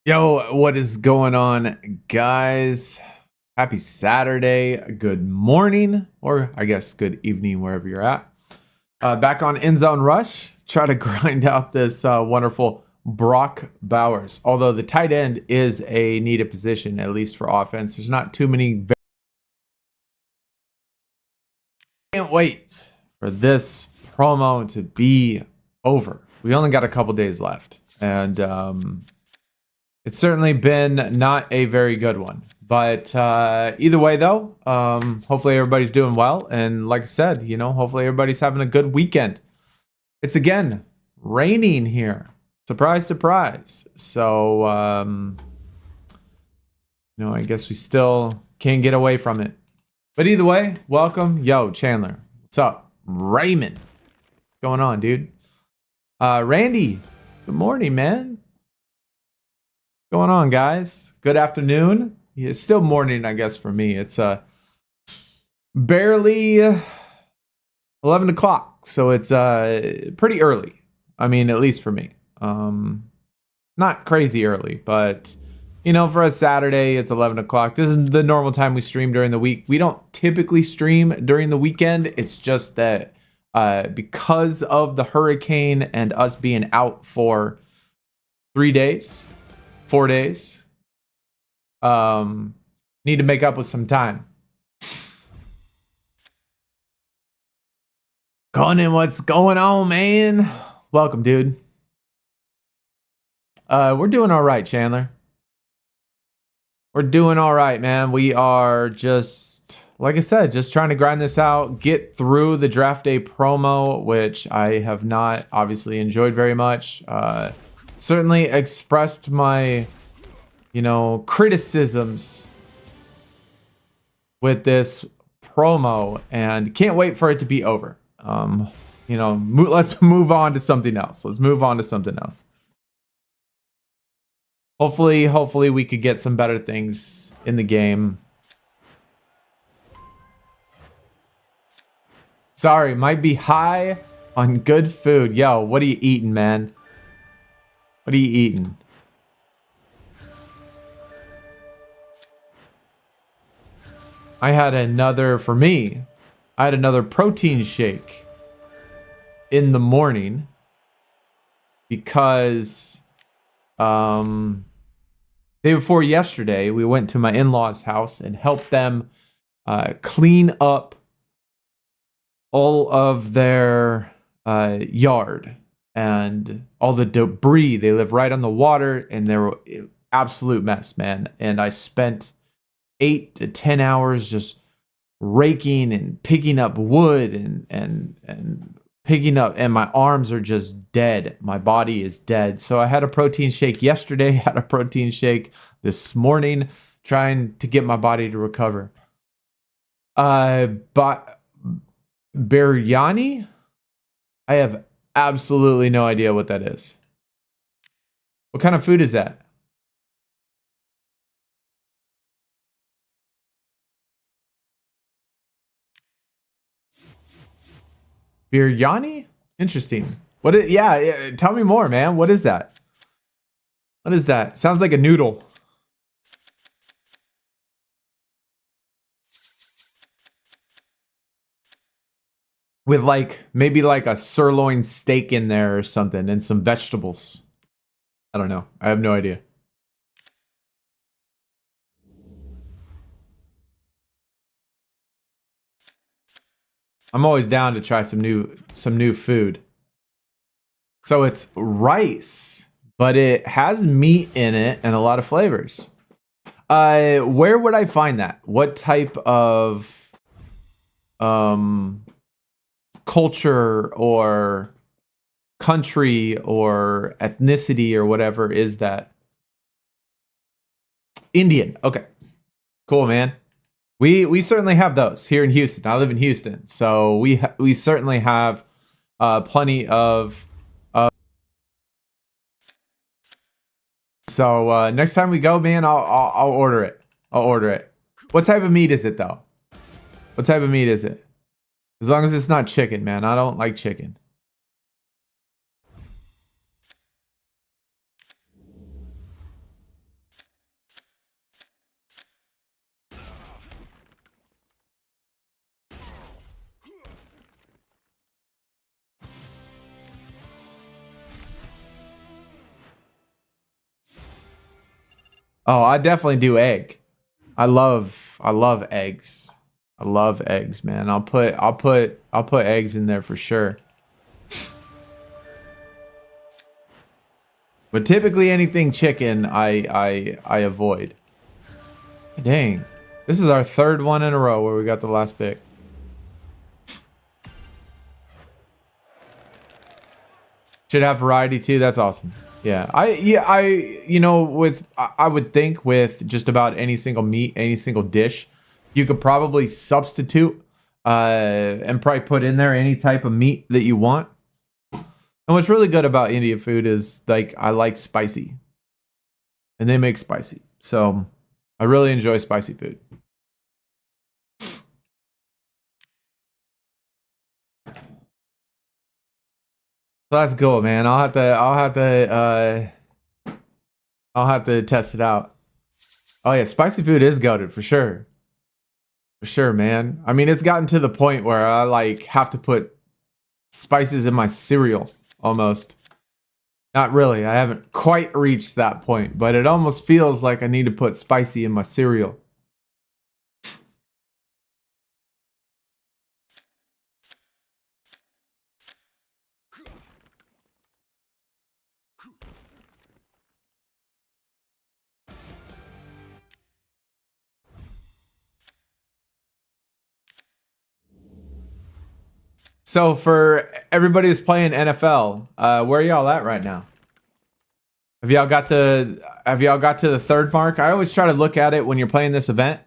Yo, what is going on, guys? Happy Saturday. Good morning, or I guess good evening, wherever you're at. Back on End Zone Rush. Try to grind out this wonderful Brock Bowers. Although the tight end is a needed position, at least for offense. There's not too many. Can't wait for this promo to be over. We only got a couple days left, and it's certainly been not a very good one. But either way, though, hopefully everybody's doing well. And like I said, hopefully everybody's having a good weekend. It's again raining here. Surprise, surprise. So, I guess we still can't get away from it. But either way, welcome. Yo, Chandler. What's up? Raymond. What's going on, dude? Randy. Good morning, man. Going on, guys? Good afternoon. It's still morning, I guess, for me. It's barely 11 o'clock, so it's pretty early. I mean, at least for me. Not crazy early, but for a Saturday, it's 11 o'clock. This is the normal time we stream during the week. We don't typically stream during the weekend. It's just that because of the hurricane and us being out for 3 days, 4 days, need to make up with some time. Conan, what's going on, man? Welcome, dude. We're doing all right, Chandler. We're doing all right, man. We are just, like I said, just trying to grind this out, get through the draft day promo, which I have not obviously enjoyed very much. Certainly expressed my criticisms with this promo, and can't wait for it to be over. Let's move on to something else. Hopefully we could get some better things in the game. Sorry, might be high on good food. Yo, what are you eating, man? What are you eating? I had another protein shake in the morning because day before yesterday, we went to my in-laws' house and helped them clean up all of their yard and all the debris. They live right on the water, and they were absolute mess, man. And I spent 8 to 10 hours just raking and picking up wood and picking up, and my arms are just dead. My body is dead. So I had a protein shake yesterday, had a protein shake this morning, trying to get my body to recover. But biryani, I have absolutely no idea what that is. What kind of food is that? Biryani? Interesting. Yeah, tell me more, man. What is that? What is that? Sounds like a noodle. With maybe a sirloin steak in there or something, and some vegetables. I don't know. I have no idea. I'm always down to try some new food. So it's rice, but it has meat in it and a lot of flavors. Where would I find that? What type of culture or country or ethnicity or whatever is that? Indian. Okay. Cool, man. We certainly have those here in Houston. I live in Houston, so we certainly have plenty of. So next time we go, man, I'll order it. I'll order it. What type of meat is it, though? What type of meat is it? As long as it's not chicken, man. I don't like chicken. Oh, I definitely do egg. I love eggs. I love eggs, man. I'll put eggs in there for sure. But typically anything chicken I avoid. Dang. This is our third one in a row where we got the last pick. Should have variety too. That's awesome. Yeah. I would think with just about any single meat, any single dish, you could probably substitute and probably put in there any type of meat that you want. And what's really good about Indian food is like I like spicy. And they make spicy. So I really enjoy spicy food. So that's cool, man. I'll have to test it out. Oh yeah, spicy food is goated for sure. For sure, man. I mean, it's gotten to the point where I like have to put spices in my cereal almost. Not really. I haven't quite reached that point, but it almost feels like I need to put spicy in my cereal. So for everybody that's playing NFL, where are y'all at right now? Have y'all got to the third mark? I always try to look at it when you're playing this event.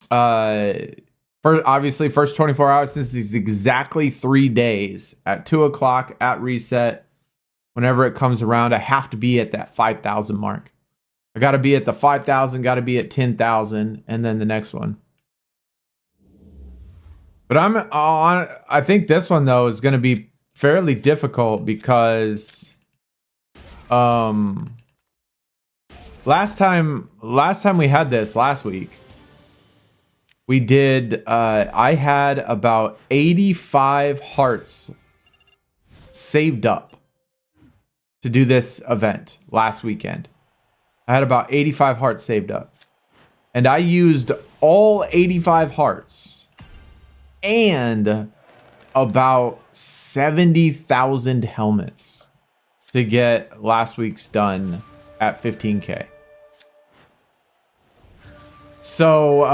Obviously first 24 hours, since it's exactly 3 days at 2 o'clock at reset. Whenever it comes around, I have to be at that 5,000 mark. I got to be at the 5,000, got to be at 10,000, and then the next one. But I think this one though is going to be fairly difficult because, last time we had this last week, we did. I had about 85 hearts saved up to do this event last weekend. I had about 85 hearts saved up, and I used all 85 hearts. And about 70,000 helmets to get last week's done at 15K. So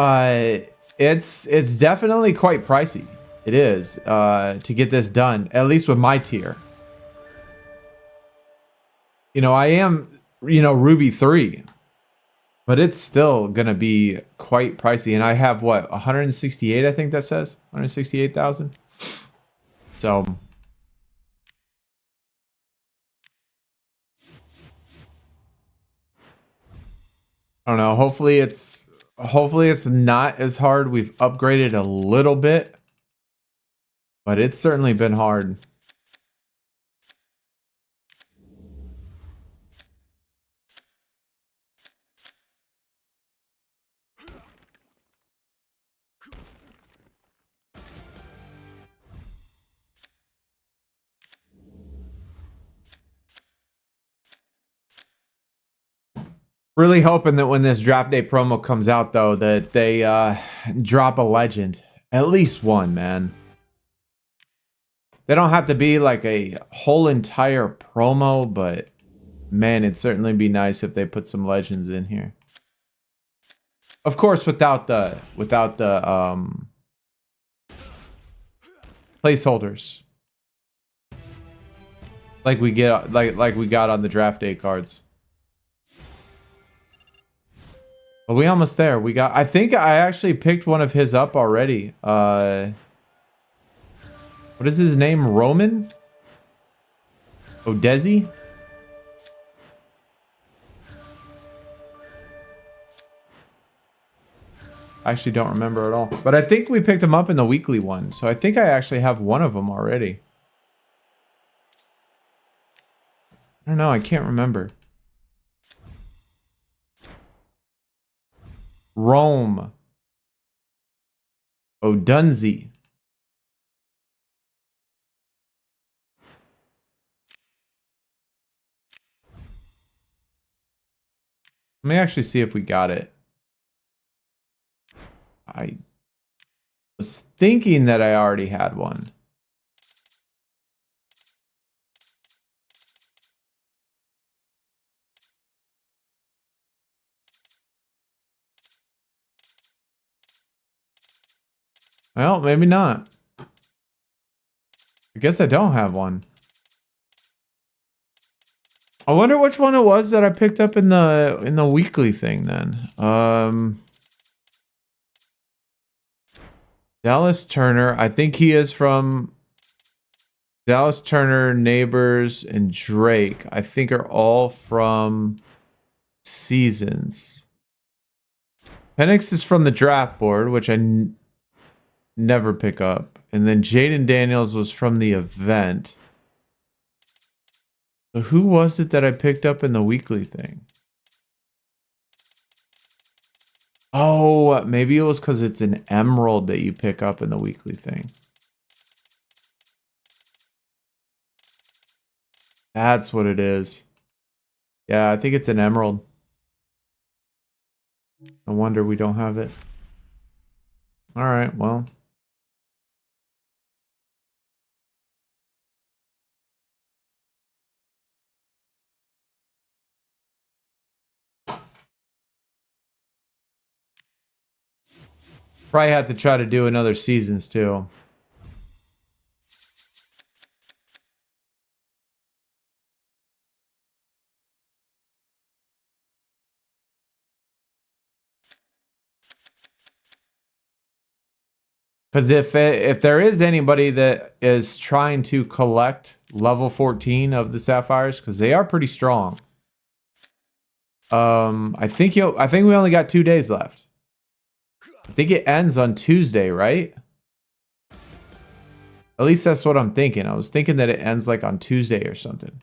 it's definitely quite pricey. It is to get this done, at least with my tier. You know, I am, Ruby 3. But it's still going to be quite pricey. And I have, 168, I think that says? 168,000? So. I don't know. Hopefully it's not as hard. We've upgraded a little bit. But it's certainly been hard. Really hoping that when this draft day promo comes out, though, that they drop a legend. At least one, man. They don't have to be like a whole entire promo, but man, it'd certainly be nice if they put some legends in here. Of course, without the placeholders, like we get like we got on the draft day cards. Are we almost there? I think I actually picked one of his up already. What is his name? Roman Odunze? I actually don't remember at all. But I think we picked him up in the weekly one. So I think I actually have one of them already. I don't know. I can't remember. Rome Odunze. Let me actually see if we got it. I was thinking that I already had one. Well, maybe not. I guess I don't have one. I wonder which one it was that I picked up in the weekly thing then. Dallas Turner. I think he is from Dallas Turner, Neighbors, and Drake. I think are all from Seasons. Penix is from the draft board, which I never pick up. And then Jaden Daniels was from the event. So who was it that I picked up in the weekly thing? Oh, maybe it was because it's an emerald that you pick up in the weekly thing. That's what it is. Yeah, I think it's an emerald. No wonder we don't have it. All right, well. Probably have to try to do another seasons too. Because if there is anybody that is trying to collect level 14 of the Sapphires, because they are pretty strong. I think we only got 2 days left. I think it ends on Tuesday, right? At least that's what I'm thinking. I was thinking that it ends like on Tuesday or something.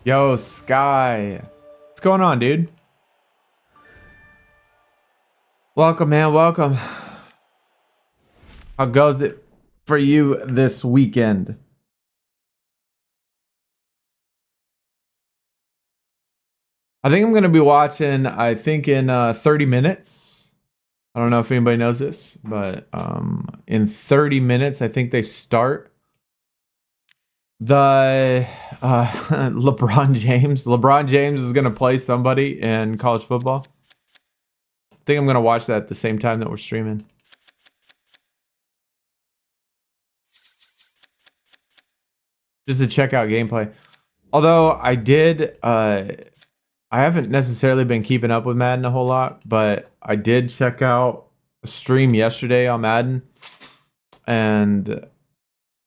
Yo, Sky. What's going on, dude? Welcome, man. Welcome. How goes it for you this weekend? I think I'm going to be watching, I think in 30 minutes. I don't know if anybody knows this, but in 30 minutes, I think they start the LeBron James. LeBron James is going to play somebody in college football. I think I'm going to watch that at the same time that we're streaming. Just to check out gameplay. Although I did, I haven't necessarily been keeping up with Madden a whole lot, but I did check out a stream yesterday on Madden, and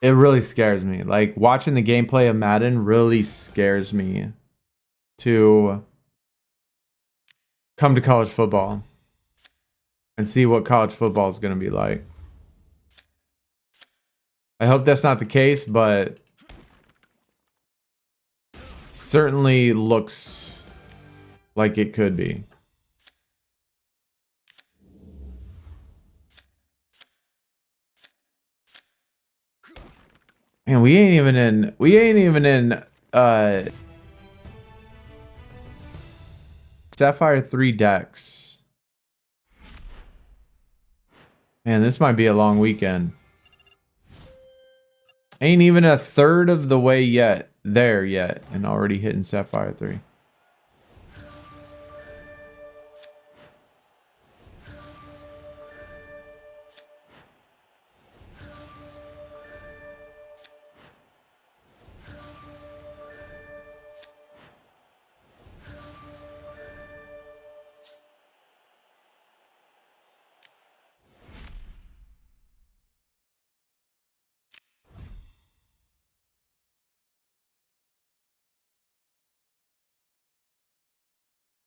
it really scares me. Like, watching the gameplay of Madden really scares me to come to college football and see what college football is going to be like. I hope that's not the case, but it certainly looks like it could be. Man, we ain't even in Sapphire 3 decks. Man, this might be a long weekend. Ain't even a third of the way yet there yet and already hitting Sapphire 3.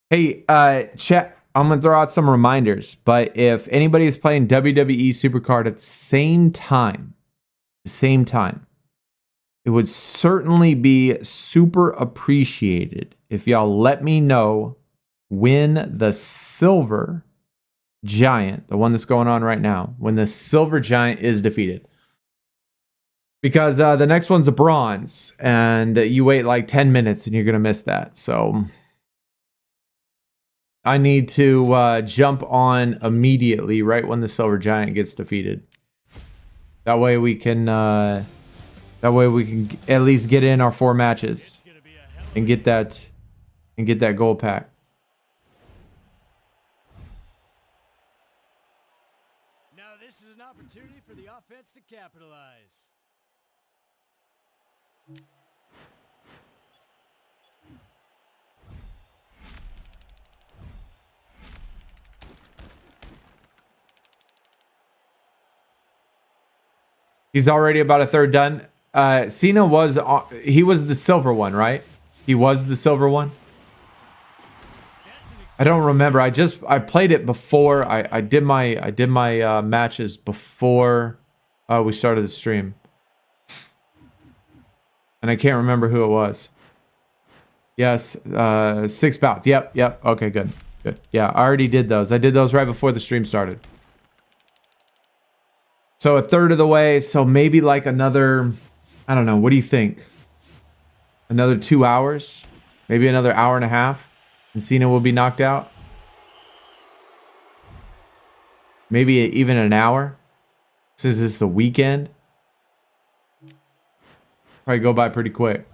Hey, chat, I'm going to throw out some reminders, but if anybody is playing WWE Supercard at the same time, it would certainly be super appreciated if y'all let me know when the Silver Giant, the one that's going on right now, when the Silver Giant is defeated. Because the next one's a Bronze, and you wait like 10 minutes and you're going to miss that. So I need to jump on immediately right when the Silver Giant gets defeated. That way we can at least get in our 4 matches and get that gold pack. Now this is an opportunity for the offense to capitalize. He's already about a third done. Cena was he was the silver one, right? He was the silver one. I don't remember. I played it before. I did my matches before we started the stream, and I can't remember who it was. Yes, 6 bouts. Yep. Okay, good. Yeah, I already did those. I did those right before the stream started. So a third of the way, so maybe like another, I don't know, what do you think? Another 2 hours? Maybe another hour and a half? And Cena will be knocked out? Maybe even an hour? Since it's the weekend? Probably go by pretty quick.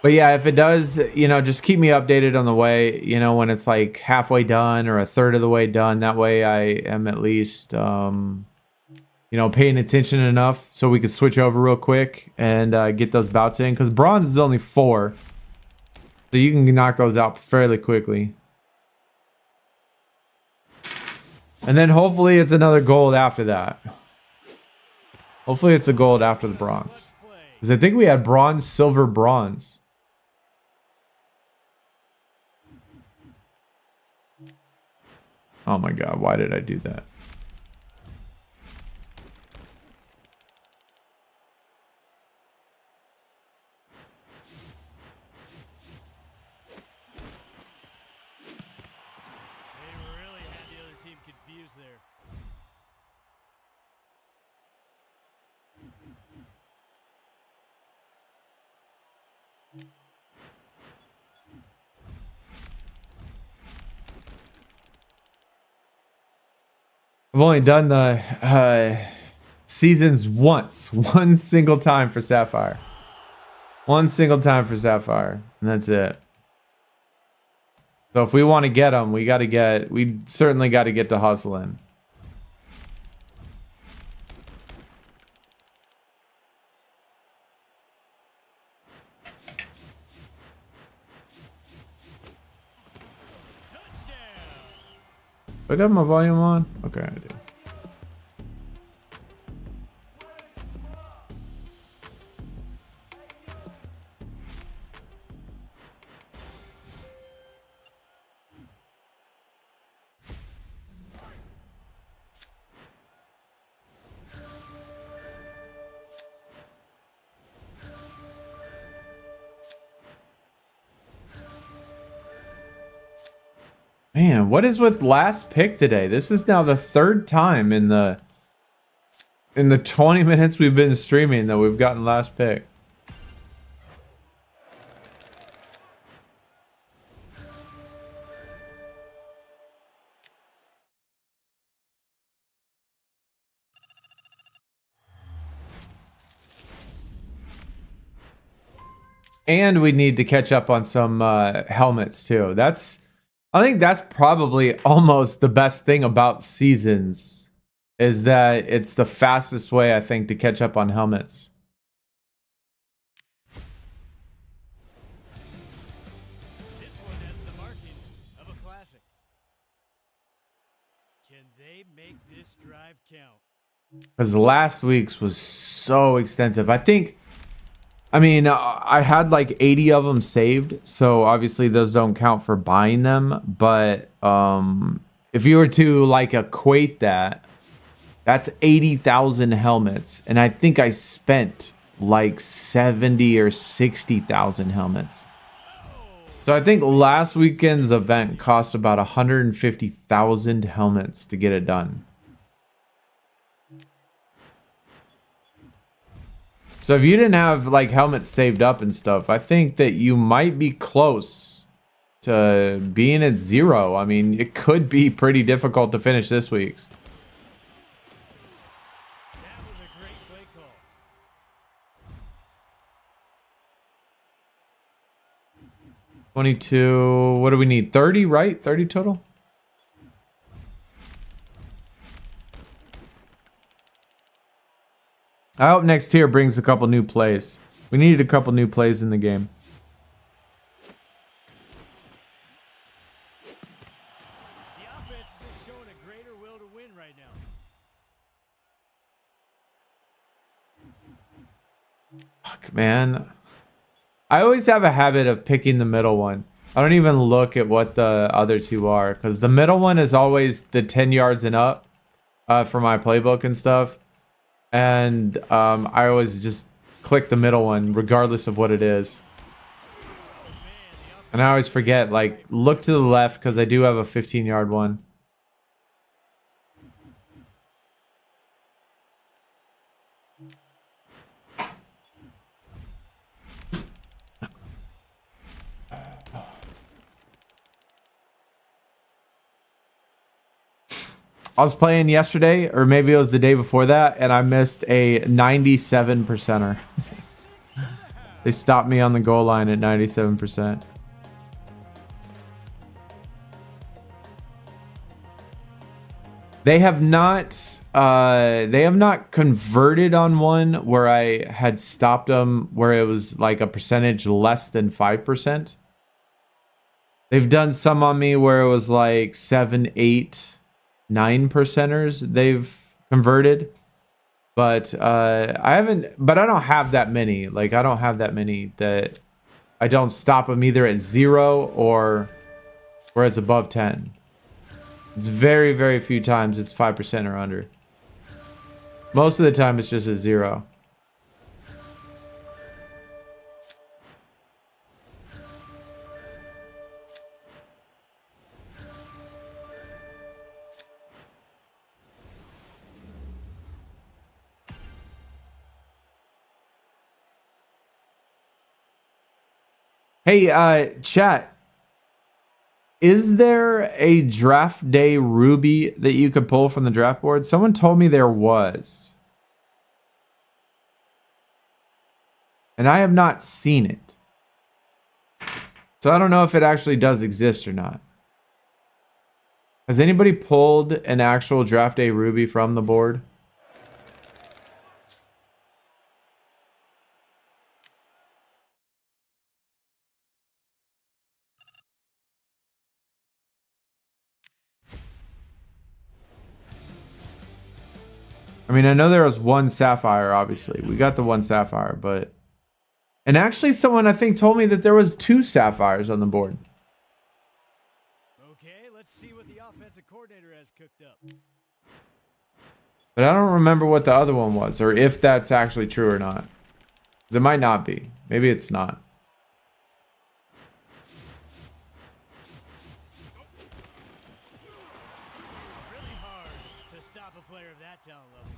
But yeah, if it does, just keep me updated on the way, when it's like halfway done or a third of the way done. That way I am at least, paying attention enough so we can switch over real quick and get those bouts in. Because bronze is only 4. So you can knock those out fairly quickly. And then hopefully it's another gold after that. Hopefully it's a gold after the bronze. Because I think we had bronze, silver, bronze. Oh my god, why did I do that? They really had the other team confused there. I've only done the seasons once. One single time for Sapphire. One single time for Sapphire. And that's it. So if we want to get them, we certainly got to get to hustling. Do I got my volume on? Okay, I do. Man, what is with last pick today? This is now the 3rd time in the 20 minutes we've been streaming that we've gotten last pick. And we need to catch up on some helmets too. I think that's probably almost the best thing about seasons is that it's the fastest way I think to catch up on helmets. This one has the markings of a classic. Can they make this drive count? Because last week's was so extensive. I mean, I had like 80 of them saved, so obviously those don't count for buying them. But if you were to like equate that, that's 80,000 helmets, and I think I spent like 70 or 60,000 helmets. So I think last weekend's event cost about 150,000 helmets to get it done. So if you didn't have like helmets saved up and stuff, I think that you might be close to being at 0. I mean, it could be pretty difficult to finish this week's. That was a great play call. 22, what do we need? 30, right? 30 total? I hope next tier brings a couple new plays. We needed a couple new plays in the game. The offense is just showing a greater will to win right now. Fuck, man. I always have a habit of picking the middle one. I don't even look at what the other two are, because the middle one is always the 10 yards and up for my playbook and stuff. And I always just click the middle one, regardless of what it is. And I always forget, like, look to the left, because I do have a 15-yard one. I was playing yesterday, or maybe it was the day before that, and I missed a 97%er. They stopped me on the goal line at 97%. They have not converted on one where I had stopped them where it was like a percentage less than 5%. They've done some on me where it was like 7, 8, 9%ers they've converted, but I don't have that many. Like, I don't have that many that I don't stop them either at 0 or where it's above 10. It's very, very few times it's 5% or under. Most of the time it's just a 0. Hey, chat. Is there a Draft Day Ruby that you could pull from the draft board? Someone told me there was. And I have not seen it. So I don't know if it actually does exist or not. Has anybody pulled an actual Draft Day Ruby from the board? I mean, I know there was one Sapphire, obviously. We got the one Sapphire, but... And actually, someone, I think, told me that there was 2 Sapphires on the board. Okay, let's see what the offensive coordinator has cooked up. But I don't remember what the other one was, or if that's actually true or not. Because it might not be. Maybe it's not. Really hard to stop a player of that talent level.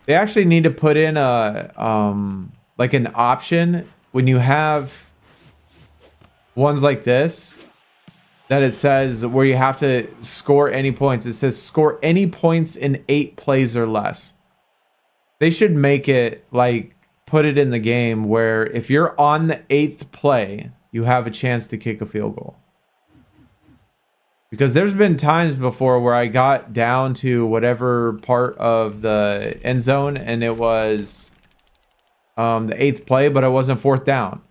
They actually need to put in a like an option when you have ones like this that it says where you have to score any points. It says score any points in 8 plays or less. They should make it like put it in the game where if you're on the 8th play, you have a chance to kick a field goal. Because there's been times before where I got down to whatever part of the end zone and it was the 8th play, but it wasn't 4th down.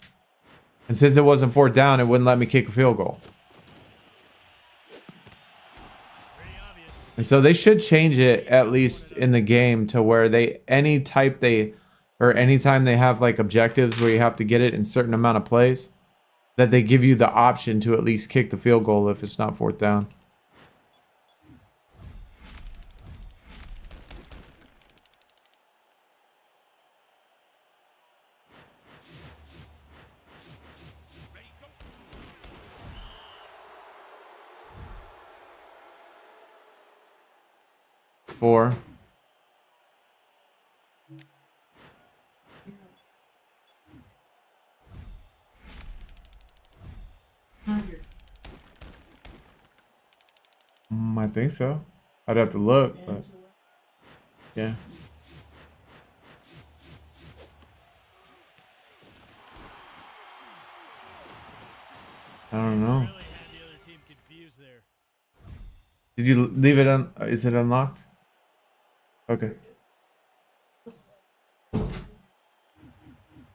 And since it wasn't 4th down, it wouldn't let me kick a field goal. And so they should change it at least in the game to where anytime they have like objectives where you have to get it in a certain amount of plays, that they give you the option to at least kick the field goal if it's not 4th down. Four. I think so. I'd have to look, but yeah. I don't know. Did you leave it on? Is it unlocked? Okay.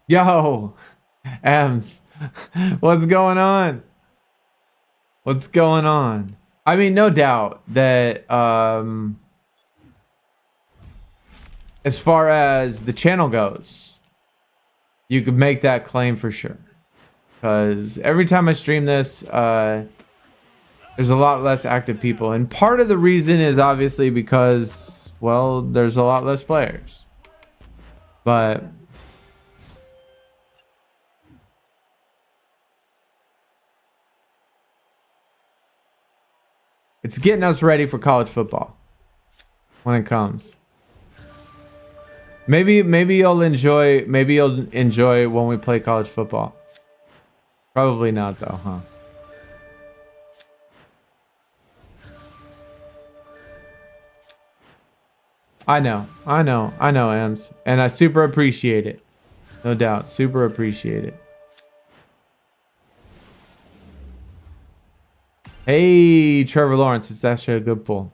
Yo, Ems, what's going on? What's going on? I mean, no doubt that as far as the channel goes, you could make that claim for sure. Because every time I stream this, there's a lot less active people. And part of the reason is obviously because, well, there's a lot less players. But it's getting us ready for college football when it comes. Maybe you'll enjoy when we play college football. Probably not though, huh? I know, Ems. And I super appreciate it. No doubt, super appreciate it. Hey, Trevor Lawrence, it's actually a good pull.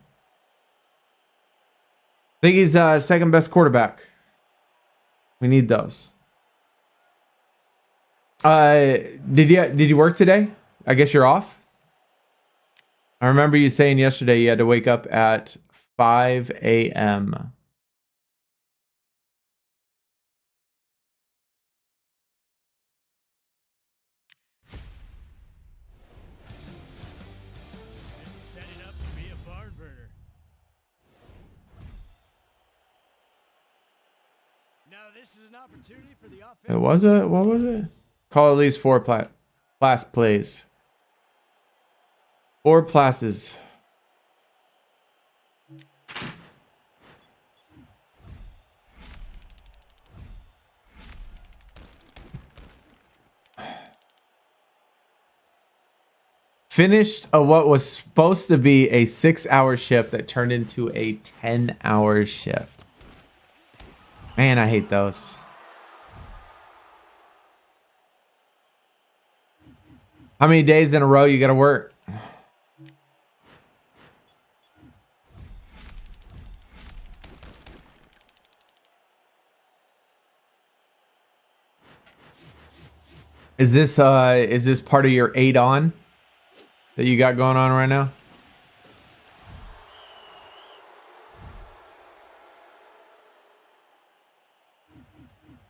I think he's second best quarterback. We need those. Did you work today? I guess you're off. I remember you saying yesterday you had to wake up at 5 a.m. It was it? What was it? Call at least 4 class plays. 4 classes. Finished what was supposed to be a 6-hour shift that turned into a 10-hour shift. Man, I hate those. How many days in a row you gotta work? Is this part of your 8 on that you got going on right now?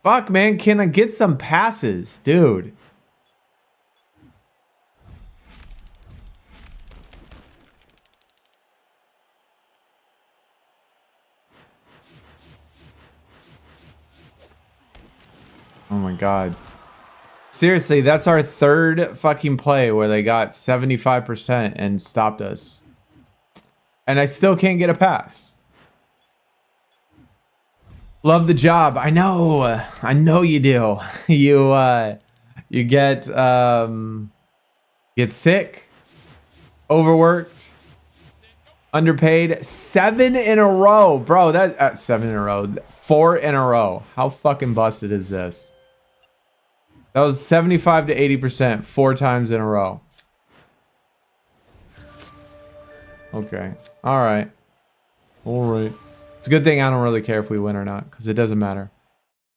Fuck, man, can I get some passes, dude? Oh my god. Seriously, that's our 3rd fucking play where they got 75% and stopped us. And I still can't get a pass. Love the job. I know you do. You get sick. overworked, underpaid. 7 in a row, bro. That 7 in a row, 4 in a row. How fucking busted is this? That was 75 to 80%, 4 times in a row. Okay. All right. All right. It's a good thing I don't really care if we win or not, because it doesn't matter.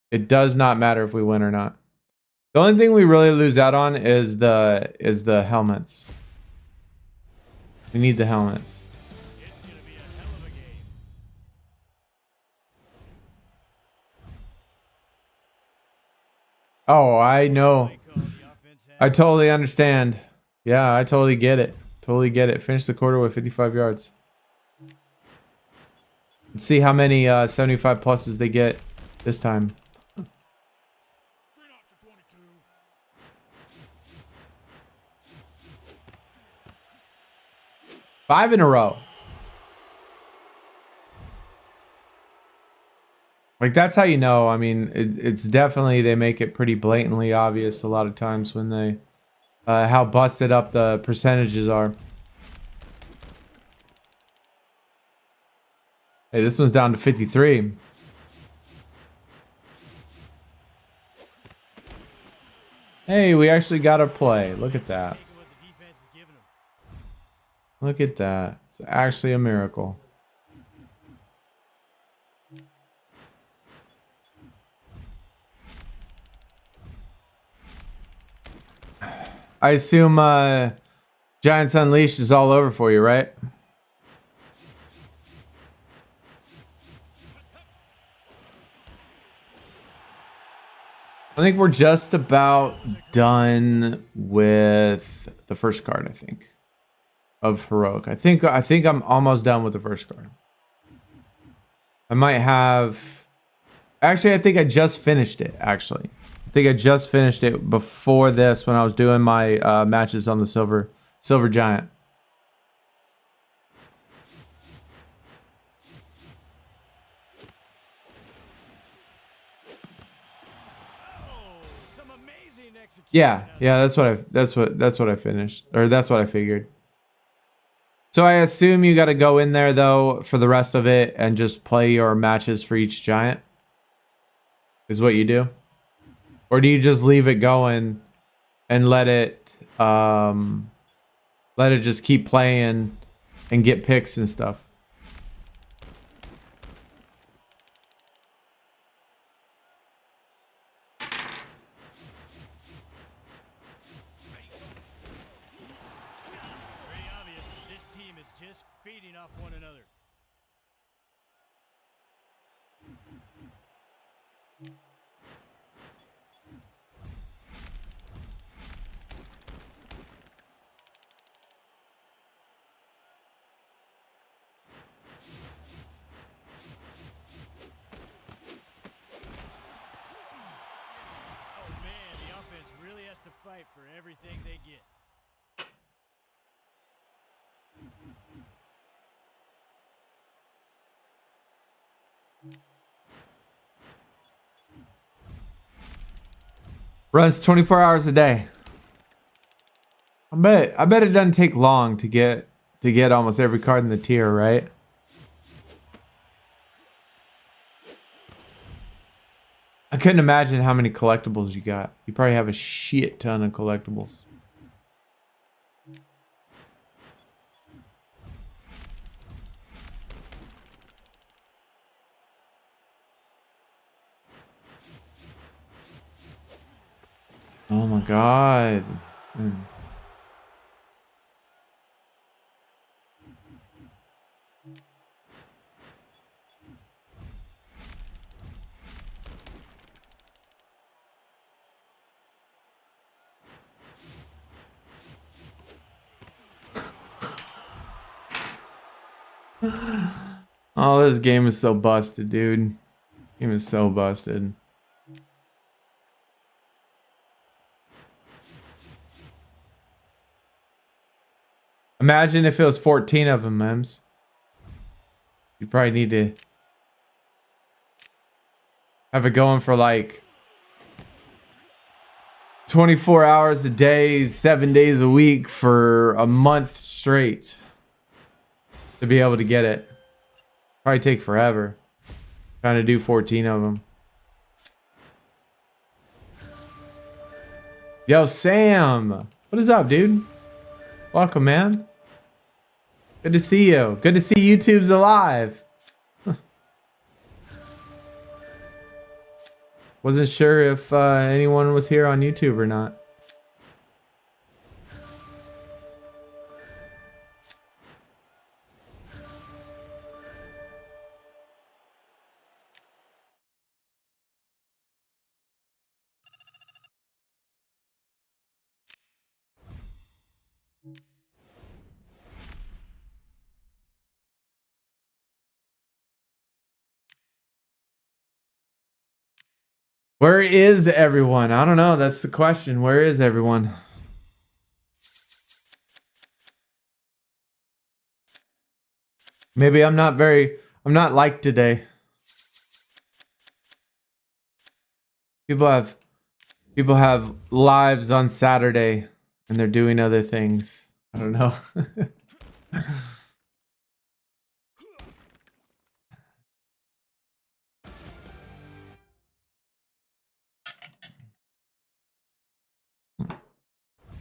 It does not matter if we win or not. The only thing we really lose out on is the helmets. We need the helmets. It's gonna be a hell of a game. Oh, I know. Play call, the offense I has totally understand. Yeah, I totally get it. Totally get it. Finish the quarter with 55 yards. Let's see how many 75 pluses they get this time. 5 in a row. Like, that's how you know. I mean, it's definitely, they make it pretty blatantly obvious a lot of times when they, how busted up the percentages are. Hey, this one's down to 53. Hey, we actually got a play. Look at that. taking what the defense is giving them. Look at that. It's actually a miracle. I assume Giants Unleashed is all over for you, right? I think we're just about done with the first card, I think, of Heroic. I think I'm almost done with the first card. I might have... Actually, I think I just finished it, actually. I think I just finished it before this when I was doing my matches on the Silver Giant. Oh, some amazing execution. Yeah, that's what I finished, or that's what I figured. So I assume you got to go in there though for the rest of it and just play your matches for each giant. Is what you do, or do you just leave it going and let it just keep playing and get picks and stuff? Very obvious that this team is just feeding off one another. Oh man, the offense really has to fight for everything they get. Runs 24 hours a day. I bet it doesn't take long to get almost every card in the tier, right? I couldn't imagine how many collectibles you got. You probably have a shit ton of collectibles. Oh my god. Oh, this game is so busted, dude. Game is so busted. Imagine if it was 14 of them, Mems. You probably need to have it going for like 24 hours a day, 7 days a week for a month straight to be able to get it. Probably take forever. Trying to do 14 of them. Yo, Sam. What is up, dude? Welcome, man. Good to see you. Good to see YouTube's alive. Wasn't sure if anyone was here on YouTube or not. Where is everyone? I don't know. That's the question. Where is everyone? Maybe I'm not liked today. People have lives on Saturday and they're doing other things. I don't know.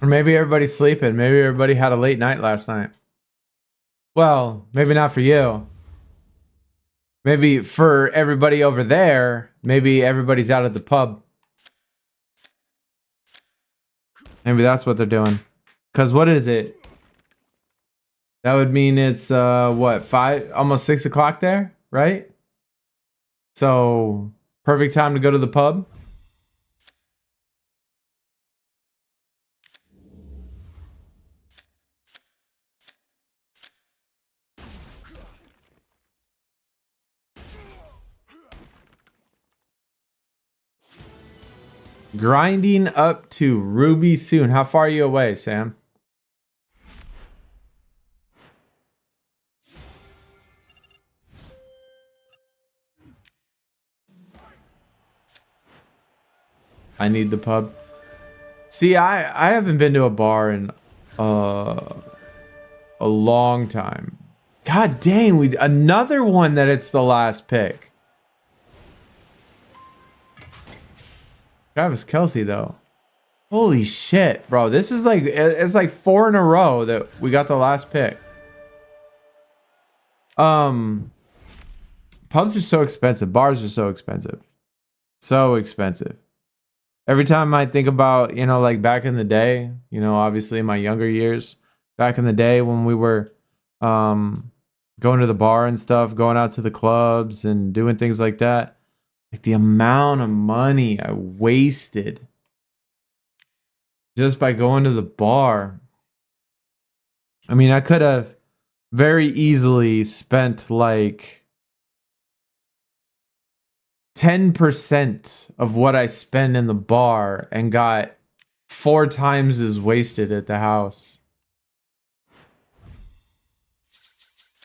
Or maybe everybody's sleeping. Maybe everybody had a late night last night. Well, maybe not for you. Maybe for everybody over there, maybe everybody's out at the pub. Maybe that's what they're doing. Because what is it? That would mean it's, what, 5, almost 6 o'clock there, right? So, perfect time to go to the pub. Grinding up to Ruby soon. How far are you away, Sam? I need the pub. See, I haven't been to a bar in a long time. God dang, another one that it's the last pick. Travis Kelce though. Holy shit, bro. This is like, it's like 4 in a row that we got the last pick. Pubs are so expensive. Bars are so expensive. So expensive. Every time I think about, you know, like back in the day, you know, obviously in my younger years, back in the day when we were going to the bar and stuff, going out to the clubs and doing things like that. Like the amount of money I wasted just by going to the bar. I mean, I could have very easily spent like 10% of what I spend in the bar and got 4 times as wasted at the house.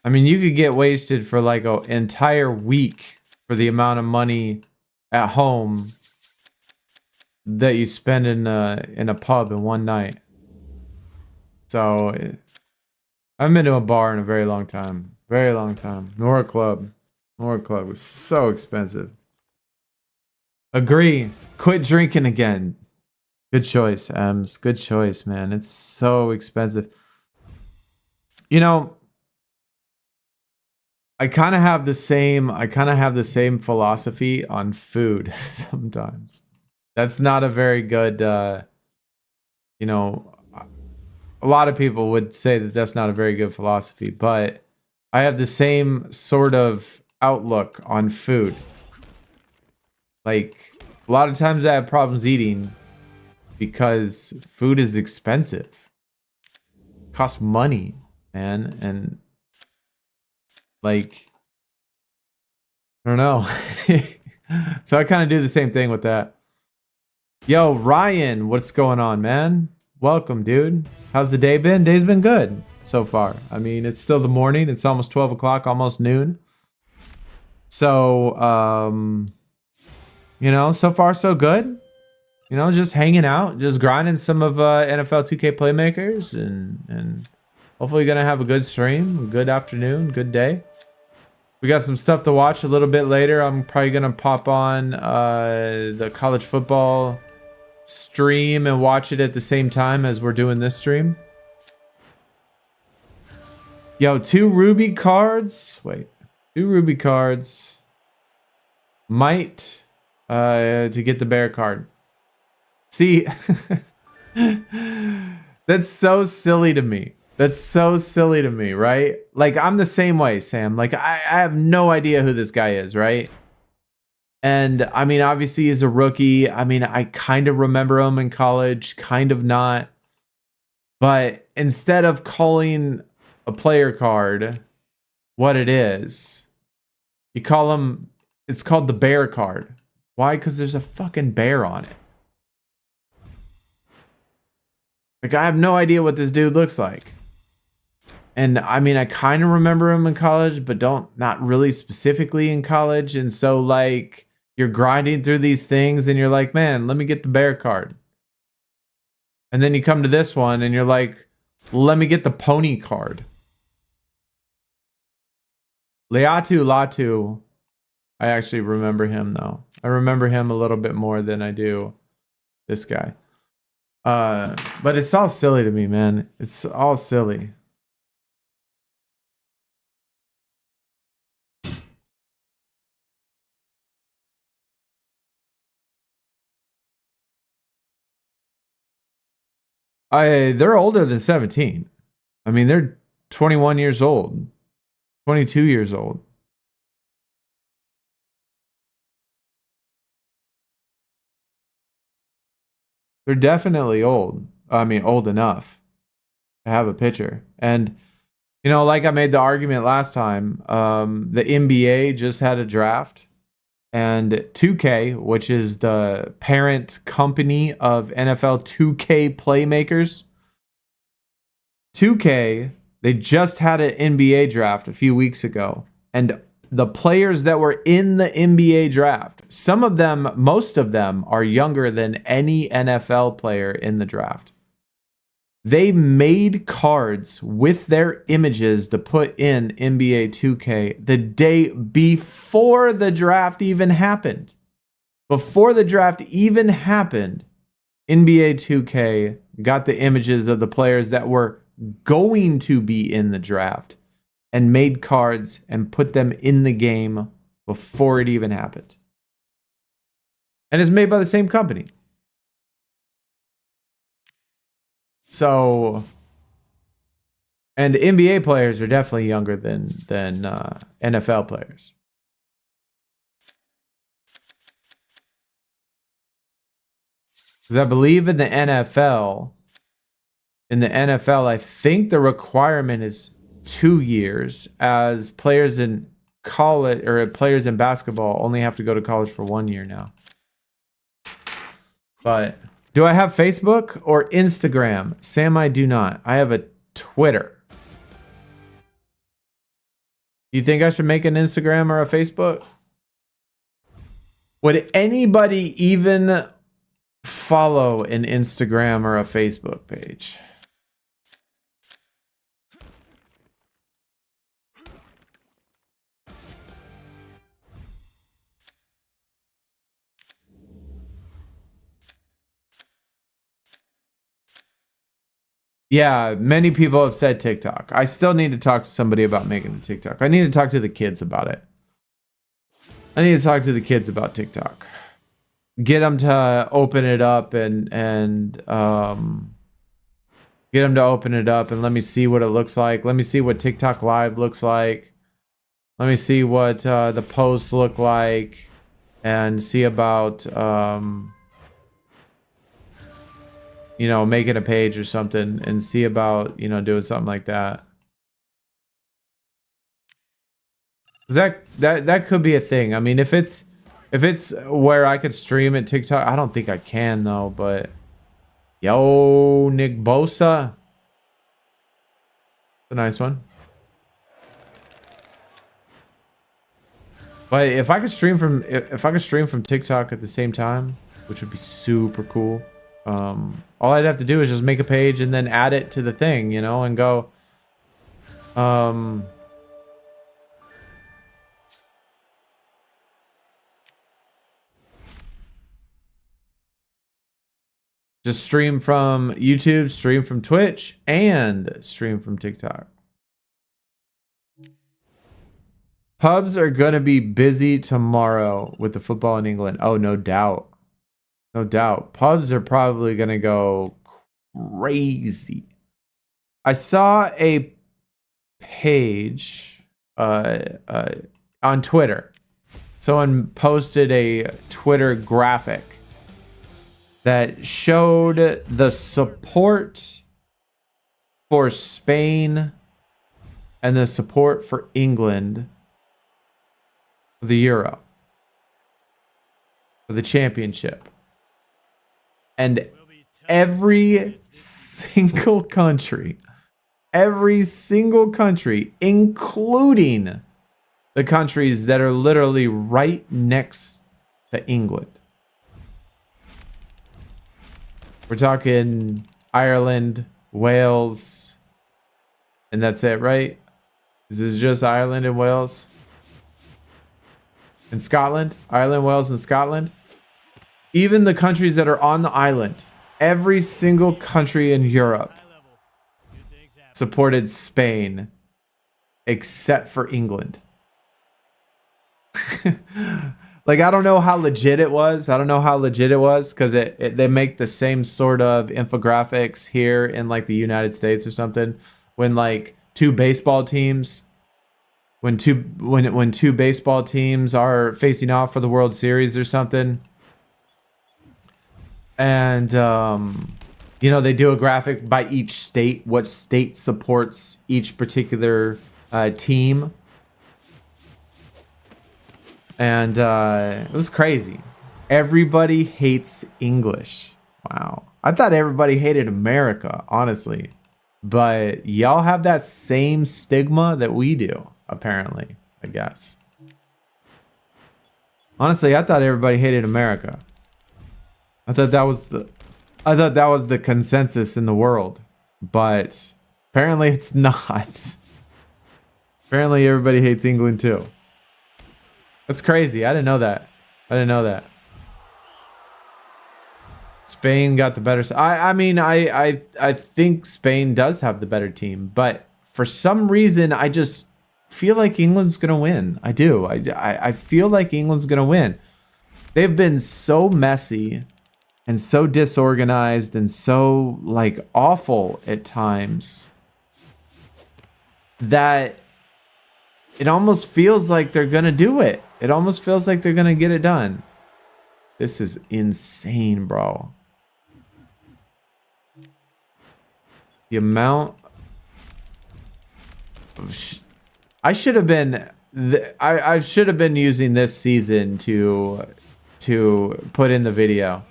I mean, you could get wasted for like an entire week for the amount of money at home that you spend in a pub in one night. So I haven't been to a bar in a very long time. Very long time. Nor a club. Nor a club was so expensive. Agree. Quit drinking again. Good choice, Ems. Good choice, man. It's so expensive. You know, I kind of have the same philosophy on food sometimes. That's not a very good, you know, a lot of people would say that that's not a very good philosophy, but I have the same sort of outlook on food. Like, a lot of times I have problems eating because food is expensive. It costs money, man, and like, I don't know. So I kind of do the same thing with that. Yo, Ryan, what's going on, man? Welcome, dude. How's the day been? Day's been good so far. I mean, it's still the morning. It's almost 12 o'clock, almost noon. So, you know, so far so good. you know, just hanging out, just grinding some of NFL 2K Playmakers, and hopefully gonna have a good stream, a good afternoon, good day. We got some stuff to watch a little bit later. I'm probably gonna pop on the college football stream and watch it at the same time as we're doing this stream. Yo, 2 Ruby cards. Wait, 2 Ruby cards. Might to get the bear card. See, that's so silly to me. That's so silly to me, right? Like, I'm the same way, Sam. Like, I have no idea who this guy is, right? And I mean, obviously he's a rookie. I mean, I kind of remember him in college, kind of not. But instead of calling a player card what it is, you call him, it's called the bear card. Why? Because there's a fucking bear on it. Like, I have no idea what this dude looks like. And I mean, I kind of remember him in college, but not really specifically in college. And so, like, you're grinding through these things and you're like, man, let me get the bear card. And then you come to this one and you're like, let me get the pony card. Laiatu Latu, I actually remember him though. I remember him a little bit more than I do this guy. But it's all silly to me, man. It's all silly. They're older than 17. I mean, they're 21 years old, 22 years old. They're definitely old. I mean, old enough to have a pitcher. And, you know, like I made the argument last time, the NBA just had a draft. And 2K, which is the parent company of NFL 2K Playmakers, 2K, they just had an NBA draft a few weeks ago. And the players that were in the NBA draft, some of them, most of them are younger than any NFL player in the draft. They made cards with their images to put in NBA 2K the day before the draft even happened. Before the draft even happened, NBA 2K got the images of the players that were going to be in the draft and made cards and put them in the game before it even happened. And it's made by the same company. So, and NBA players are definitely younger than NFL players. Because I believe in the NFL, I think the requirement is 2 years, as players in college or players in basketball only have to go to college for 1 year now. But do I have Facebook or Instagram? Sam, I do not. I have a Twitter. You think I should make an Instagram or a Facebook? Would anybody even follow an Instagram or a Facebook page? Yeah, many people have said TikTok. I still need to talk to somebody about making a TikTok. I need to talk to the kids about it. I need to talk to the kids about TikTok. Get them to open it up and get them to open it up and let me see what it looks like. Let me see what TikTok Live looks like. Let me see what the posts look like, and see about you know, making a page or something, and see about, you know, doing something like that. That could be a thing. I mean, if it's where I could stream at TikTok, I don't think I can though, but yo, Nick Bosa. A nice one. But if I could stream from TikTok at the same time, which would be super cool. All I'd have to do is just make a page and then add it to the thing, you know, and go. Just stream from YouTube, stream from Twitch, and stream from TikTok. Pubs are going to be busy tomorrow with the football in England. Oh, no doubt. No doubt. Pubs are probably going to go crazy. I saw a page on Twitter. Someone posted a Twitter graphic that showed the support for Spain and the support for England for the Euro, for the championship. And every single country, including the countries that are literally right next to England. We're talking Ireland, Wales, and that's it, right? Is this just Ireland and Wales? And Scotland? Ireland, Wales, and Scotland? Even the countries that are on the island, every single country in Europe supported Spain except for England. Like, I don't know how legit it was. Because they make the same sort of infographics here in like the United States or something. When like two baseball teams are facing off for the World Series or something. And you know, they do a graphic by each state, what state supports each particular team. And it was crazy. Everybody hates English. Wow. I thought everybody hated America, honestly. But y'all have that same stigma that we do, apparently, I guess. Honestly, I thought everybody hated America. I thought that was the consensus in the world. But apparently it's not. Apparently everybody hates England too. That's crazy. I didn't know that. Spain got the better. I mean, I think Spain does have the better team, but for some reason, I just feel like England's gonna win. I do. I feel like England's gonna win. They've been so messy and so disorganized and so like awful at times that it almost feels like they're gonna do it. It almost feels like they're gonna get it done. This is insane, bro. The amount of I should have been using this season to put in the video.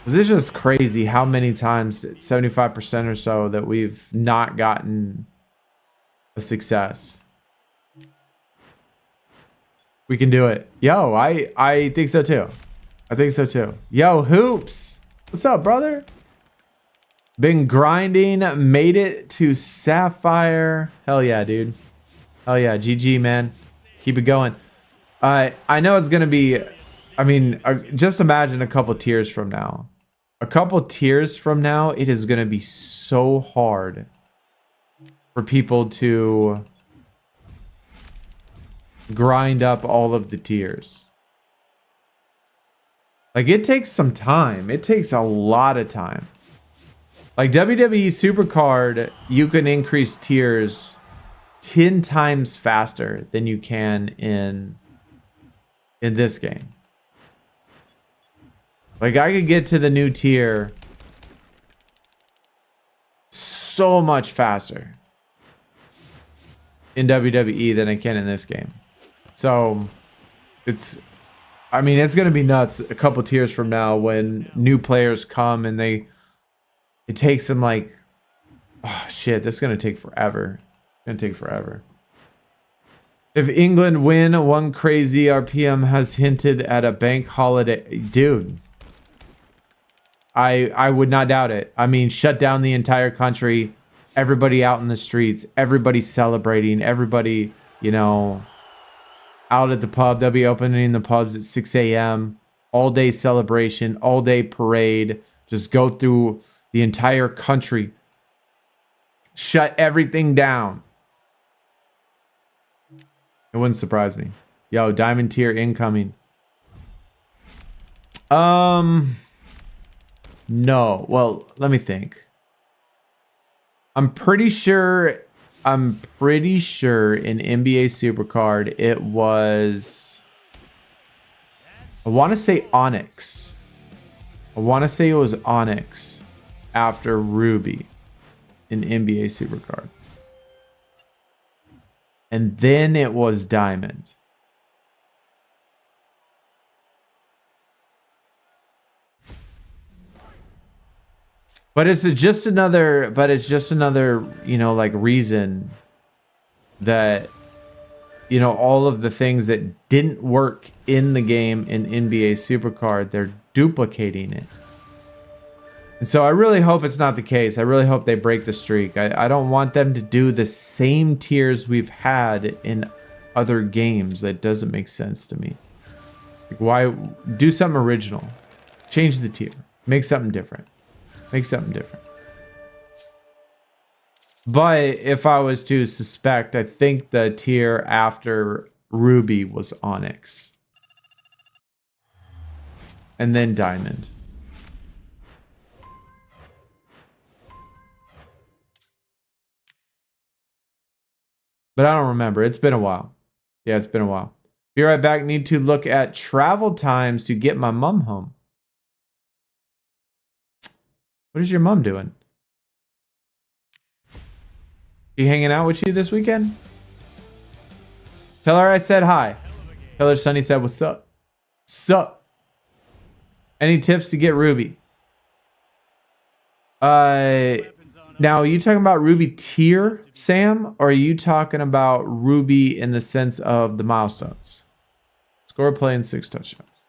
This is just crazy how many times, 75% or so, that we've not gotten a success. We can do it. Yo, I think so too. Yo, Hoops. What's up, brother? Been grinding, made it to Sapphire. Hell yeah, dude. Hell yeah, GG, man. Keep it going. I know it's going to be, I mean, just imagine a couple tiers from now. It is going to be so hard for people to grind up all of the tiers. Like, it takes some time. It takes a lot of time. Like WWE Supercard, you can increase tiers 10 times faster than you can in this game. Like, I could get to the new tier so much faster in WWE than I can in this game. So it's going to be nuts a couple tiers from now when new players come and it takes them like, oh shit, that's going to take forever. It's If England win, one crazy RPM has hinted at a bank holiday. Dude, I would not doubt it. I mean, shut down the entire country. Everybody out in the streets. Everybody celebrating. Everybody, you know, out at the pub. They'll be opening the pubs at 6 a.m. All day celebration. All day parade. Just go through the entire country. Shut everything down. It wouldn't surprise me. Yo, diamond tier incoming. No. Well, let me think. I'm pretty sure in NBA Supercard it was, I want to say Onyx. I want to say it was Onyx after Ruby in NBA Supercard. And then it was Diamond. But it's just another, you know, like reason that, you know, all of the things that didn't work in the game in NBA Supercard, they're duplicating it. And so I really hope it's not the case. I really hope they break the streak. I don't want them to do the same tiers we've had in other games. That doesn't make sense to me. Like, why do something original? Change the tier. Make something different. Make something different. But if I was to suspect, I think the tier after Ruby was Onyx. And then Diamond. But I don't remember. It's been a while. Yeah, it's been a while. Be right back. Need to look at travel times to get my mom home. What is your mom doing? She hanging out with you this weekend? Tell her I said hi. Tell her Sonny said what's up. Sup? Any tips to get Ruby? Now, are you talking about Ruby tier, Sam? Or are you talking about Ruby in the sense of the milestones? Score, play, and 6 touchdowns.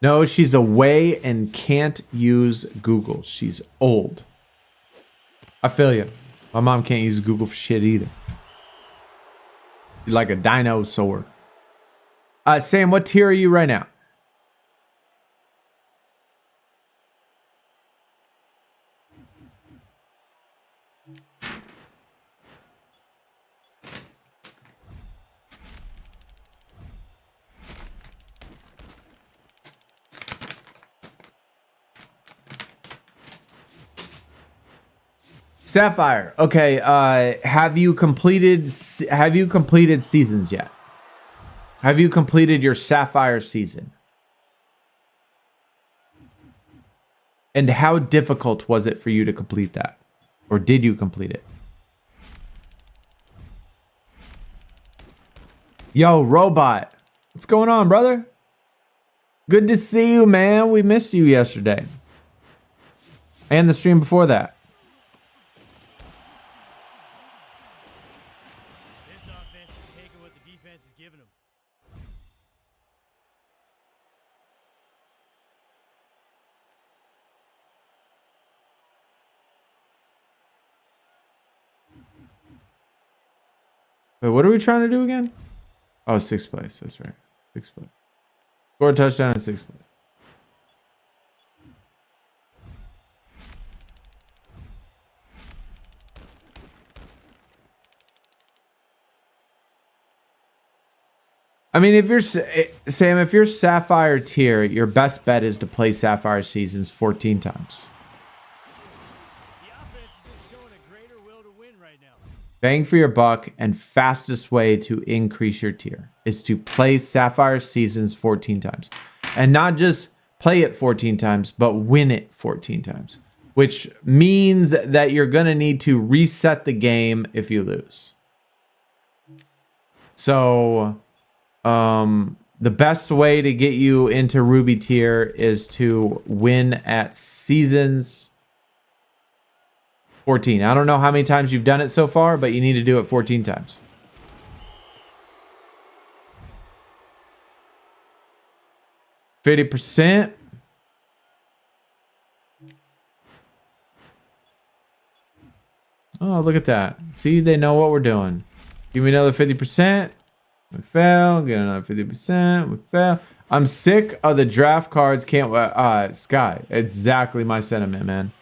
No, she's away and can't use Google. She's old. I feel you. My mom can't use Google for shit either. She's like a dinosaur. Sam, what tier are you right now? Sapphire. Okay. Have you completed seasons yet? Have you completed your Sapphire season? And how difficult was it for you to complete that? Or did you complete it? Yo, Robot. What's going on, brother? Good to see you, man. We missed you yesterday. And the stream before that. Wait, what are we trying to do again? Oh, 6th place. That's right. 6th place. Score a touchdown in 6th place. I mean, if you're Sam, if you're Sapphire tier, your best bet is to play Sapphire seasons 14 times. Bang for your buck and fastest way to increase your tier is to play Sapphire seasons 14 times. And not just play it 14 times, but win it 14 times. Which means that you're going to need to reset the game if you lose. So, the best way to get you into Ruby tier is to win at seasons 14. I don't know how many times you've done it so far, but you need to do it 14 times. %. Oh, look at that. See, they know what we're doing. Give me another 50%. We fail. Get another 50%. We fail. I'm sick of the draft cards. Can't Sky. Exactly my sentiment, man.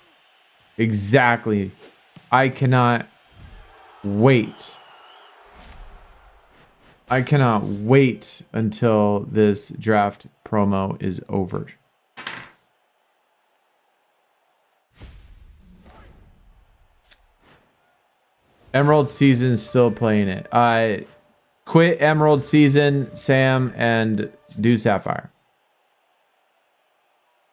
Exactly. I cannot wait. I cannot wait until this draft promo is over. Emerald Season still playing it. I quit Emerald Season, Sam, and do Sapphire.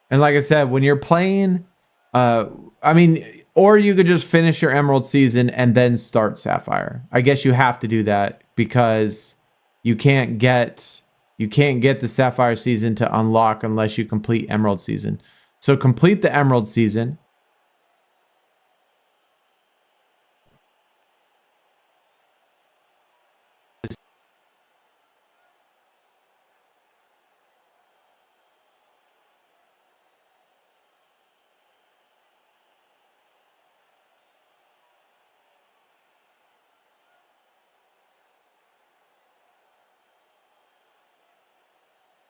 And like I said, when you're playing, I mean, or you could just finish your Emerald Season and then start Sapphire. I guess you have to do that because you can't get the Sapphire Season to unlock unless you complete Emerald Season. So complete the Emerald Season.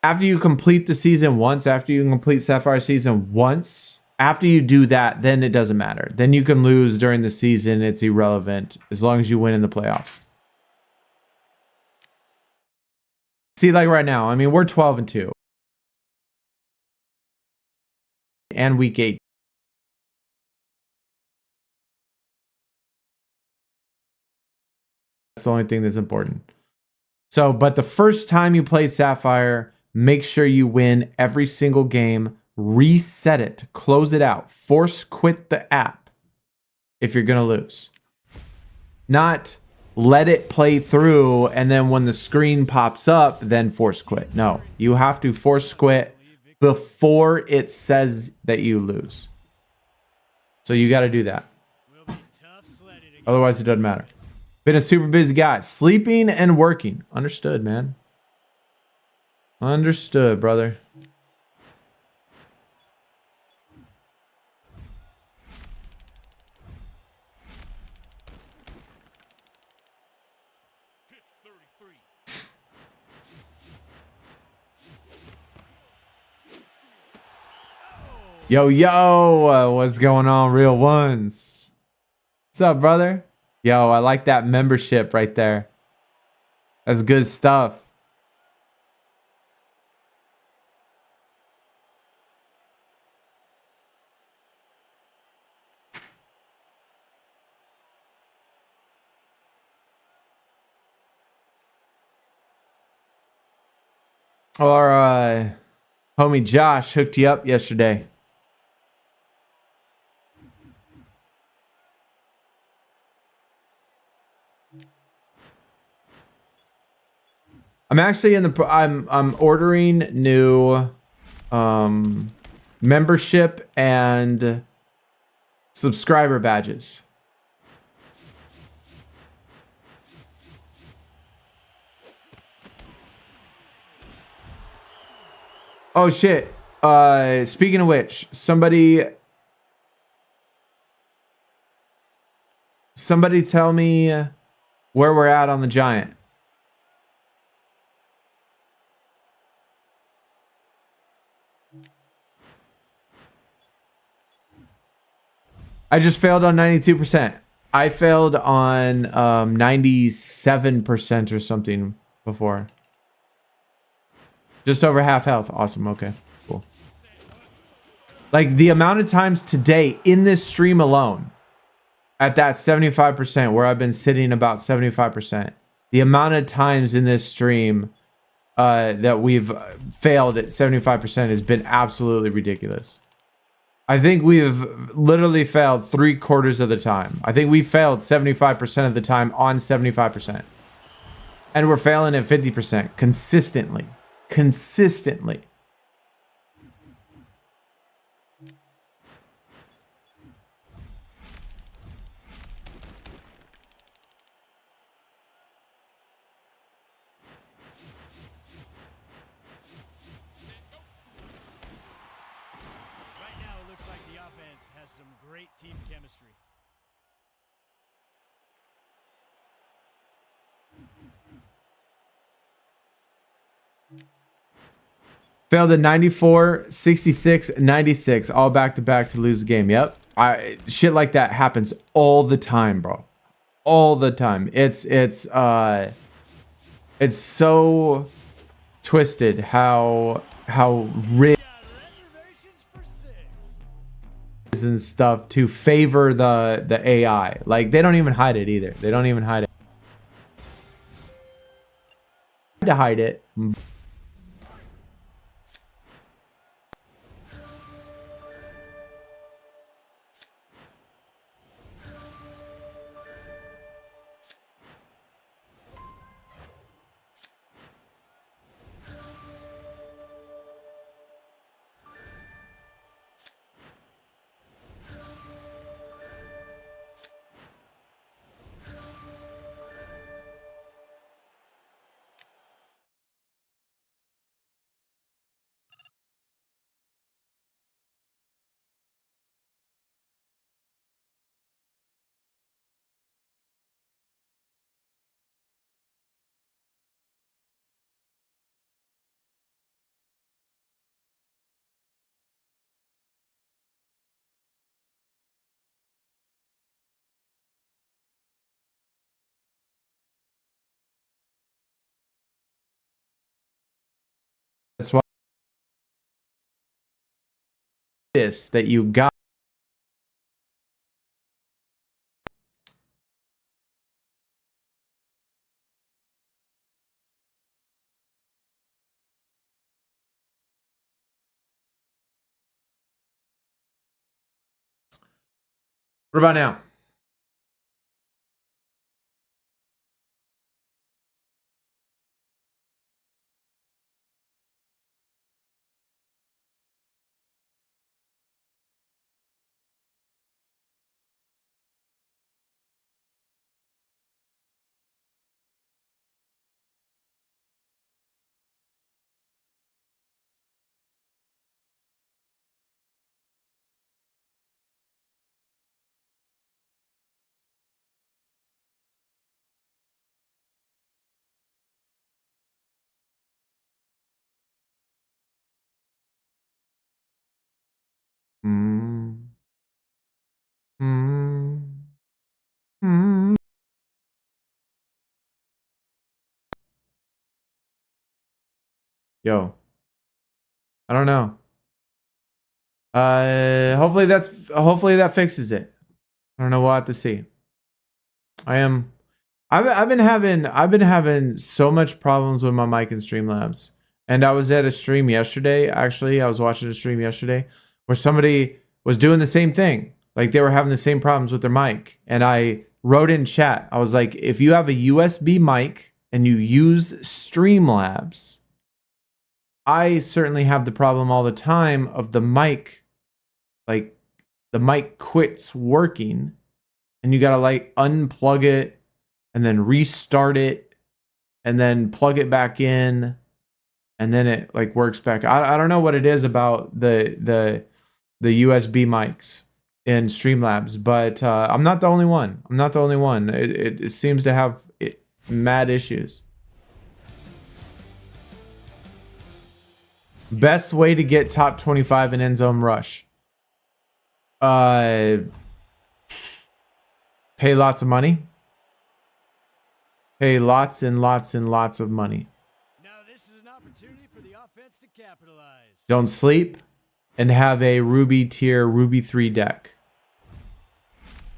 After you complete the season once, after you complete Sapphire Season once, after you do that, then it doesn't matter. Then you can lose during the season. It's irrelevant as long as you win in the playoffs. See, like right now, I mean, we're 12-2. And week 8. That's the only thing that's important. So, but the first time you play Sapphire, make sure you win every single game, reset it, close it out, force quit the app if you're going to lose. Not let it play through and then when the screen pops up, then force quit. No, you have to force quit before it says that you lose. So you got to do that. Otherwise, it doesn't matter. Been a super busy guy. Sleeping and working. Understood, man. Understood, brother. Yo, yo, what's going on, real ones? What's up, brother? Yo, I like that membership right there. That's good stuff. Our homie Josh hooked you up yesterday. I'm actually in the I'm ordering new membership and subscriber badges. Oh shit. Speaking of which, somebody tell me where we're at on the Giant. I just failed on 92%. I failed on 97% or something before. Just over half health. Awesome. Okay, cool. Like the amount of times today in this stream alone at that 75% where I've been sitting about 75%, the amount of times in this stream that we've failed at 75% has been absolutely ridiculous. I think we've literally failed 3/4 of the time. I think we failed 75% of the time on 75%. And we're failing at 50% consistently. Consistently. Right now, it looks like the offense has some great team chemistry. Failed at 94, 66, 96, all back to back to lose the game. Yep. Shit like that happens all the time, bro. All the time. It's so twisted how rigged Got reservations for 6. and stuff to favor the AI. Like they don't even hide it either. They don't even hide it. To hide it. That's why this that you got. What about now? Mm. Mm. Mm. Yo, I don't know. Hopefully that fixes it. I don't know. We'll have to see. I've been having so much problems with my mic in Streamlabs. And I was at a stream yesterday. Actually, I was watching a stream yesterday where somebody was doing the same thing. Like they were having the same problems with their mic. And I wrote in chat. I was like, if you have a USB mic and you use Streamlabs, I certainly have the problem all the time of the mic, like the mic quits working and you gotta like unplug it and then restart it and then plug it back in and then it like works back. I don't know what it is about the USB mics in Streamlabs, but I'm not the only one. I'm not the only one. It seems to have mad issues. Best way to get top 25 in End Zone Rush. Pay lots of money. Pay lots and lots and lots of money. Now this is an opportunity for the offense to capitalize. Don't sleep and have a Ruby tier Ruby 3 deck.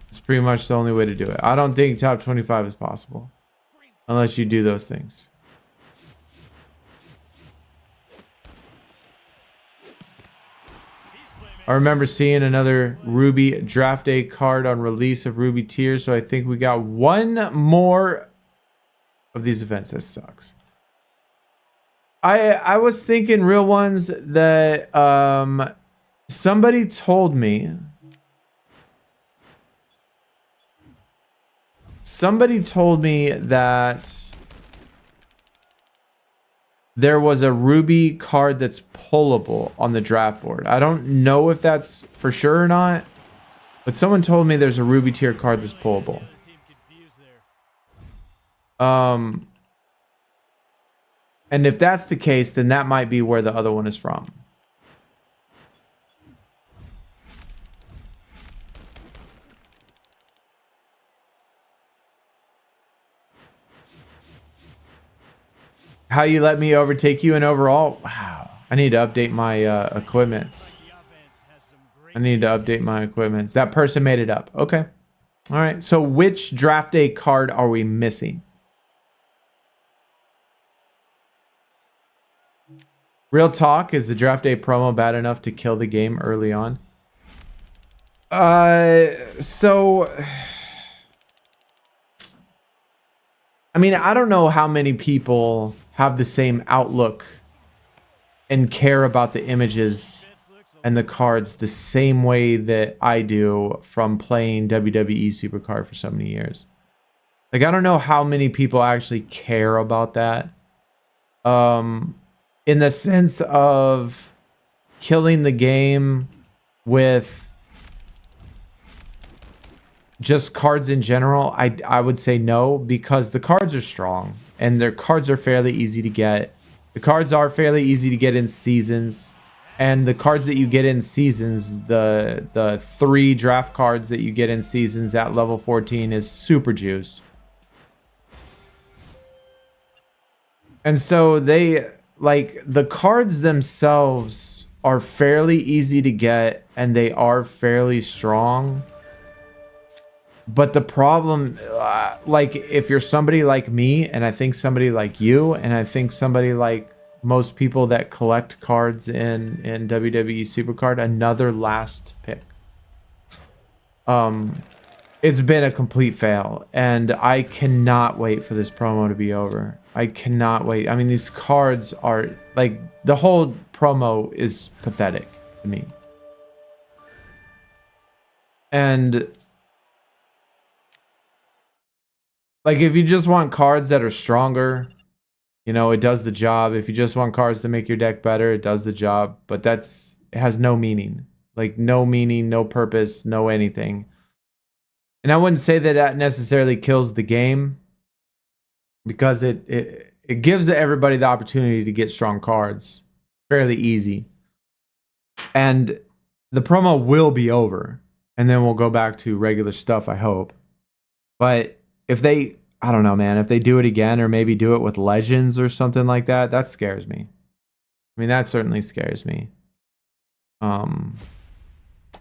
It's pretty much the only way to do it. I don't think top 25 is possible unless you do those things. I remember seeing another Ruby Draft Day card on release of Ruby tier, so I think we got one more of these events. This sucks. I was thinking real ones that somebody told me that there was a ruby card that's pullable on the draft board. I don't know if that's for sure or not, but someone told me there's a ruby tier card that's pullable. And if that's the case, then that might be where the other one is from. How you let me overtake you in overall? Wow. I need to update my equipments. That person made it up. Okay. All right. So which draft day card are we missing? Real talk, is the draft day promo bad enough to kill the game early on? So I mean, I don't know how many people have the same outlook and care about the images and the cards the same way that I do from playing WWE Supercard for so many years. Like, I don't know how many people actually care about that. In the sense of killing the game with just cards in general, I would say no, because the cards are strong and their cards are fairly easy to get. The cards are fairly easy to get in seasons, and the cards that you get in seasons, the 3 draft cards that you get in seasons at level 14 is super juiced. And so they, like, the cards themselves are fairly easy to get and they are fairly strong. But the problem, like, if you're somebody like me, and I think somebody like you, and I think somebody like most people that collect cards in WWE Supercard, another last pick. It's been a complete fail, and I cannot wait for this promo to be over. I cannot wait. I mean, these cards are, like, the whole promo is pathetic to me. And like, if you just want cards that are stronger, you know, it does the job. If you just want cards to make your deck better, it does the job. But it has no meaning. Like, no meaning, no purpose, no anything. And I wouldn't say that that necessarily kills the game, because it gives everybody the opportunity to get strong cards fairly easy. And the promo will be over, and then we'll go back to regular stuff, I hope. But if they, I don't know, man, if they do it again, or maybe do it with Legends or something like that, that scares me. I mean, that certainly scares me. I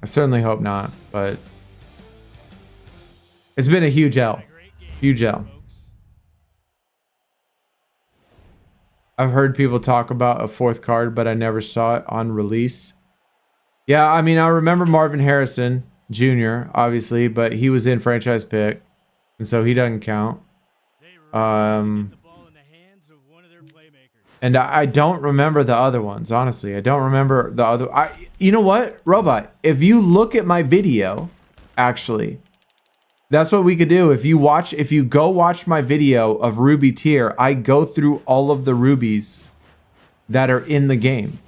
certainly hope not, but it's been a huge L. Huge L. I've heard people talk about a 4th card, but I never saw it on release. Yeah, I mean, I remember Marvin Harrison Jr., obviously, but he was in franchise pick, and so he doesn't count. And I don't remember the other ones, honestly. I don't remember the other. You know what, Robot? If you look at my video, actually, that's what we could do. If you go watch my video of Ruby tier, I go through all of the rubies that are in the game,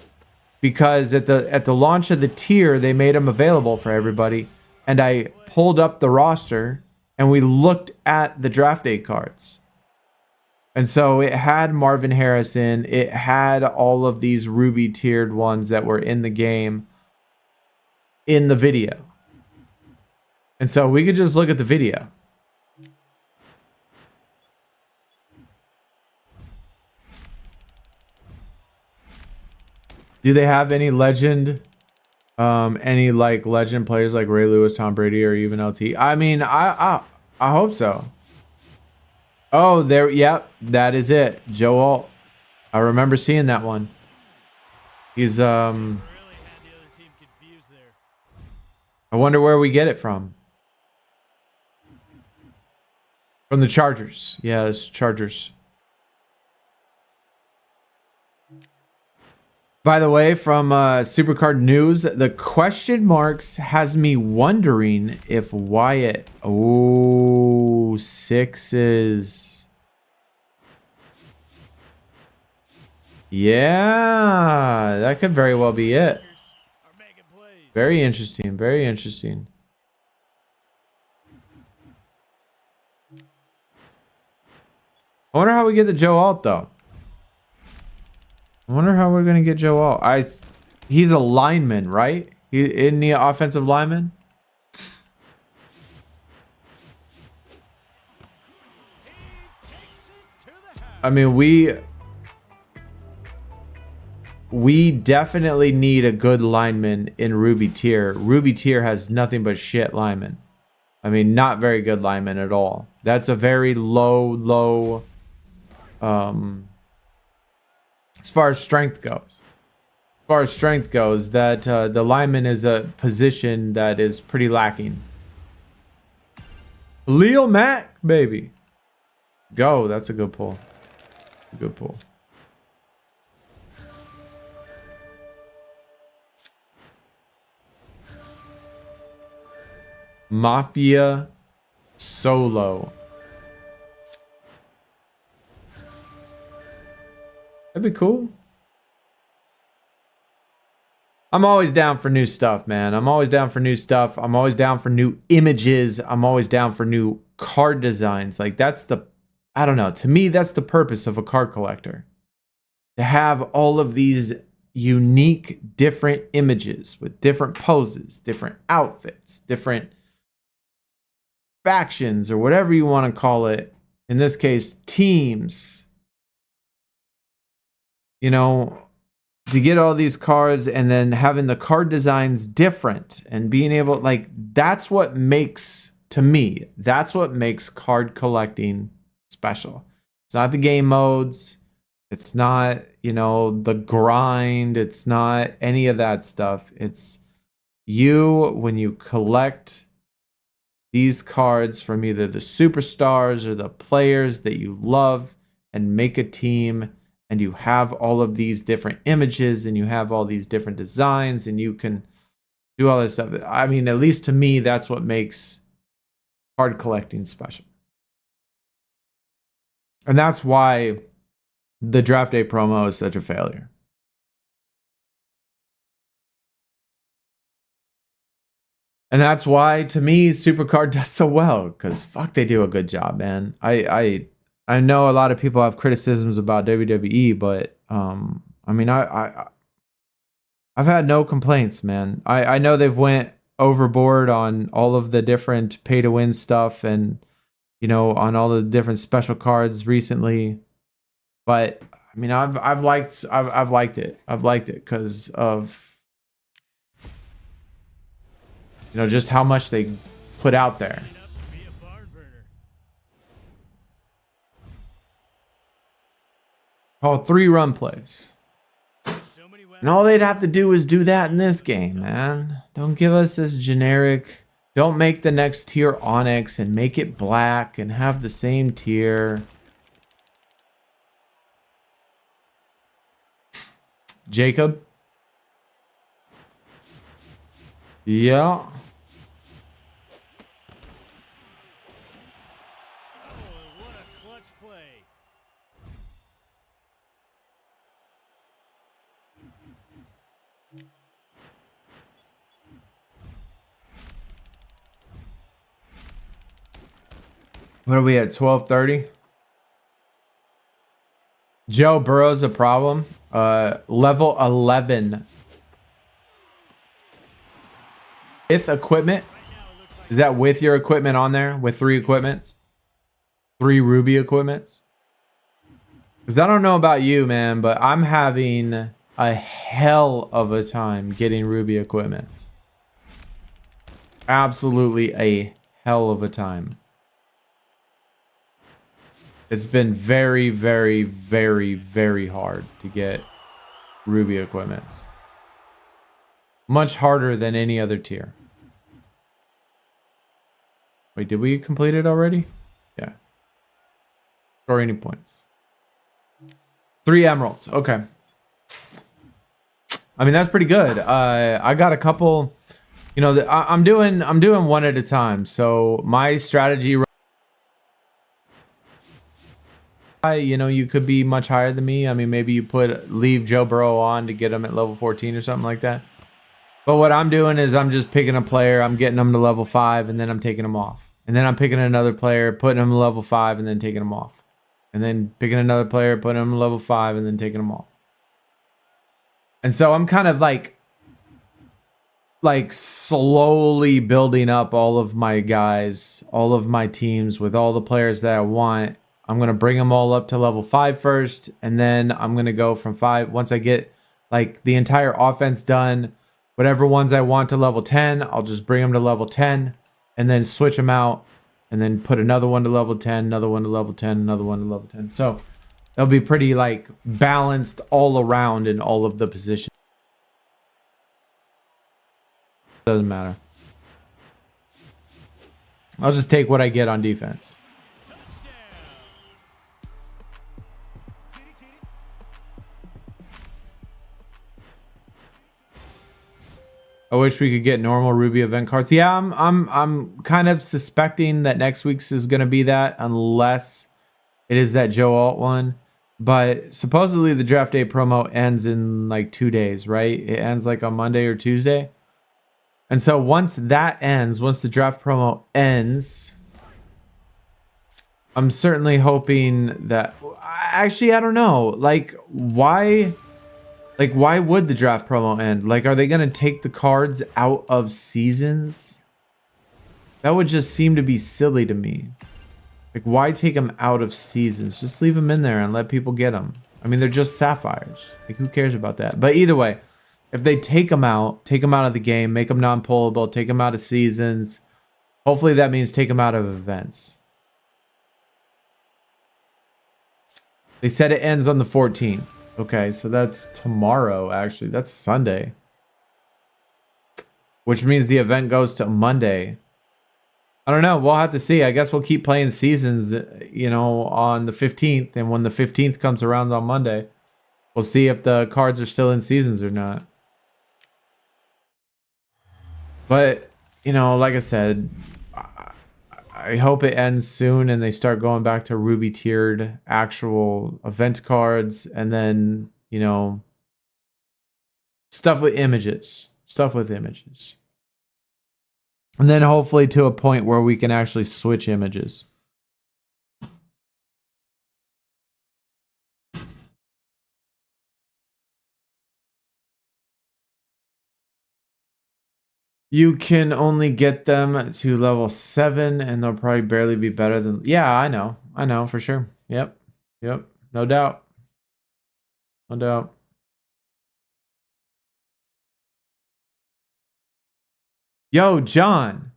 because at the launch of the tier, they made them available for everybody, and I pulled up the roster and we looked at the draft day cards. And so it had Marvin Harrison. It had all of these ruby tiered ones that were in the game in the video. And so we could just look at the video. Do they have any legend, any like legend players like Ray Lewis, Tom Brady, or even LT? I mean, I hope so. Oh, there, yep, that is it. Joe Alt. I remember seeing that one. He's I wonder where we get it from. From the Chargers. Yeah, it's Chargers. By the way, from Supercard News, the question marks has me wondering if Wyatt... Oh, sixes. Yeah, that could very well be it. Are making plays. Very interesting. Very interesting. I wonder how we get the Joe Alt, though. I wonder how we're going to get Joe Alt. He's a lineman, right? Isn't he an offensive lineman? I mean, we definitely need a good lineman in Ruby Tier. Ruby Tier has nothing but shit linemen. I mean, not very good linemen at all. That's a very low, as far as strength goes. As far as strength goes, that the lineman is a position that is pretty lacking. Leo Mack, baby. Go. That's a good pull. A good pull. Mafia Solo. That'd be cool. I'm always down for new stuff, man. I'm always down for new stuff. I'm always down for new images. I'm always down for new card designs. Like, that's the, I don't know. To me, that's the purpose of a card collector. To have all of these unique, different images with different poses, different outfits, different factions, or whatever you want to call it. In this case, teams. You know, to get all these cards and then having the card designs different and being able, like, that's what makes, to me, that's what makes card collecting special. It's not the game modes. It's not, you know, the grind. It's not any of that stuff. It's you, when you collect these cards from either the superstars or the players that you love and make a team, and you have all of these different images and you have all these different designs and you can do all this stuff. I mean, at least to me, that's what makes card collecting special. And that's why the Draft Day promo is such a failure. And that's why, to me, Supercard does so well, because fuck, they do a good job, man. I know a lot of people have criticisms about WWE, but I mean, I've had no complaints, man. I know they've went overboard on all of the different pay to win stuff, and you know, on all the different special cards recently. But I mean, I've liked it. I've liked it because of, you know, just how much they put out there. Oh, 3-run plays. And all they'd have to do is do that in this game, man. Don't give us this generic. Don't make the next tier Onyx and make it black and have the same tier. Jacob. Yeah. What are we at? 12:30. Joe Burrow's a problem. Level 11. With equipment. Is that with your equipment on there? With 3 equipments? 3 Ruby equipments? Because I don't know about you, man, but I'm having a hell of a time getting Ruby equipments. Absolutely a hell of a time. It's been very, very, very, very hard to get Ruby equipments. Much harder than any other tier. Wait, did we complete it already? Yeah. Or any points. 3 emeralds. Okay. I mean, that's pretty good. I got a couple. You know, I'm doing one at a time. So my strategy, you know, you could be much higher than me. I mean, maybe you leave Joe Burrow on to get him at level 14 or something like that. But what I'm doing is I'm just picking a player, I'm getting them to level 5, and then I'm taking them off. And then I'm picking another player, putting them to level 5, and then taking them off. And then picking another player, putting them to level 5, and then taking them off. And so I'm kind of like slowly building up all of my guys, all of my teams with all the players that I want. I'm going to bring them all up to level 5 first, and then I'm going to go from 5 once I get like the entire offense done. Whatever ones I want to level 10, I'll just bring them to level 10 and then switch them out and then put another one to level 10, another one to level 10, another one to level 10. So it'll be pretty like balanced all around in all of the positions. Doesn't matter. I'll just take what I get on defense. I wish we could get normal Ruby event cards. Yeah, I'm kind of suspecting that next week's is gonna be that, unless it is that Joe Alt one. But supposedly the draft day promo ends in like 2 days, right? It ends like on Monday or Tuesday. And so once that ends, once the draft promo ends, I'm certainly hoping that actually I don't know. Why would the draft promo end? Like, are they going to take the cards out of seasons? That would just seem to be silly to me. Like, why take them out of seasons? Just leave them in there and let people get them. I mean, they're just sapphires. Like, who cares about that? But either way, if they take them out of the game, make them non-pullable, take them out of seasons, hopefully that means take them out of events. They said it ends on the 14th. Okay, so that's tomorrow, actually. That's Sunday. Which means the event goes to Monday. I don't know. We'll have to see. I guess we'll keep playing seasons, you know, on the 15th. And when the 15th comes around on Monday, we'll see if the cards are still in seasons or not. But, you know, like I said, I hope it ends soon and they start going back to Ruby tiered actual event cards. And then, you know, stuff with images. Stuff with images. And then hopefully to a point where we can actually switch images. You can only get them to level 7 and they'll probably barely be better than... Yeah, I know. I know for sure. Yep. Yep. No doubt. No doubt. Yo, John.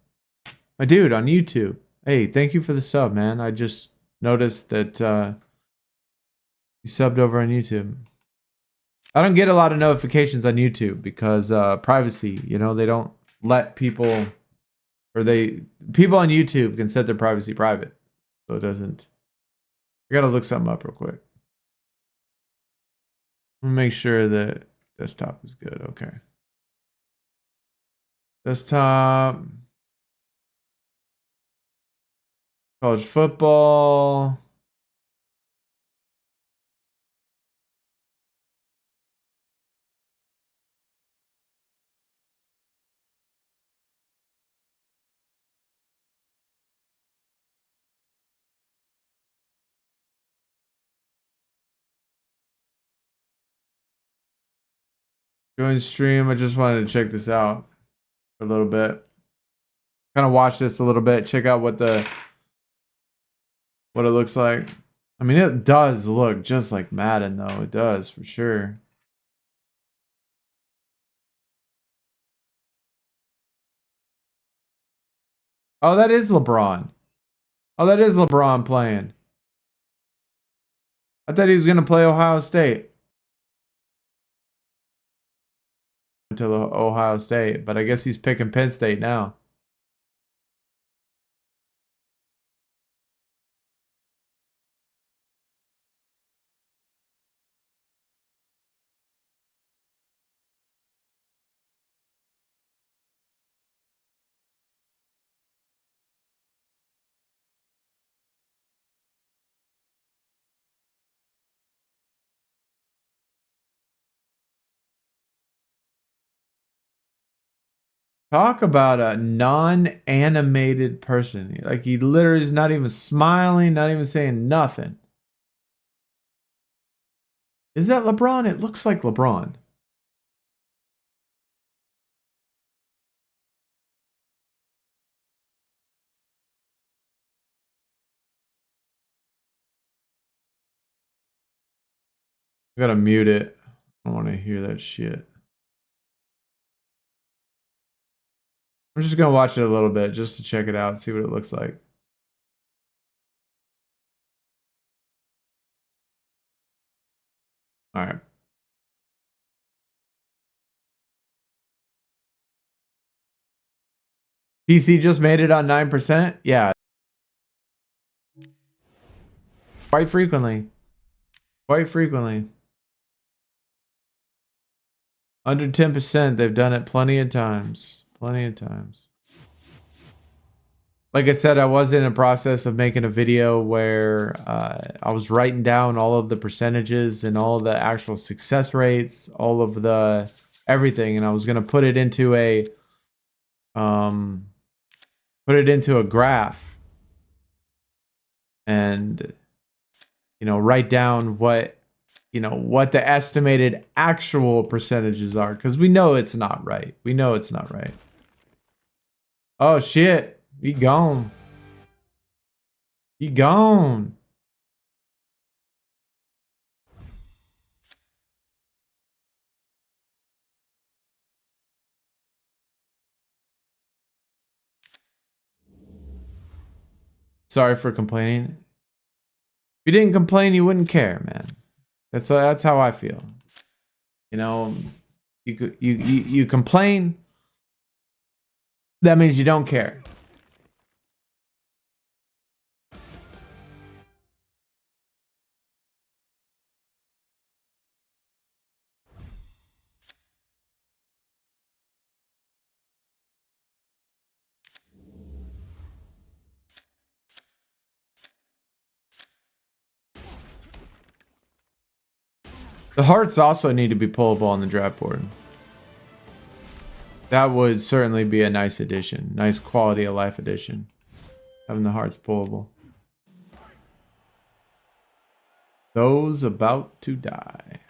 My dude on YouTube. Hey, thank you for the sub, man. I just noticed that you subbed over on YouTube. I don't get a lot of notifications on YouTube because privacy, you know, they don't let people... Or people on YouTube can set their privacy private. So it doesn't... I gotta look something up real quick. Make sure that desktop is good. Okay. Desktop. College football. Join stream. I just wanted to check this out for a little bit. Kind of watch this a little bit. Check out what it looks like. I mean, it does look just like Madden, though. It does for sure. Oh, that is LeBron. Oh, that is LeBron playing. I thought he was gonna play Ohio State. To Ohio State, but I guess he's picking Penn State now. Talk about a non-animated person. Like he literally is not even smiling, not even saying nothing. Is that LeBron? It looks like LeBron. I gotta mute it. I don't want to hear that shit. I'm just gonna watch it a little bit just to check it out, see what it looks like. All right. PC just made it on 9%. Yeah. Quite frequently. Quite frequently. Under 10%, they've done it plenty of times. Plenty of times. Like I said, I was in a process of making a video where I was writing down all of the percentages and all the actual success rates, all of the everything, and I was gonna put it into a graph and write down what the estimated actual percentages are, because we know it's not right. We know it's not right. Oh shit. He gone. He gone. Sorry for complaining. If you didn't complain, you wouldn't care, man. That's how I feel. You complain. That means you don't care. The hearts also need to be pullable on the draft board. That would certainly be a nice addition. Nice quality of life addition. Having the hearts pullable. Those about to die.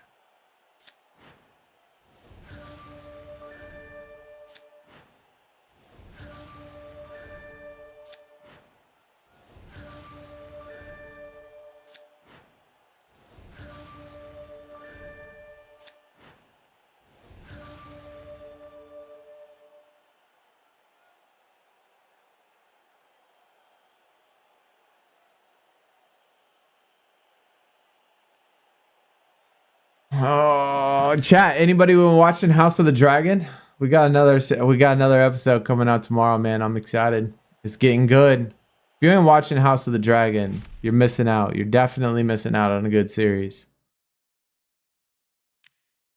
Oh, chat. Anybody been watching House of the Dragon? We got another episode coming out tomorrow, man. I'm excited. It's getting good. If you ain't watching House of the Dragon, you're missing out. You're definitely missing out on a good series.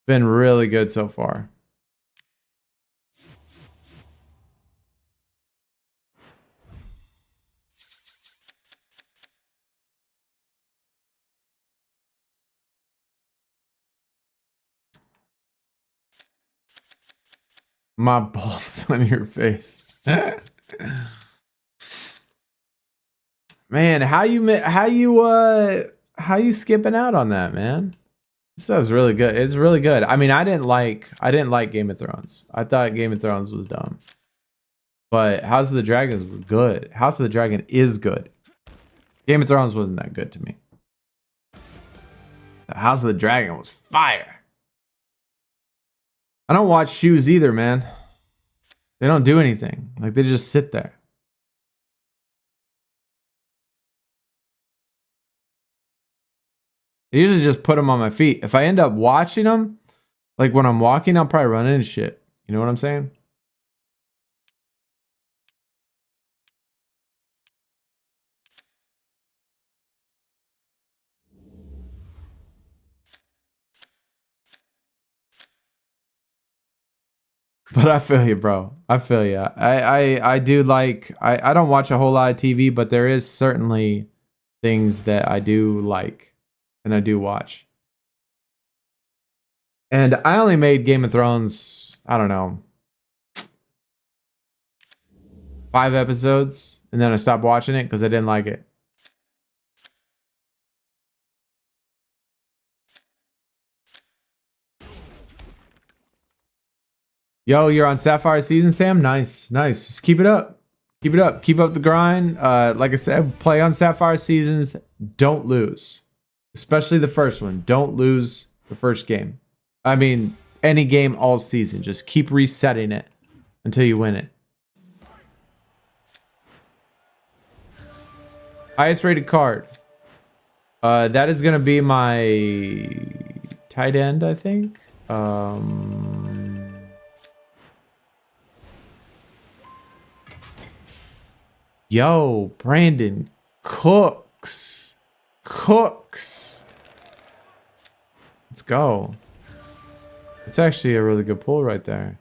Been really good so far. My balls on your face. Man, how you skipping out on that, man? This sounds really good. It's really good. I mean, I didn't like Game of Thrones. I thought Game of Thrones was dumb. But House of the Dragon was good. House of the Dragon is good. Game of Thrones wasn't that good to me. The House of the Dragon was fire. I don't watch shoes either, man. They don't do anything. Like, they just sit there. I usually just put them on my feet. If I end up watching them, like when I'm walking, I'll probably run into shit. You know what I'm saying? But I feel you, bro. I feel you. I do like, I don't watch a whole lot of TV, but there is certainly things that I do like and I do watch. And I only made Game of Thrones, I don't know, 5 episodes, and then I stopped watching it because I didn't like it. Yo, you're on Sapphire season, Sam? Nice, nice. Just keep it up. Keep it up. Keep up the grind. Like I said, play on Sapphire seasons. Don't lose. Especially the first one. Don't lose the first game. I mean, any game all season. Just keep resetting it until you win it. Highest rated card. That is going to be my tight end, I think. Yo, Brandon Cooks. Cooks. Let's go. It's actually a really good pull right there.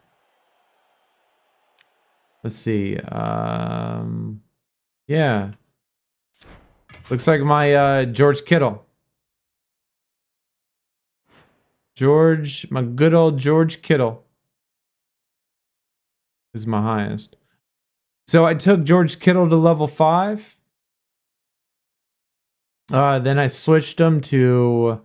Let's see. Yeah. Looks like my George Kittle. My good old George Kittle is my highest. So I took George Kittle to level 5. Then I switched him to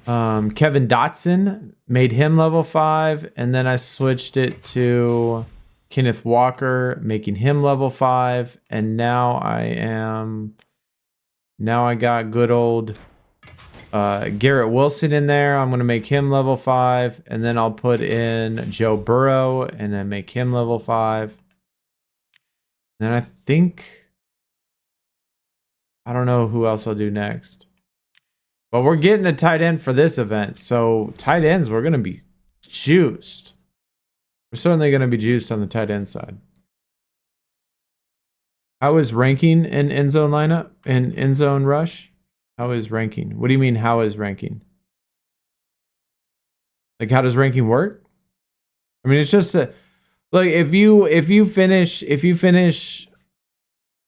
Kevin Dotson, made him level 5, and then I switched it to Kenneth Walker, making him level 5, and now I got good old Garrett Wilson in there. I'm gonna make him level 5, and then I'll put in Joe Burrow and then make him level 5. Then I think, I don't know who else I'll do next. But we're getting a tight end for this event. So tight ends, we're going to be juiced. We're certainly going to be juiced on the tight end side. How is ranking in end zone lineup, in end zone rush? How is ranking? What do you mean, how is ranking? Like, how does ranking work? I mean, it's just a... Look, if you finish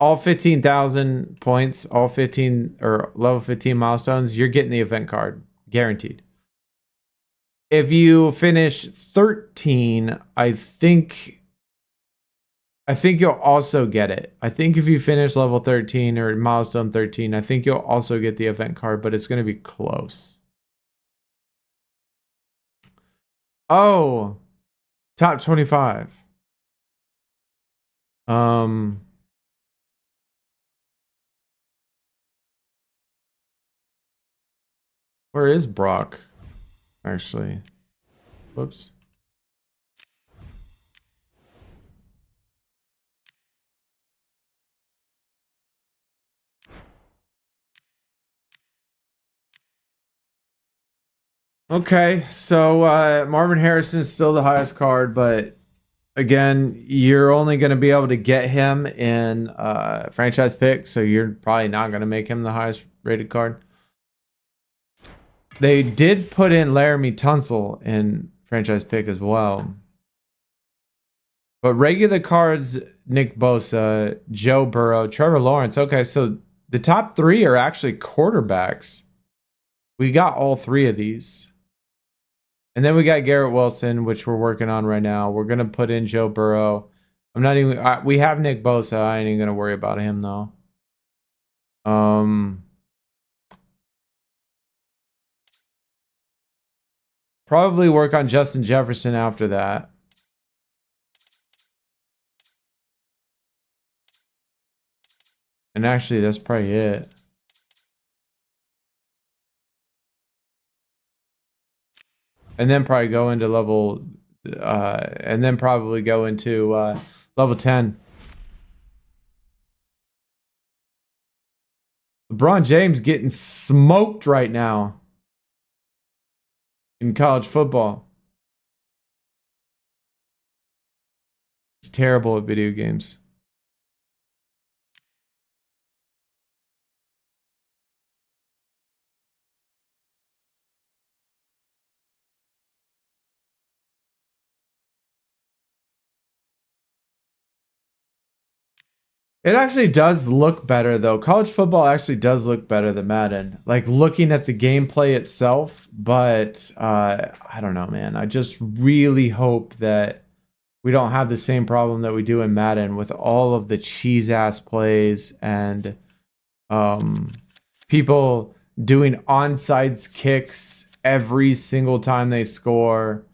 all 15,000 points, all 15 or level 15 milestones, you're getting the event card, guaranteed. If you finish 13, I think you'll also get it. I think if you finish level 13 or milestone 13, I think you'll also get the event card, but it's going to be close. Oh, top 25. Where is Brock? Actually, whoops. Okay, so Marvin Harrison is still the highest card, but again, you're only going to be able to get him in franchise pick, so you're probably not going to make him the highest rated card. They did put in Laramie Tunsil in franchise pick as well. But regular cards, Nick Bosa, Joe Burrow, Trevor Lawrence. Okay, so the top 3 are actually quarterbacks. We got all 3 of these. And then we got Garrett Wilson, which we're working on right now. We're going to put in Joe Burrow. We have Nick Bosa. I ain't even going to worry about him, though. Probably work on Justin Jefferson after that. And actually, that's probably it. And then probably go into level, level 10. LeBron James getting smoked right now in college football. It's terrible at video games. It actually does look better, though. College football actually does look better than Madden. Like, looking at the gameplay itself, but I don't know, man. I just really hope that we don't have the same problem that we do in Madden with all of the cheese ass plays and people doing onside kicks every single time they score.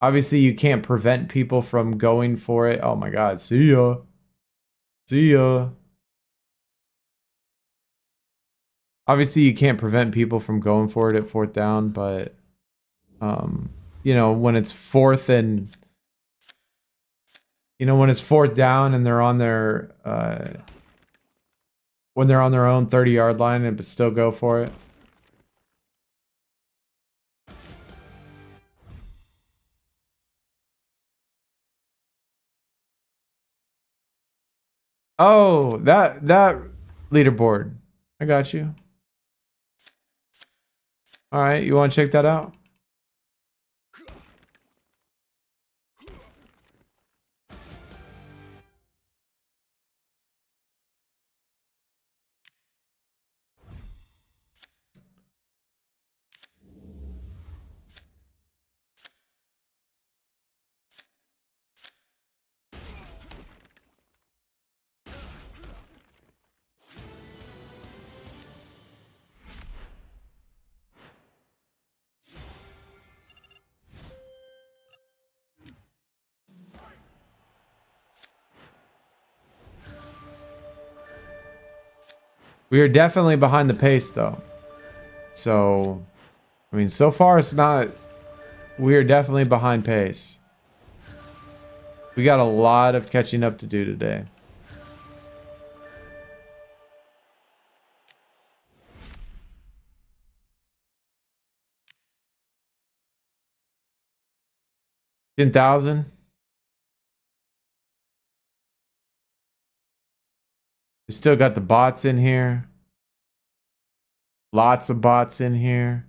Obviously, you can't prevent people from going for it. Oh my God, see ya. See ya. Obviously, you can't prevent people from going for it at 4th down, but you know, when it's 4th and when it's 4th down and they're on their when they're on their own 30-yard line and but still go for it. Oh, that leaderboard. I got you. All right, you want to check that out? We are definitely behind the pace, though. So, I mean, so far it's not... We are definitely behind pace. We got a lot of catching up to do today. $10,000. We still got the bots in here. Lots of bots in here.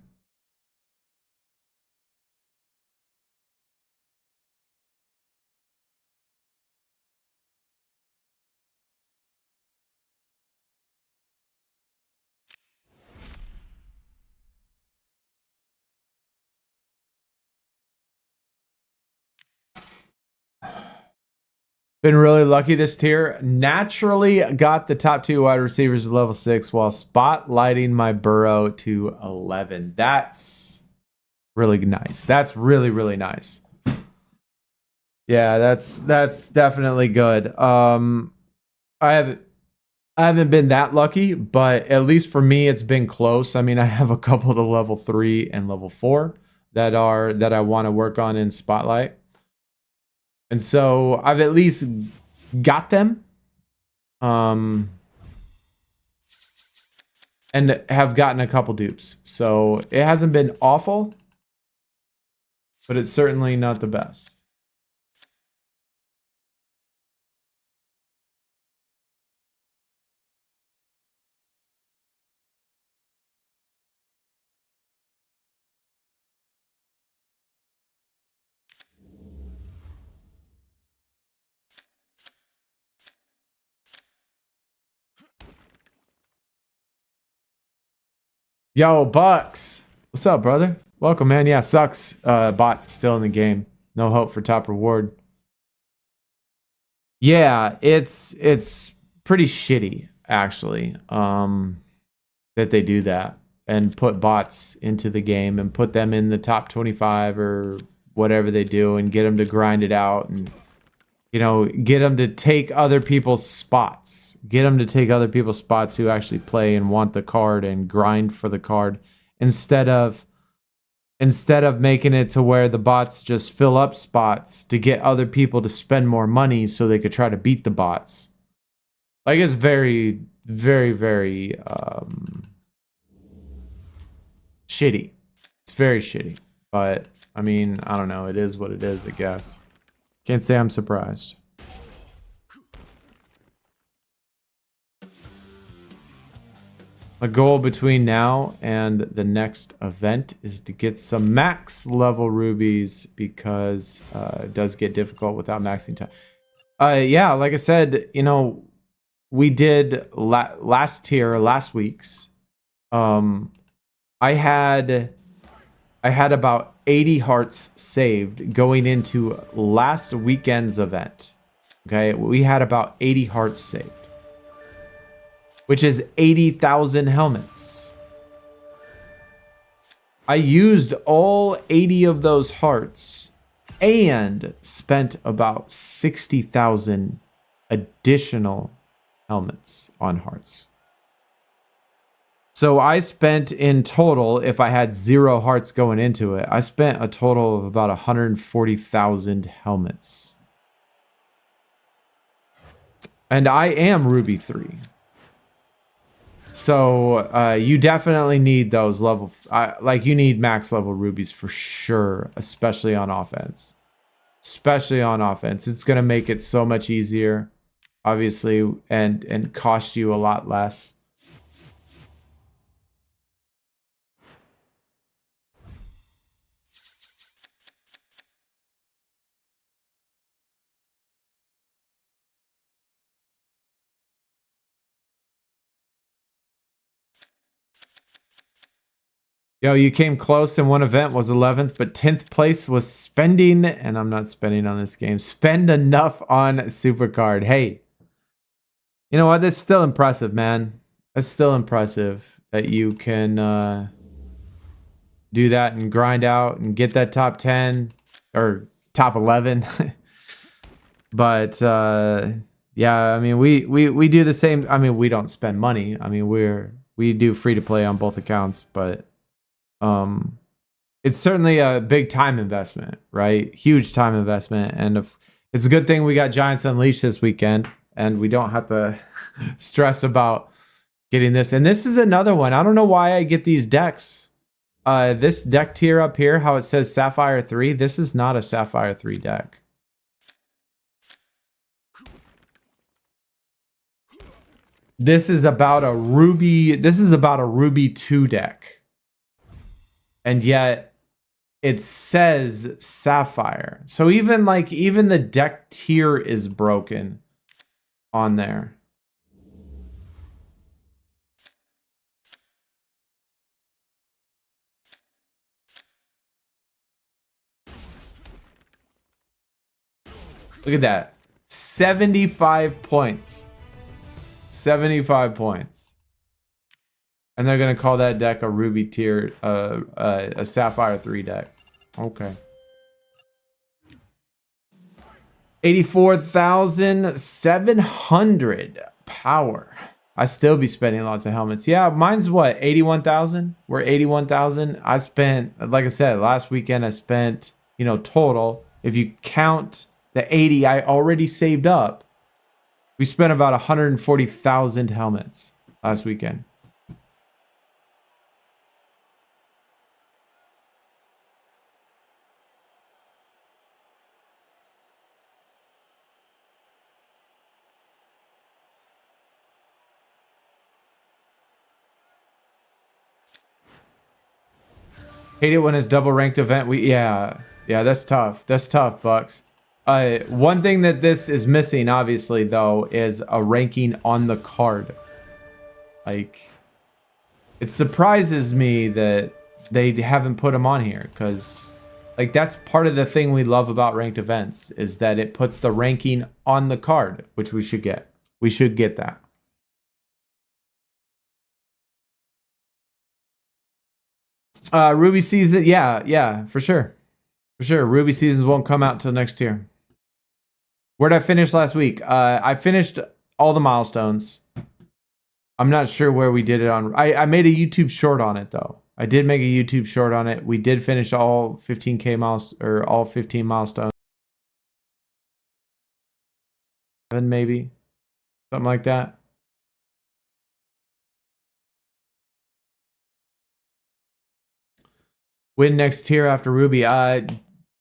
Been really lucky this tier. Naturally got the top 2 wide receivers at level 6 while spotlighting my Burrow to 11. That's really nice. That's really, really nice. Yeah, that's definitely good. I haven't been that lucky, but at least for me it's been close. I mean, I have a couple to level 3 and level 4 that I want to work on in Spotlight. And so I've at least got them. And have gotten a couple dupes. So it hasn't been awful, but it's certainly not the best. Yo, Bucks. What's up, brother? Welcome, man. Yeah, sucks. Bot's still in the game. No hope for top reward. Yeah, it's pretty shitty, actually, that they do that and put bots into the game and put them in the top 25 or whatever they do and get them to grind it out and, get them to take other people's spots. Get them to take other people's spots who actually play and want the card and grind for the card instead of making it to where the bots just fill up spots to get other people to spend more money so they could try to beat the bots. Like, it's very, very, very shitty. It's very shitty. But, I mean, I don't know. It is what it is, I guess. Can't say I'm surprised. My goal between now and the next event is to get some max level rubies because it does get difficult without maxing time. Yeah, like I said, we did last week's. I had about 80 hearts saved going into last weekend's event. Okay, we had about 80 hearts saved, which is 80,000 helmets. I used all 80 of those hearts and spent about 60,000 additional helmets on hearts. So I spent in total, if I had 0 hearts going into it, I spent a total of about 140,000 helmets. And I am Ruby 3. So you definitely need those level, like you need max level rubies for sure, especially on offense. Especially on offense. It's going to make it so much easier, obviously, and cost you a lot less. Yo, you came close in one event, was 11th, but 10th place was spending, and I'm not spending on this game, spend enough on Supercard. Hey, you know what? That's still impressive, man. That's still impressive that you can do that and grind out and get that top 10 or top 11. But yeah, I mean, we do the same. I mean, we don't spend money. I mean, we do free to play on both accounts, but it's certainly a big time investment, right? Huge time investment. And if it's a good thing we got Giants Unleashed this weekend and we don't have to stress about getting this. And this is another one. I don't know why I get these decks. This deck tier up here, how it says Sapphire 3, this is not a Sapphire 3 deck. This is about a Ruby 2 deck. And yet it says Sapphire. So even the deck tier is broken on there. Look at that. 75 points. 75 points. And they're going to call that deck a Ruby tier, a Sapphire 3 deck. Okay. 84,700 power. I still be spending lots of helmets. Yeah, mine's what? 81,000? We're 81,000. I spent, like I said, last weekend I spent, total. If you count the 80 I already saved up, we spent about 140,000 helmets last weekend. Hate it when it's double ranked event. Yeah, that's tough. That's tough, Bucks. One thing that this is missing, obviously, though, is a ranking on the card. Like, it surprises me that they haven't put them on here, because, like, that's part of the thing we love about ranked events, is that it puts the ranking on the card, which we should get. We should get that. Ruby season, yeah, for sure. For sure. Ruby seasons won't come out till next year. Where did I finish last week? I finished all the milestones. I'm not sure where we did it on. I made a YouTube short on it, though. I did make a YouTube short on it. We did finish all 15K miles, or all 15 milestones. Maybe. Something like that. Win next tier after Ruby.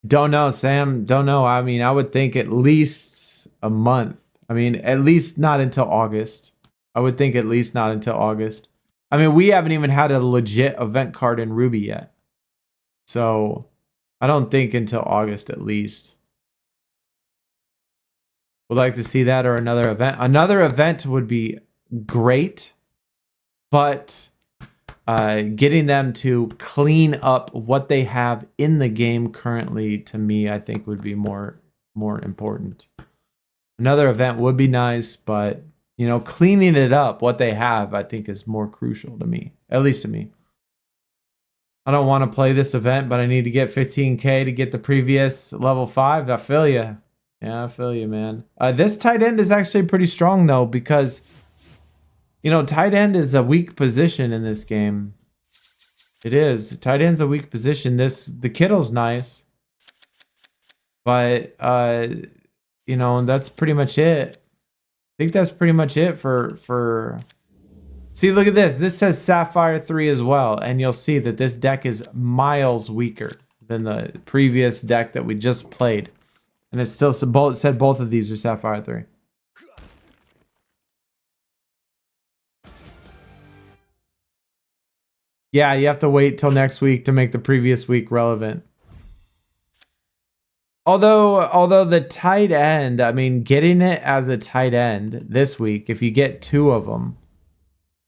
Don't know, Sam. Don't know. I mean, I would think at least a month. I mean, at least not until August. I would think at least not until August. I mean, we haven't even had a legit event card in Ruby yet. So I don't think until August at least. Would like to see that or another event. Another event would be great, but getting them to clean up what they have in the game currently, to me, I think would be more important. Another event would be nice, but you know, cleaning it up, what they have, I think is more crucial to me, at least to me. I don't want to play this event, but I need to get 15K to get the previous level 5. I feel you. Yeah, I feel you, man. This tight end is actually pretty strong, though, because, you know, tight end is a weak position in this game. It is. Tight end's a weak position. The Kittle's nice. But, you know, that's pretty much it. I think that's pretty much it for... See, look at this. This says Sapphire 3 as well. And you'll see that this deck is miles weaker than the previous deck that we just played. And it still said both of these are Sapphire 3. Yeah, you have to wait till next week to make the previous week relevant. Although the tight end, I mean, getting it as a tight end this week, if you get 2 of them,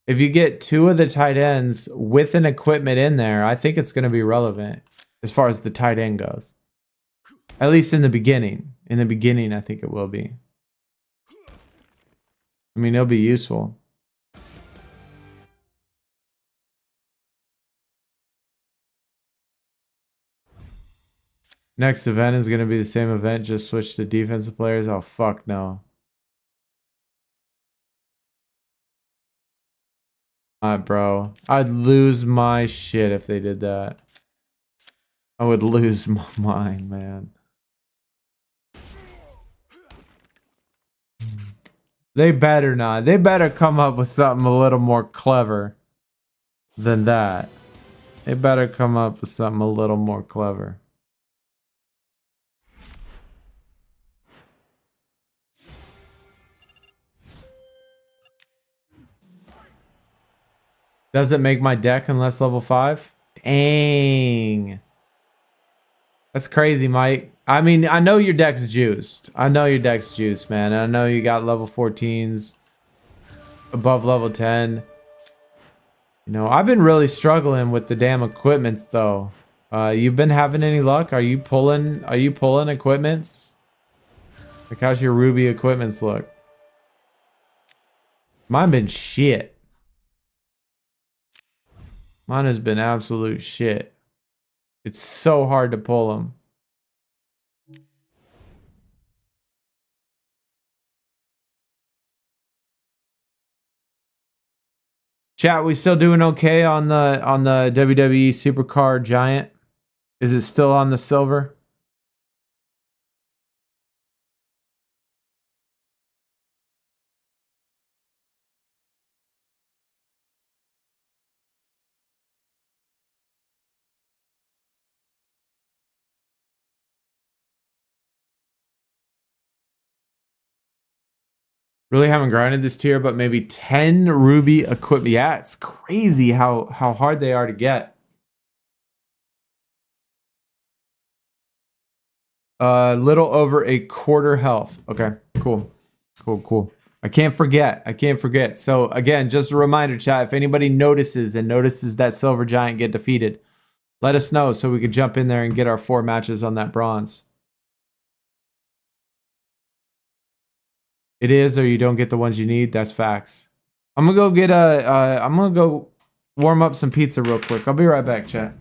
if you get 2 of the tight ends with an equipment in there, I think it's going to be relevant as far as the tight end goes. At least in the beginning. In the beginning, I think it will be. I mean, it'll be useful. Next event is going to be the same event, just switch to defensive players. Oh, fuck no. Bro. I'd lose my shit if they did that. I would lose my mind, man. They better not. They better come up with something a little more clever than that. They better come up with something a little more clever. Does it make my deck unless level 5? Dang. That's crazy, Mike. I mean, I know your deck's juiced. I know your deck's juiced, man. I know you got level 14s above level 10. You know, I've been really struggling with the damn equipments, though. You've been having any luck? Are you pulling equipments? Like, how's your Ruby equipments look? Mine been shit. Mine has been absolute shit. It's so hard to pull them. Chat, we still doing okay on the WWE Supercar Giant? Is it still on the silver? Really haven't grinded this tier, but maybe 10 Ruby equipment. Yeah, it's crazy how hard they are to get. Little over a quarter health. Okay, cool. Cool. I can't forget. So again, just a reminder, chat, if anybody notices that Silver Giant get defeated, let us know so we can jump in there and get our 4 matches on that bronze. It is, or you don't get the ones you need. That's facts. I'm gonna go get I'm gonna go warm up some pizza real quick. I'll be right back, chat.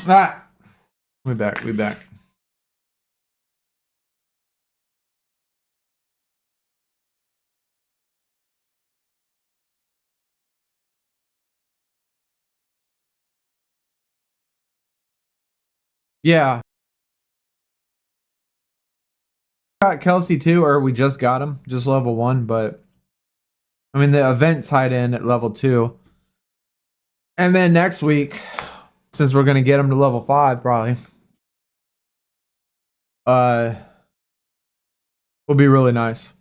Ah, we back. Yeah. Got Kelsey too, or we just got him, just level 1, but I mean the event tied in at level 2. And then next week, since we're gonna get him to level 5 probably, will be really nice.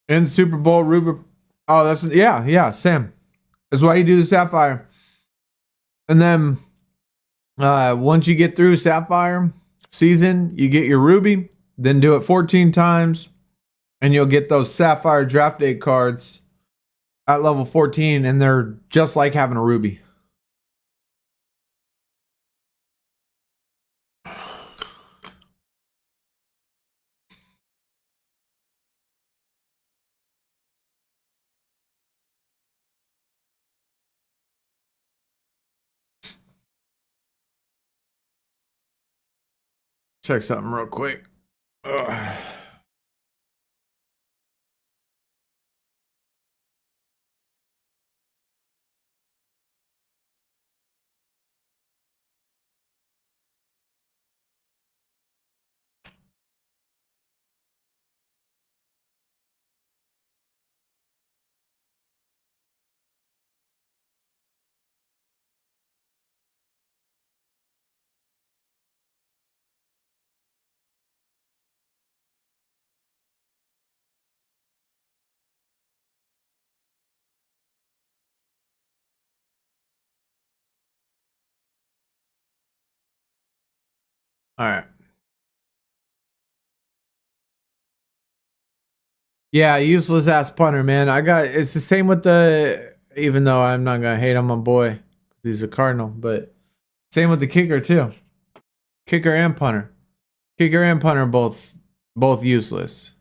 In Super Bowl Ruber. Oh, that's yeah, Sam. That's why you do the Sapphire. And then once you get through Sapphire season, you get your Ruby, then do it 14 times, and you'll get those Sapphire Draft Day cards at level 14, and they're just like having a Ruby. Check something real quick. Ugh. All right. Yeah, useless ass punter, man. It's the same with the, even though I'm not gonna hate on my boy, he's a Cardinal, but same with the kicker too. Kicker and punter. Kicker and punter both useless.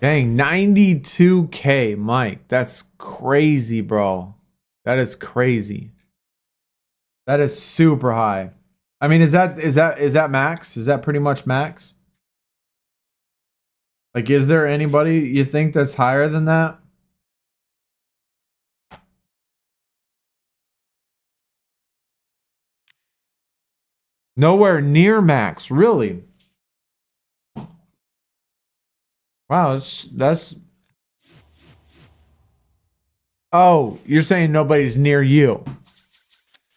Dang, 92K, Mike. That's crazy, bro. That is crazy. That is super high. I mean, is that max? Is that pretty much max? Like, is there anybody you think that's higher than that? Nowhere near max, really. Wow, that's. Oh, you're saying nobody's near you.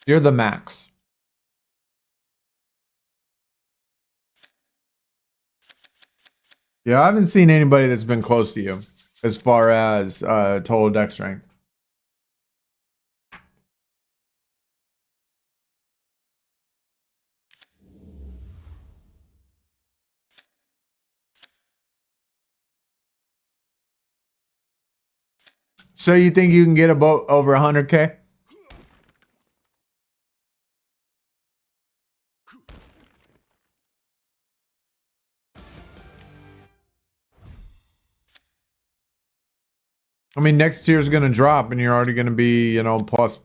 You're the max. Yeah, I haven't seen anybody that's been close to you as far as total deck strength. So you think you can get about over 100K? I mean, next tier is going to drop, and you're already going to be, you know, plus,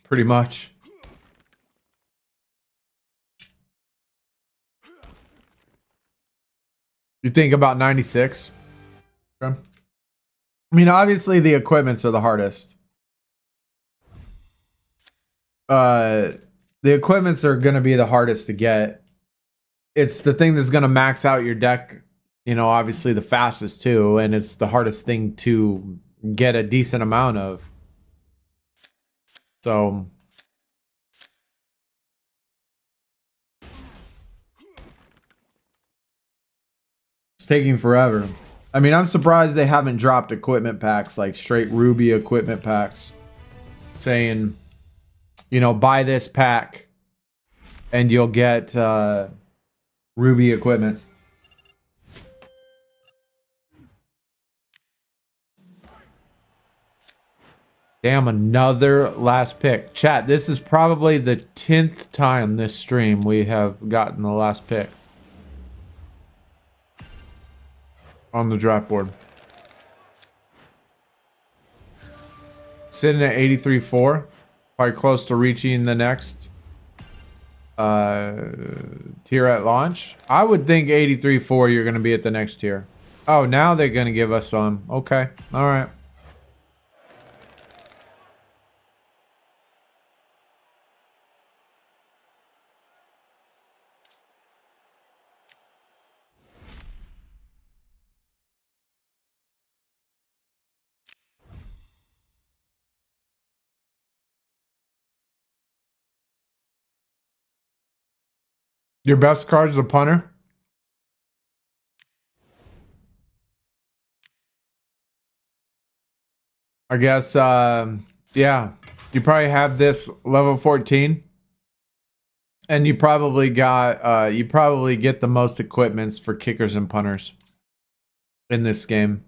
pretty much. You think about 96? Okay. I mean, obviously the equipments are the hardest. The equipments are going to be the hardest to get. It's the thing that's going to max out your deck, you know, obviously the fastest too, and it's the hardest thing to get a decent amount of. So it's taking forever. I mean, I'm surprised they haven't dropped equipment packs, like straight Ruby equipment packs, saying, you know, buy this pack and you'll get Ruby equipment. Damn, another last pick. Chat, this is probably the 10th time this stream we have gotten the last pick on the draft board. Sitting at 83.4. Probably close to reaching the next tier at launch. I would think 83.4 you're going to be at the next tier. Oh, now they're going to give us some. Okay. All right. Your best card is a punter? I guess, yeah. You probably have this level 14. And you probably got, you probably get the most equipments for kickers and punters in this game.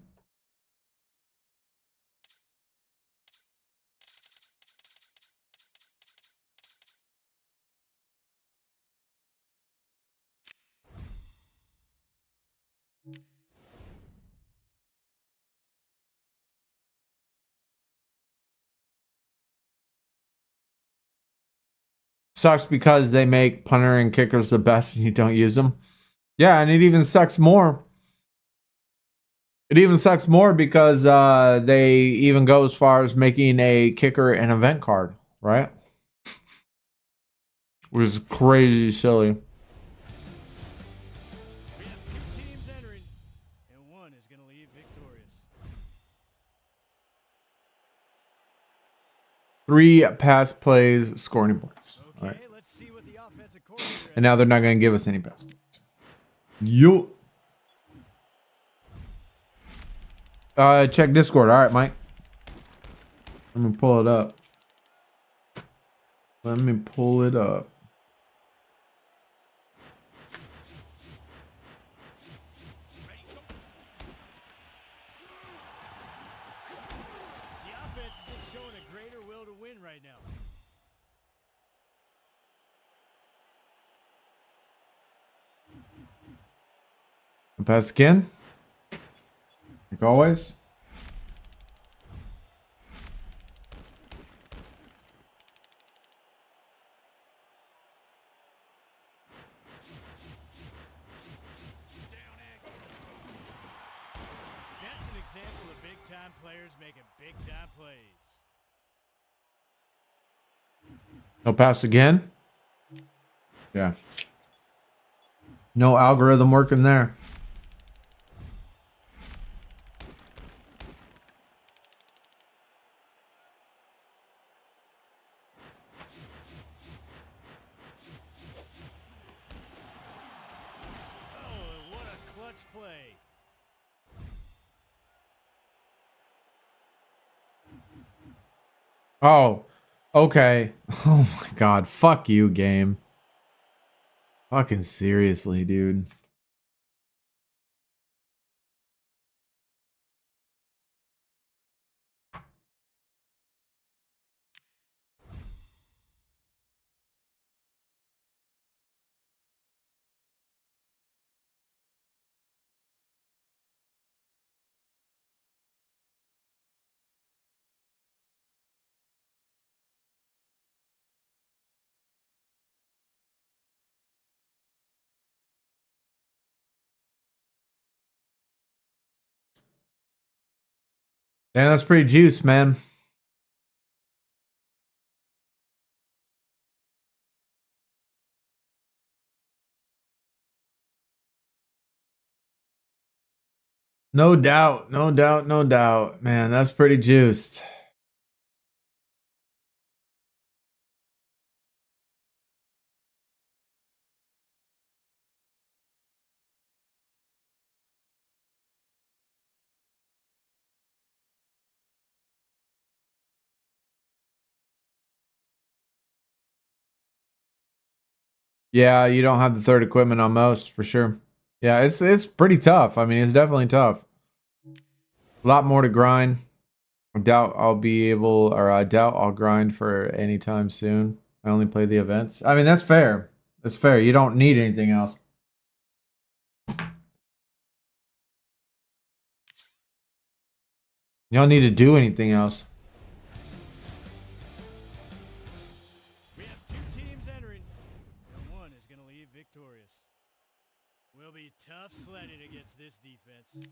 Sucks because they make punter and kickers the best and you don't use them. Yeah, and it even sucks more. It even sucks more because they even go as far as making a kicker an event card, right? Which is crazy silly. We have 2 teams entering, and one is going to leave victorious. 3 pass plays, scoring points. Okay, All right. let's see what the offensive coordinator And now they're not going to give us any pass plays. You. Check Discord. All right, Mike. Let me pull it up. Let me pull it up. The offense is just showing a greater will to win right now. Pass again. Like always. That's an example of big-time players making big-time plays. No pass again. Yeah. No algorithm working there. Oh, what a clutch play. Oh, okay. Oh my god. Fuck you, game. Fucking seriously, dude. Damn, that's pretty juice, man. No doubt. No doubt. No doubt. Man, that's pretty juiced. Yeah, you don't have the third equipment on most for sure. Yeah, it's pretty tough. I mean, it's definitely tough. A lot more to grind. I doubt I'll be able, or I doubt I'll grind for any time soon. I only play the events. I mean, that's fair. That's fair. You don't need anything else. You don't need to do anything else. We have two teams entering, and one is going to leave victorious. Will be tough sledding against this defense.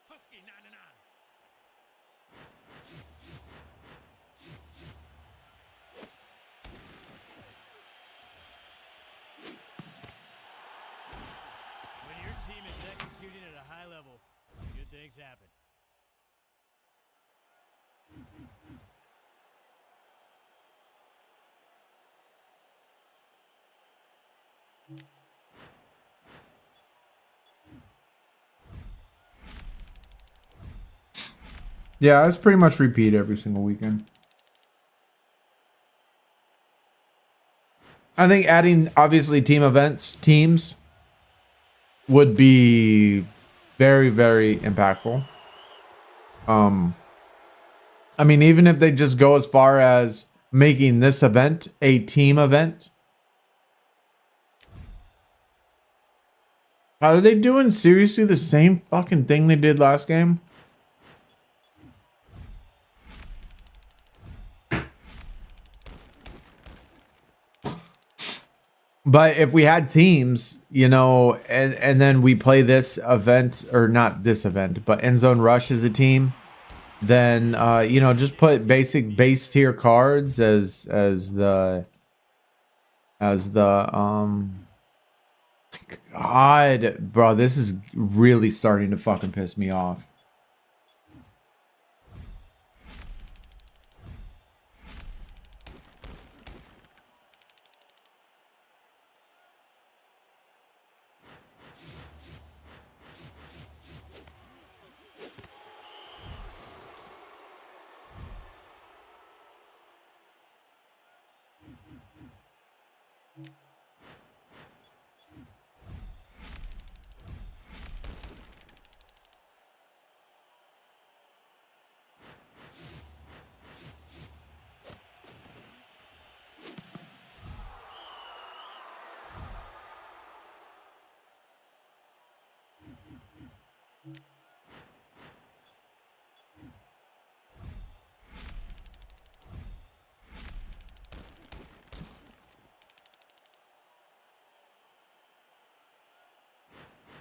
Husky 99. When your team is executing at a high level, good things happen. Yeah, it's pretty much repeat every single weekend. I think adding obviously teams would be very, very impactful. I mean, even if they just go as far as making this event a team event. Are they doing seriously the same fucking thing they did last game? But if we had teams, you know, and then we play this event, or not this event, but End Zone Rush as a team, then you know, just put basic base tier cards as the God, bro, this is really starting to fucking piss me off.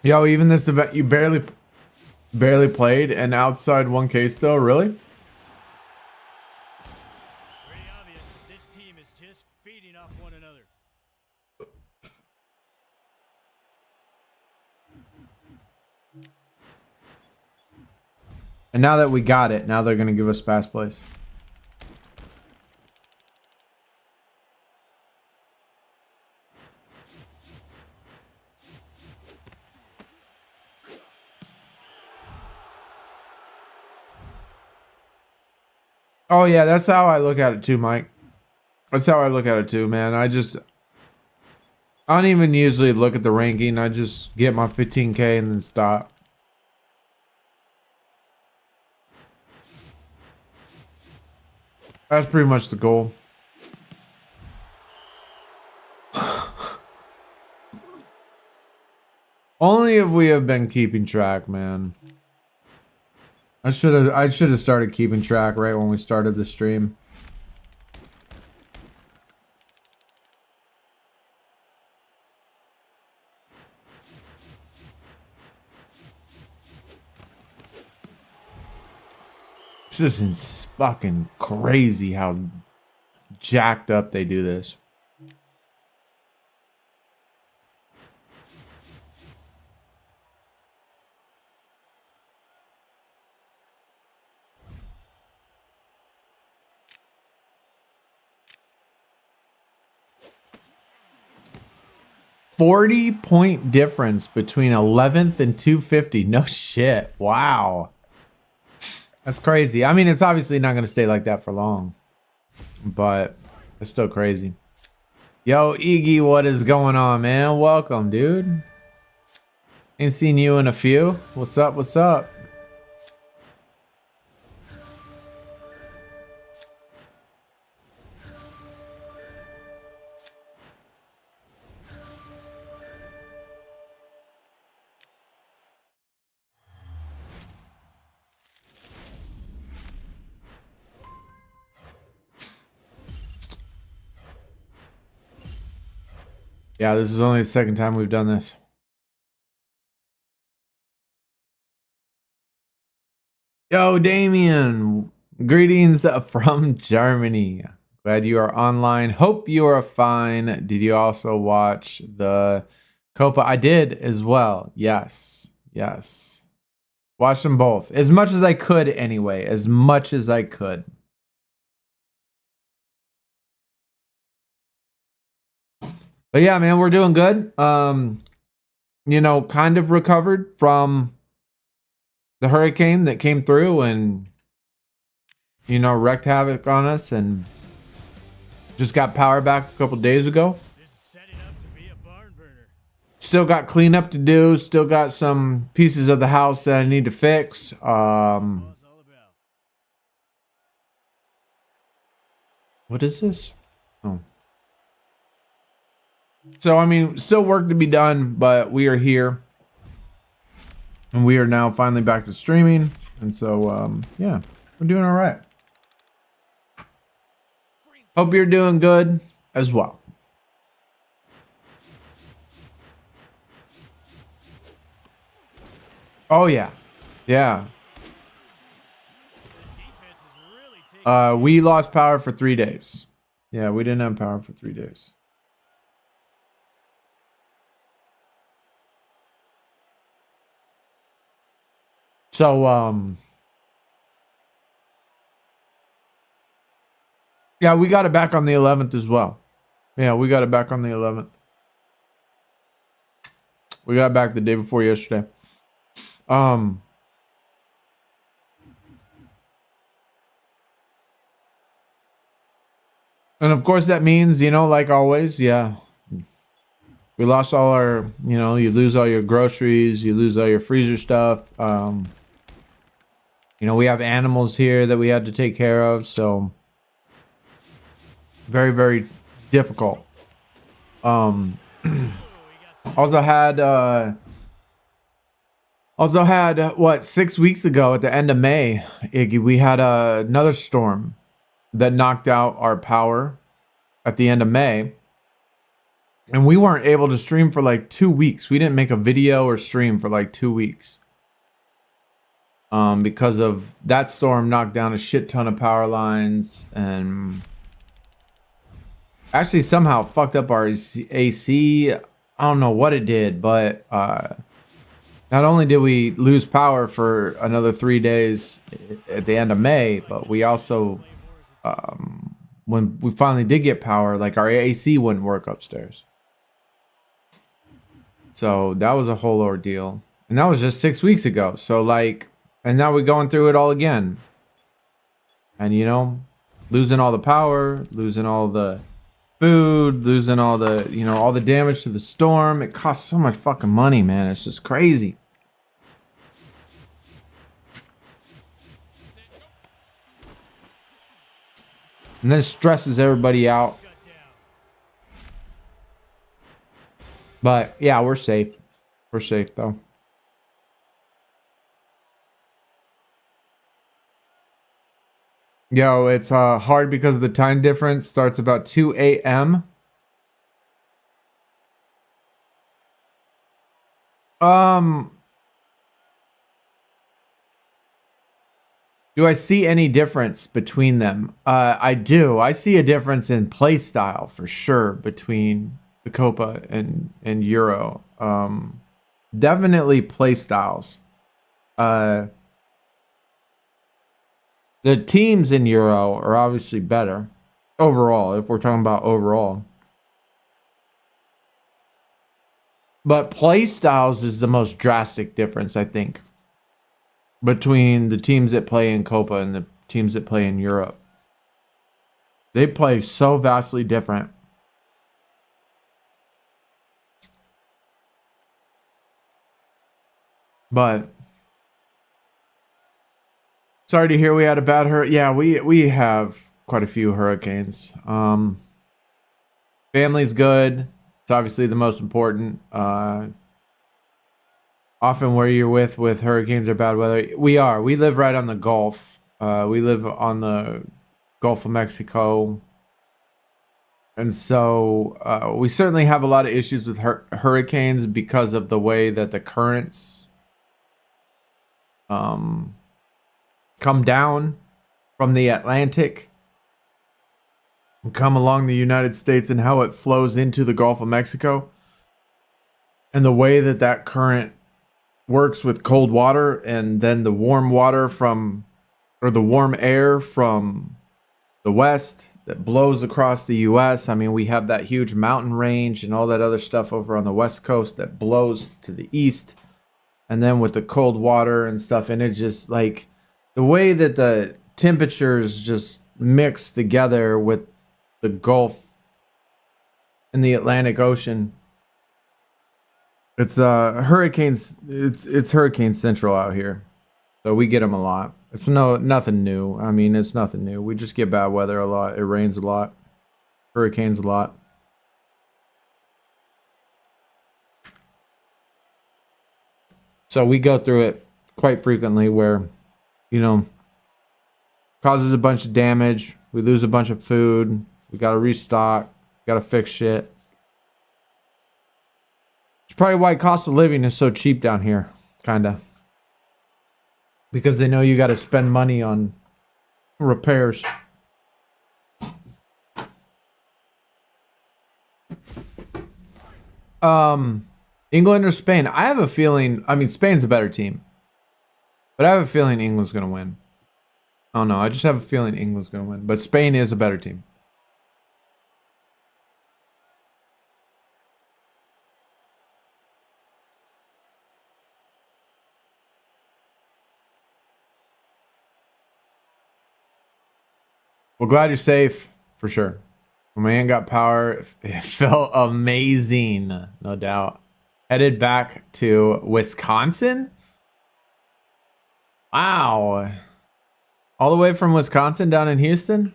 Yo, even this event you barely played, and outside 1K still, really? Pretty obvious this team is just feeding off one another. And now that we got it, now they're gonna give us fast plays. Oh yeah, that's how I look at it too, Mike. That's how I look at it too, man. I don't even usually look at the ranking. I just get my 15K and then stop. That's pretty much the goal. Only if we have been keeping track, man. I should have started keeping track right when we started the stream. It's just fucking crazy how jacked up they do this. $40-point difference between 11th and 250. No shit. Wow. That's crazy. I mean, it's obviously not going to stay like that for long, but it's still crazy. Yo, Iggy, what is going on, man? Welcome, dude. Ain't seen you in a few. What's up? What's up? Yeah, this is only the second time we've done this. Yo, Damien. Greetings from Germany. Glad you are online. Hope you are fine. Did you also watch the Copa? I did as well. Yes. Yes. Watched them both. As much as I could anyway. As much as I could. But yeah, man, we're doing good. You know, kind of recovered from the hurricane that came through and, you know, wreaked havoc on us, and just got power back a couple days ago. This is setting up to be a barn burner. Still got cleanup to do. Still got some pieces of the house that I need to fix. What's all about? What is this? Oh. So, I mean, still work to be done, but we are here. And we are now finally back to streaming. And so, yeah, we're doing all right. Hope you're doing good as well. Oh, yeah. Yeah. The defense is really taking We lost power for 3 days. Yeah, we didn't have power for 3 days. So, yeah, we got it back on the 11th as well. Yeah, we got it back on the 11th. We got back the day before yesterday. And of course that means, you know, like always, yeah, we lost all our, you know, you lose all your groceries, you lose all your freezer stuff. You know, we have animals here that we had to take care of, so very, very difficult. Also had what, 6 weeks ago at the end of May, Iggy, we had another storm that knocked out our power at the end of May. And we weren't able to stream for like 2 weeks. We didn't make a video or stream for like 2 weeks. Because of that storm knocked down a shit ton of power lines and actually somehow fucked up our AC. I don't know what it did, but not only did we lose power for another 3 days at the end of May, but we also, when we finally did get power, like our AC wouldn't work upstairs. So that was a whole ordeal. And that was just 6 weeks ago. So like, and now we're going through it all again. And you know, losing all the power, losing all the food, losing all the, you know, all the damage to the storm. It costs so much fucking money, man. It's just crazy. And then stresses everybody out. But yeah, we're safe. We're safe though. Yo, it's hard because of the time difference. Starts about 2 a.m. Do I see any difference between them? I do. I see a difference in play style for sure between the Copa and Euro. Definitely play styles. The teams in Euro are obviously better overall, if we're talking about overall. But play styles is the most drastic difference, I think. between the teams that play in Copa and the teams that play in Europe. They play so vastly different. But sorry to hear we had a bad hurricane. Yeah, we have quite a few hurricanes. Family's good. It's obviously the most important. Often where you're with hurricanes or bad weather. We live right on the Gulf. We live on the Gulf of Mexico. And so we certainly have a lot of issues with hurricanes because of the way that the currents come down from the Atlantic and come along the United States, and how it flows into the Gulf of Mexico. And the way that that current works with cold water, and then the warm water the warm air from the west that blows across the US. I mean, we have that huge mountain range and all that other stuff over on the west coast that blows to the east. And then with the cold water and stuff, and it just like the way that the temperatures just mix together with the Gulf and the Atlantic Ocean. It's hurricanes. It's hurricane central out here, so we get them a lot. It's nothing new. I mean, it's nothing new. We just get bad weather a lot. It rains a lot, hurricanes a lot. So we go through it quite frequently, where, causes a bunch of damage. We lose a bunch of food. We got to restock. Got to fix shit. It's probably why cost of living is so cheap down here, kind of. Because they know you got to spend money on repairs. England or Spain? I have a feeling, Spain's a better team. But I have a feeling England's going to win. I don't know. I just have a feeling England's going to win. But Spain is a better team. Well, glad you're safe, for sure. When my aunt got power, it felt amazing, no doubt. Headed back to Wisconsin? Wow. All the way from Wisconsin down in Houston?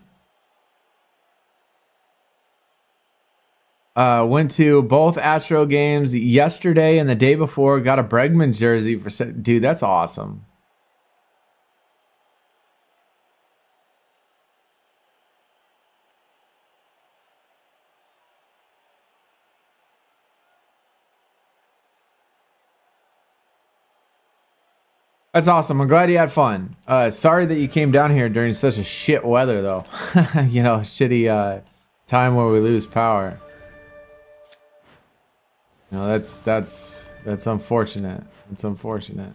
Went to both Astro games yesterday and the day before. Got a Bregman jersey for... Dude, that's awesome. That's awesome. I'm glad you had fun. Sorry that you came down here during such a shit weather, though. Shitty time where we lose power. That's unfortunate. It's unfortunate.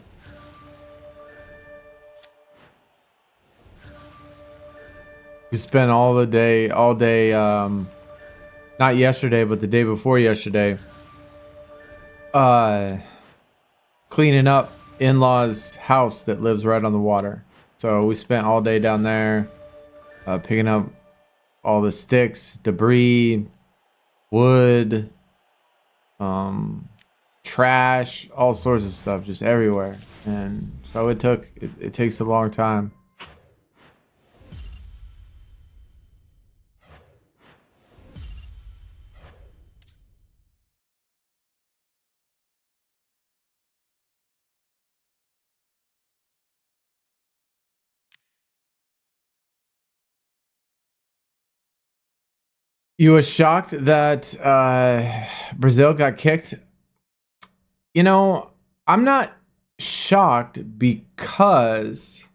We spent all day, not yesterday, but the day before yesterday, cleaning up in-laws' house that lives right on the water. So we spent all day down there, picking up all the sticks, debris, wood, trash, all sorts of stuff, just everywhere. And so it takes a long time. You were shocked that Brazil got kicked? I'm not shocked because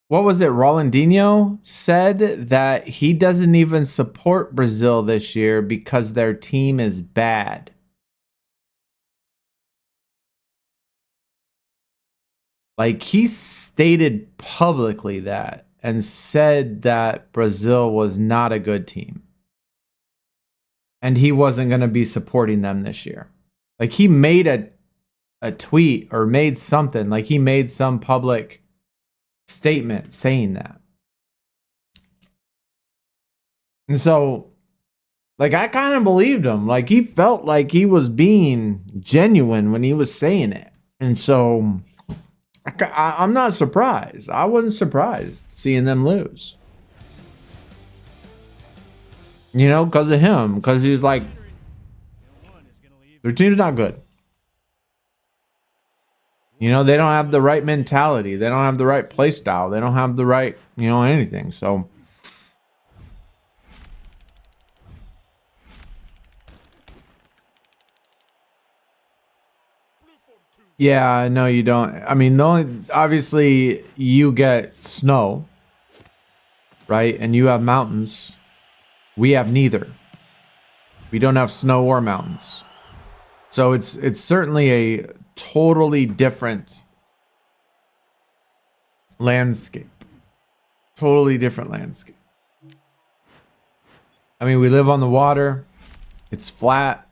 what was it? Rolandinho said that he doesn't even support Brazil this year because their team is bad. Like, he stated publicly that and said that Brazil was not a good team. And he wasn't going to be supporting them this year. Like, he made a a tweet or made something, like he made some public statement saying that. And so, like, I kind of believed him. Like, he felt like he was being genuine when he was saying it. And so, I'm not surprised. I wasn't surprised seeing them lose. You know, because of him. Because he's like, their team's not good. You know, they don't have the right mentality. They don't have the right play style. They don't have the right, anything. So, yeah, no, you don't. I mean, obviously you get snow, right? And you have mountains. We have neither. We don't have snow or mountains. So it's certainly a totally different landscape. Totally different landscape. I mean, we live on the water. It's flat.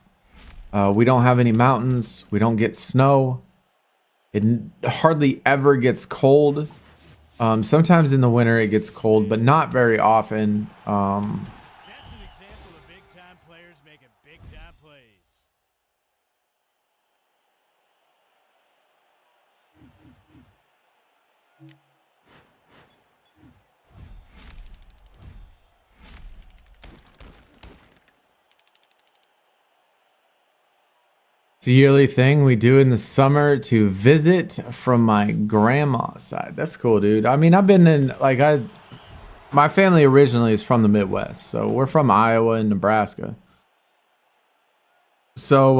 We don't have any mountains. We don't get snow. It hardly ever gets cold. Sometimes in the winter it gets cold, but not very often. That's an example of big-time players making big-time plays. It's a yearly thing we do in the summer to visit from my grandma's side. That's cool, dude. I mean, I've been in, my family originally is from the Midwest. So we're from Iowa and Nebraska. So,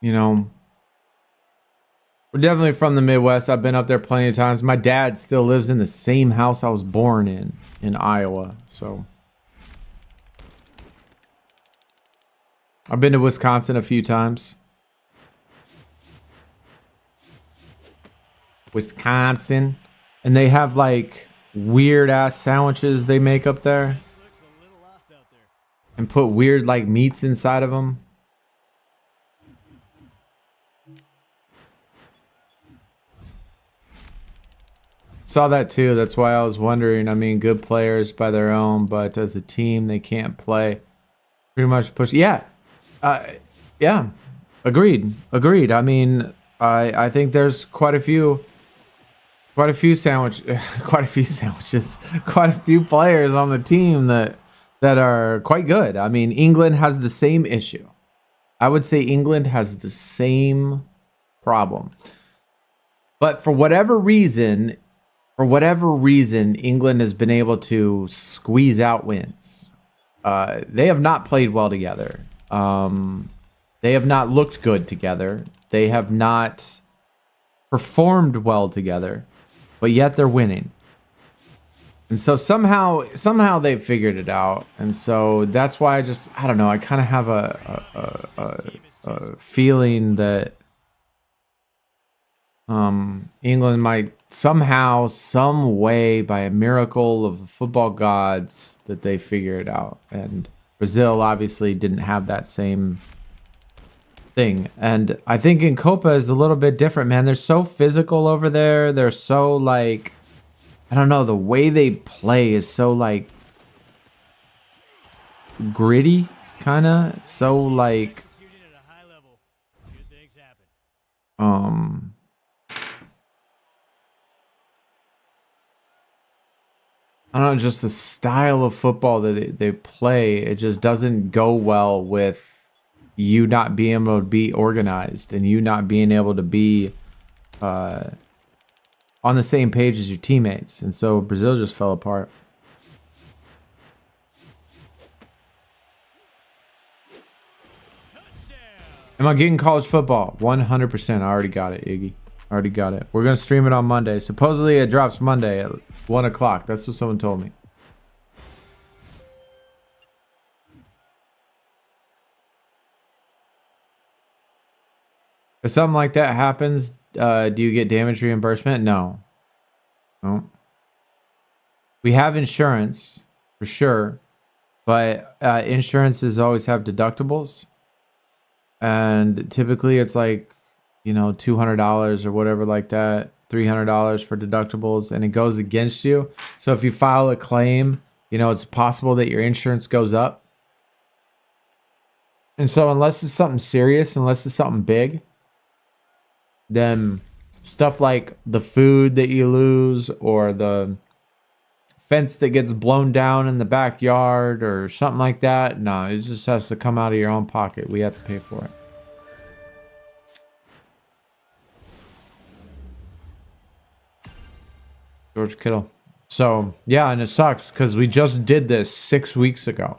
we're definitely from the Midwest. I've been up there plenty of times. My dad still lives in the same house I was born in Iowa. So I've been to Wisconsin a few times. Wisconsin. And they have like weird ass sandwiches they make up there. Looks a little lost out there. And put weird like meats inside of them. Saw that too. That's why I was wondering. I mean, good players by their own, but as a team, they can't play. Pretty much push. Yeah. Yeah. Agreed. I mean, I think there's quite a few sandwiches, quite a few players on the team that are quite good. I mean, England has the same issue. I would say England has the same problem. But for whatever reason, England has been able to squeeze out wins. They have not played well together. They have not looked good together. They have not performed well together, but yet they're winning. And so somehow they've figured it out. And so that's why I don't know. I kind of have a feeling that England might somehow, some way, by a miracle of the football gods, that they figure it out. And Brazil obviously didn't have that same thing. And I think in Copa is a little bit different, man. They're so physical over there. They're so like, I don't know, the way they play is so like gritty, kind of. So like, Executed at a high level. Good things happen. I don't know, just the style of football that they play, it just doesn't go well with you not being able to be organized and you not being able to be on the same page as your teammates. And so Brazil just fell apart. Touchdown. Am I getting college football? 100%. I already got it, Iggy. Already got it. We're going to stream it on Monday. Supposedly it drops Monday at 1 o'clock. That's what someone told me. If something like that happens, do you get damage reimbursement? No. No. We have insurance, for sure. But insurances always have deductibles. And typically it's like $200 or whatever like that, $300 for deductibles, and it goes against you. So if you file a claim, it's possible that your insurance goes up. And so unless it's something serious, unless it's something big, then stuff like the food that you lose or the fence that gets blown down in the backyard or something like that, no, it just has to come out of your own pocket. We have to pay for it. George Kittle. So, yeah, and it sucks because we just did this 6 weeks ago.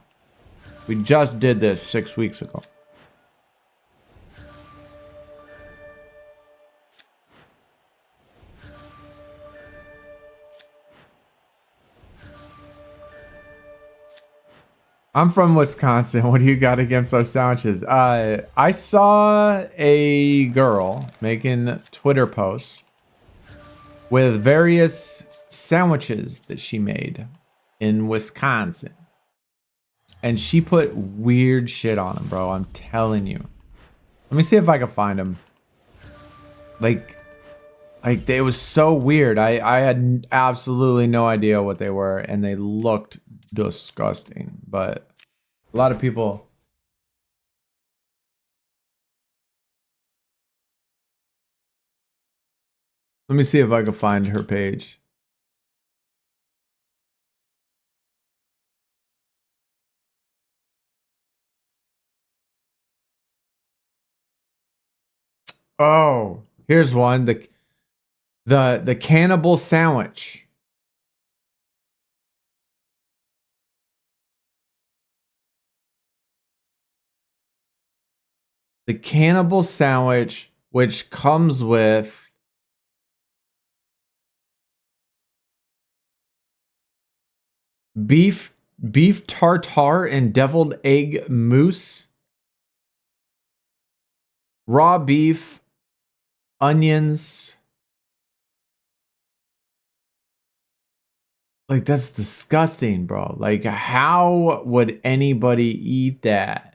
We just did this 6 weeks ago. I'm from Wisconsin. What do you got against our sandwiches? I saw a girl making Twitter posts with various sandwiches that she made in Wisconsin. And she put weird shit on them, bro. I'm telling you. Let me see if I can find them. Like it was so weird. I had absolutely no idea what they were, and they looked disgusting. But a lot of people. Let me see if I can find her page. Oh, here's one. The cannibal sandwich. The cannibal sandwich, which comes with beef tartare and deviled egg mousse, raw beef, onions. Like, that's disgusting, bro. Like, how would anybody eat that?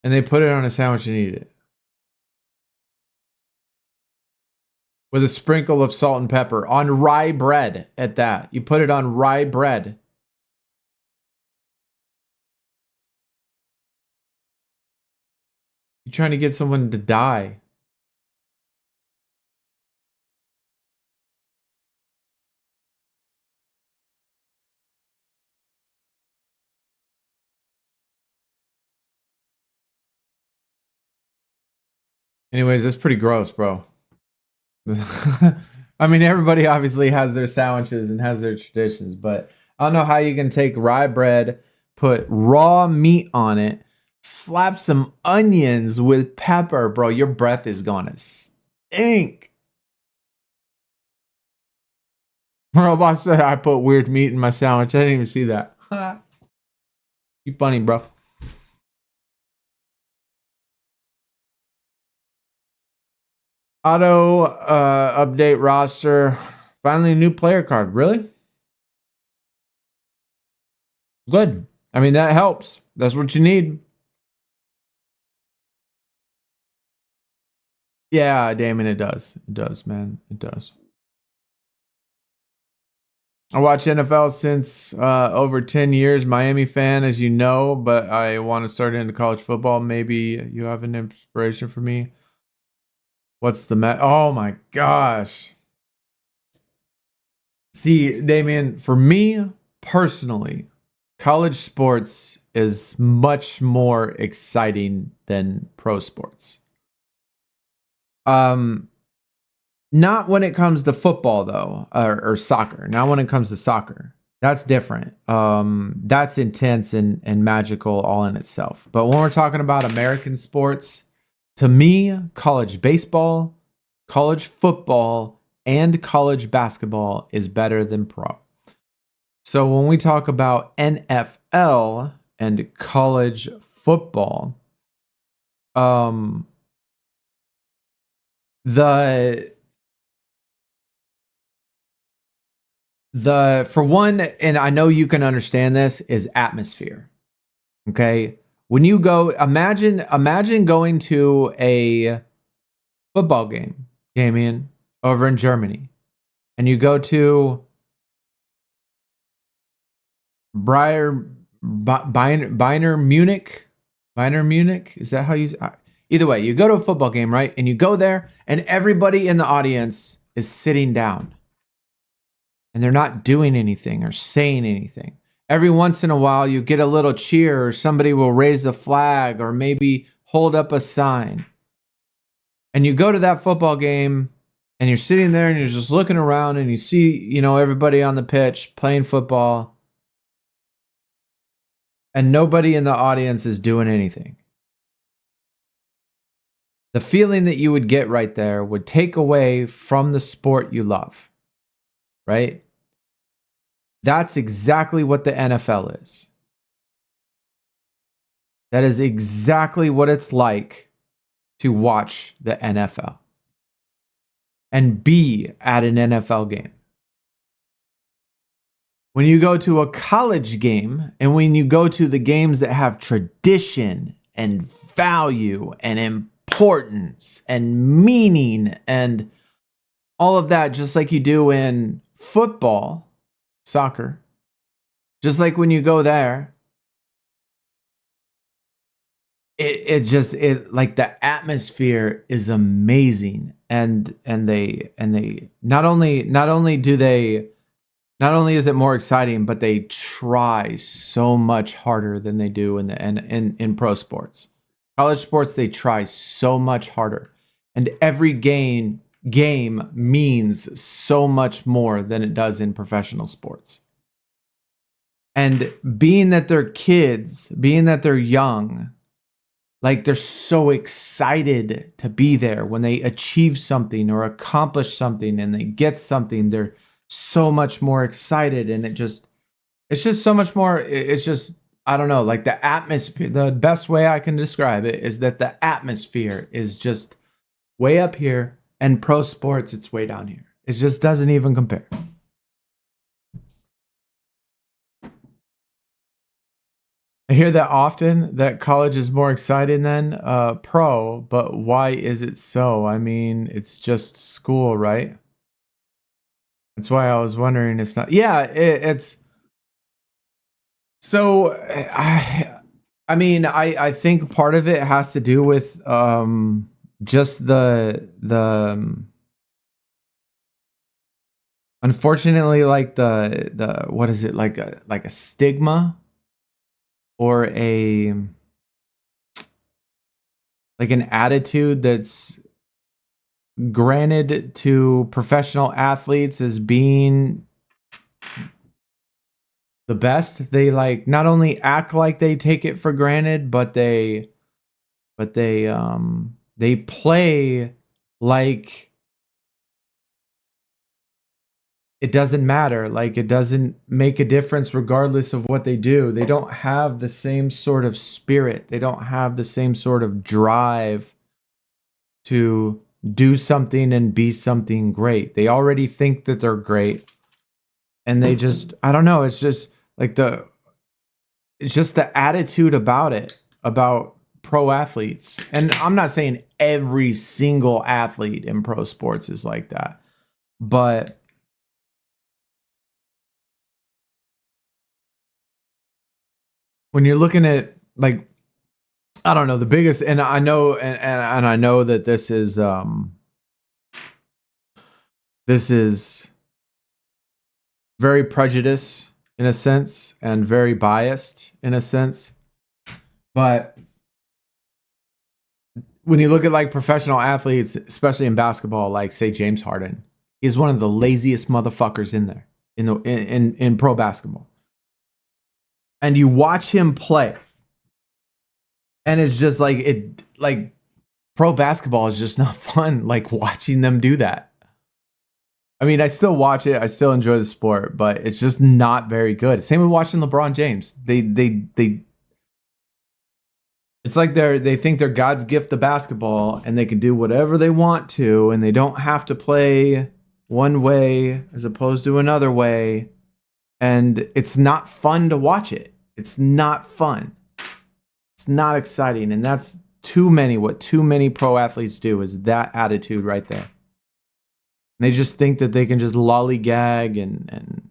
And they put it on a sandwich and eat it. With a sprinkle of salt and pepper on rye bread at that. You put it on rye bread. You're trying to get someone to die. Anyways, that's pretty gross, bro. I mean, everybody obviously has their sandwiches and has their traditions, but I don't know how you can take rye bread, put raw meat on it, slap some onions with pepper, bro. Your breath is gonna stink. Robot said I put weird meat in my sandwich. I didn't even see that. You funny, bro. Auto update roster. Finally, a new player card. Really? Good. I mean, that helps. That's what you need. Yeah, Damon, it does. It does, man. It does. I watch NFL since over 10 years. Miami fan, as you know, but I want to start into college football. Maybe you have an inspiration for me. What's the Oh my gosh. See, Damien, for me personally, college sports is much more exciting than pro sports. Not when it comes to football though, or soccer. Not when it comes to soccer. That's different. That's intense and magical all in itself. But when we're talking about American sports, to me, college baseball, college football, and college basketball is better than pro. So when we talk about NFL and college football, the for one, and I know you can understand this, is atmosphere. Okay. When you go, imagine going to a football game, Damien, over in Germany, and you go to Bayern Munich. Bayern Munich, is that how you? Either way, you go to a football game, right? And you go there, and everybody in the audience is sitting down, and they're not doing anything or saying anything. Every once in a while, you get a little cheer, or somebody will raise a flag, or maybe hold up a sign. And you go to that football game, and you're sitting there, and you're just looking around, and you see, everybody on the pitch playing football. And nobody in the audience is doing anything. The feeling that you would get right there would take away from the sport you love, right? That's exactly what the NFL is. That is exactly what it's like to watch the NFL and be at an NFL game. When you go to a college game and when you go to the games that have tradition and value and importance and meaning and all of that, just like you do in football, soccer, just like when you go there, it like the atmosphere is amazing. And they not only is it more exciting, but they try so much harder than they do in pro sports. College sports, they try so much harder. And every game means so much more than it does in professional sports. And being that they're kids, being that they're young, like they're so excited to be there when they achieve something or accomplish something and they get something, they're so much more excited, and it's just so much more. It's just, I don't know, like the atmosphere. The best way I can describe it is that the atmosphere is just way up here, and pro sports, it's way down here. It just doesn't even compare. I hear that often, that college is more exciting than pro, but why is it so? I mean, it's just school, right? That's why I was wondering. It's not. Yeah, it's. So I mean, I think part of it has to do with just the unfortunately, like the what is it, like a stigma or like an attitude that's granted to professional athletes as being the best. They like not only act like they take it for granted, but they play like it doesn't matter, like it doesn't make a difference regardless of what they do. They don't have the same sort of spirit. They don't have the same sort of drive to do something and be something great. They already think that they're great. And they just, I don't know, it's just like it's just the attitude about it, about pro athletes. And I'm not saying every single athlete in pro sports is like that, but when you're looking at, like, I don't know, the biggest, and I know, and I know that this is very prejudiced in a sense and very biased in a sense, but when you look at like professional athletes, especially in basketball, like say James Harden, he's one of the laziest motherfuckers in there in pro basketball. And you watch him play, and it's just like pro basketball is just not fun. Like watching them do that. I mean, I still watch it. I still enjoy the sport, but it's just not very good. Same with watching LeBron James. It's like they think they're God's gift to basketball, and they can do whatever they want to, and they don't have to play one way as opposed to another way, and it's not fun to watch it. It's not fun. It's not exciting, and that's what too many pro athletes do is that attitude right there. They just think that they can just lollygag and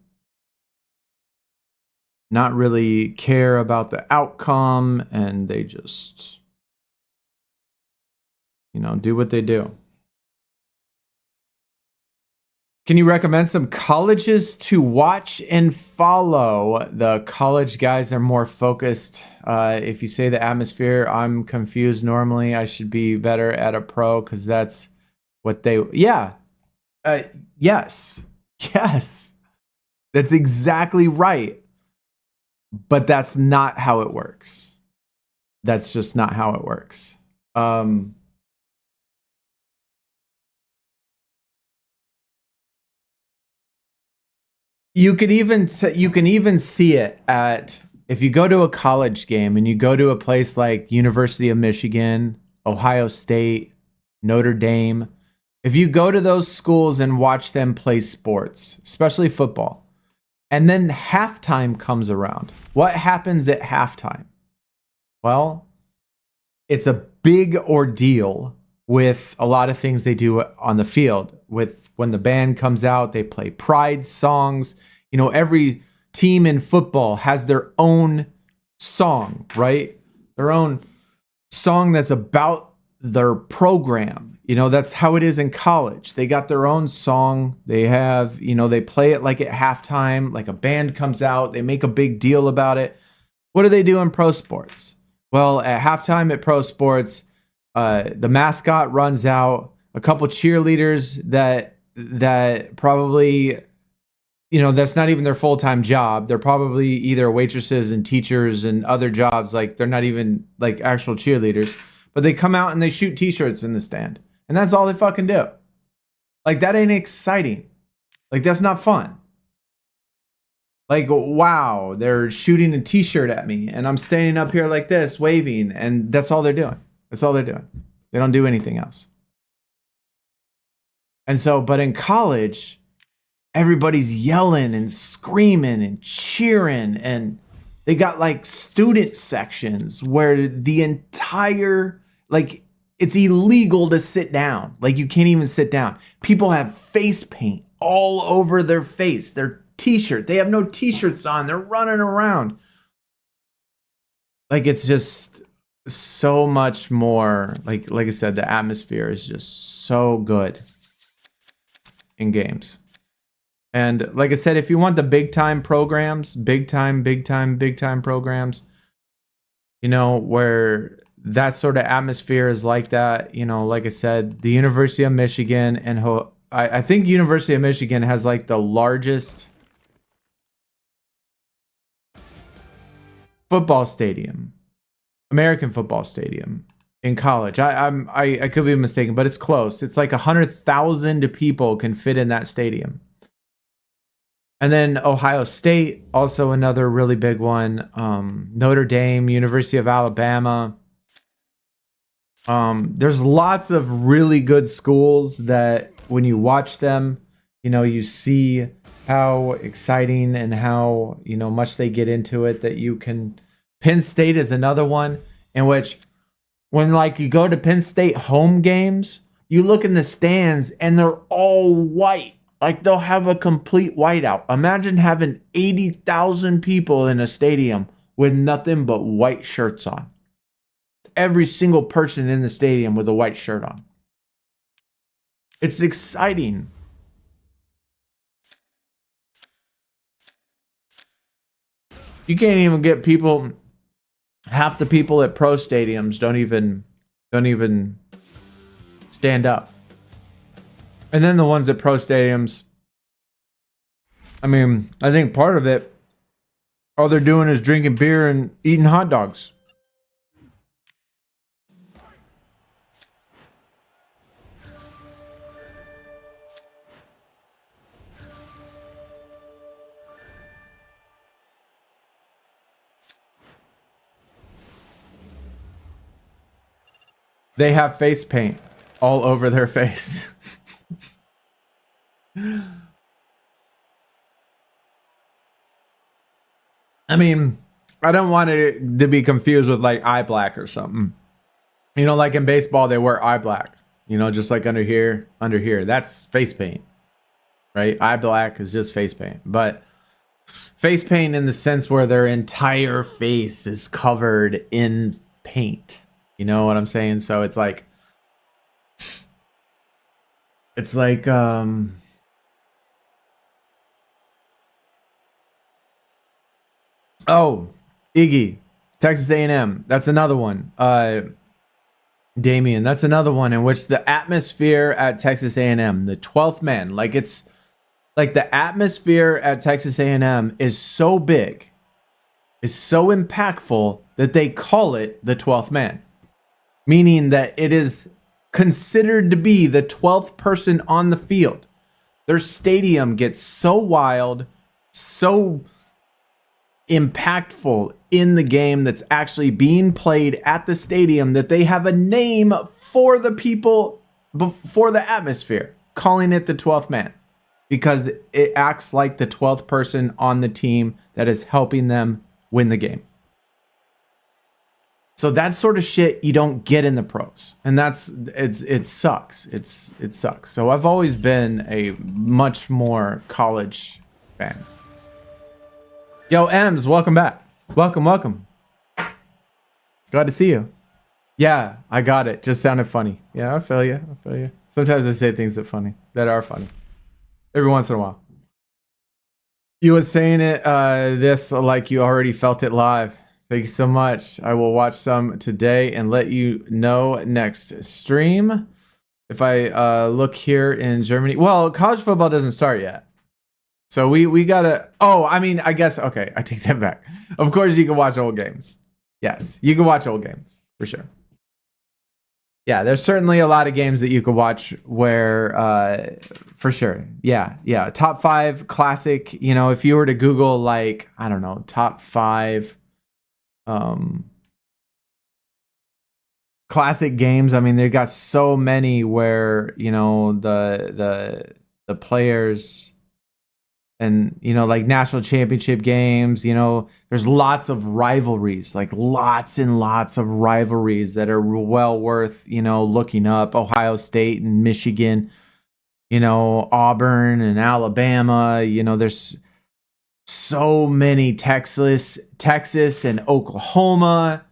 not really care about the outcome, and they just, do what they do. Can you recommend some colleges to watch and follow? The college guys are more focused. If you say the atmosphere, I'm confused. Normally, I should be better at a pro because that's what they. Yeah. Yes. Yes. That's exactly right. But that's not how it works. That's just not how it works. You can even see it at if you go to a college game and you go to a place like University of Michigan, Ohio State, Notre Dame. If you go to those schools and watch them play sports, especially football, and then halftime comes around, what happens at halftime? Well, it's a big ordeal with a lot of things they do on the field. With when the band comes out, they play pride songs. Every team in football has their own song, right? Their own song that's about their program. That's how it is in college. They got their own song. They have, they play it like at halftime, like a band comes out. They make a big deal about it. What do they do in pro sports? Well, at halftime at pro sports, the mascot runs out. A couple cheerleaders that probably, that's not even their full-time job. They're probably either waitresses and teachers and other jobs. Like they're not even like actual cheerleaders, but they come out and they shoot t-shirts in the stand. And that's all they fucking do. Like that ain't exciting. Like that's not fun. Like, wow, they're shooting a t-shirt at me and I'm standing up here like this, waving, and that's all they're doing. That's all they're doing. They don't do anything else. And so, but in college, everybody's yelling and screaming and cheering, and they got like student sections where the entire, like, it's illegal to sit down. Like, you can't even sit down. People have face paint all over their face. Their t-shirt, they have no t-shirts on. They're running around. Like, it's just so much more. Like I said, the atmosphere is just so good in games. And like I said, if you want the big time programs, big time programs, where that sort of atmosphere is like that, like I said, the University of Michigan and I think University of Michigan has like the largest football stadium, American football stadium in college. I could be mistaken, but it's close. It's like 100,000 people can fit in that stadium. And then Ohio State, also another really big one. Notre Dame, University of Alabama. There's lots of really good schools that when you watch them, you see how exciting and how, much they get into it that you can. Penn State is another one in which when like you go to Penn State home games, you look in the stands and they're all white. Like they'll have a complete whiteout. Imagine having 80,000 people in a stadium with nothing but white shirts on. Every single person in the stadium with a white shirt on. It's exciting. You can't even get people. Half the people at pro stadiums don't even stand up. And then the ones at pro stadiums, I mean, I think part of it, all they're doing is drinking beer and eating hot dogs. They have face paint all over their face. I mean, I don't want it to be confused with like eye black or something. You know, like in baseball, they wear eye black. You know, just like under here. That's face paint, right? Eye black is just face paint. But face paint in the sense where their entire face is covered in paint. You know what I'm saying? So it's like, oh, Iggy, Texas A&M. That's another one. Damien, that's another one in which the atmosphere at Texas A&M, the 12th man, like it's like the atmosphere at Texas A&M is so big, is so impactful that they call it the 12th man, meaning that it is considered to be the 12th person on the field. Their stadium gets so wild, so impactful in the game that's actually being played at the stadium that they have a name for the people, for the atmosphere, calling it the 12th man, because it acts like the 12th person on the team that is helping them win the game. So that sort of shit you don't get in the pros, and it sucks. It sucks. So I've always been a much more college fan. Yo, Ems, welcome back. Welcome. Glad to see you. Yeah, I got it. Just sounded funny. Yeah, I feel you. Sometimes I say things that are funny. Every once in a while. You was saying it this like you already felt it live. Thank you so much. I will watch some today and let you know next stream. If I look here in Germany. Well, college football doesn't start yet. So we gotta, I guess, okay, I take that back. Of course you can watch old games. Yes, you can watch old games, for sure. Yeah, there's certainly a lot of games that you could watch where, for sure. Yeah. Top 5 classic, you know, if you were to Google like, I don't know, top 5 classic games. I mean, they've got so many where, you know, the players and, you know, like national championship games, you know, there's lots of rivalries, like lots and lots of rivalries that are well worth, you know, looking up. Ohio State and Michigan, you know, Auburn and Alabama, you know, there's so many Texas and Oklahoma,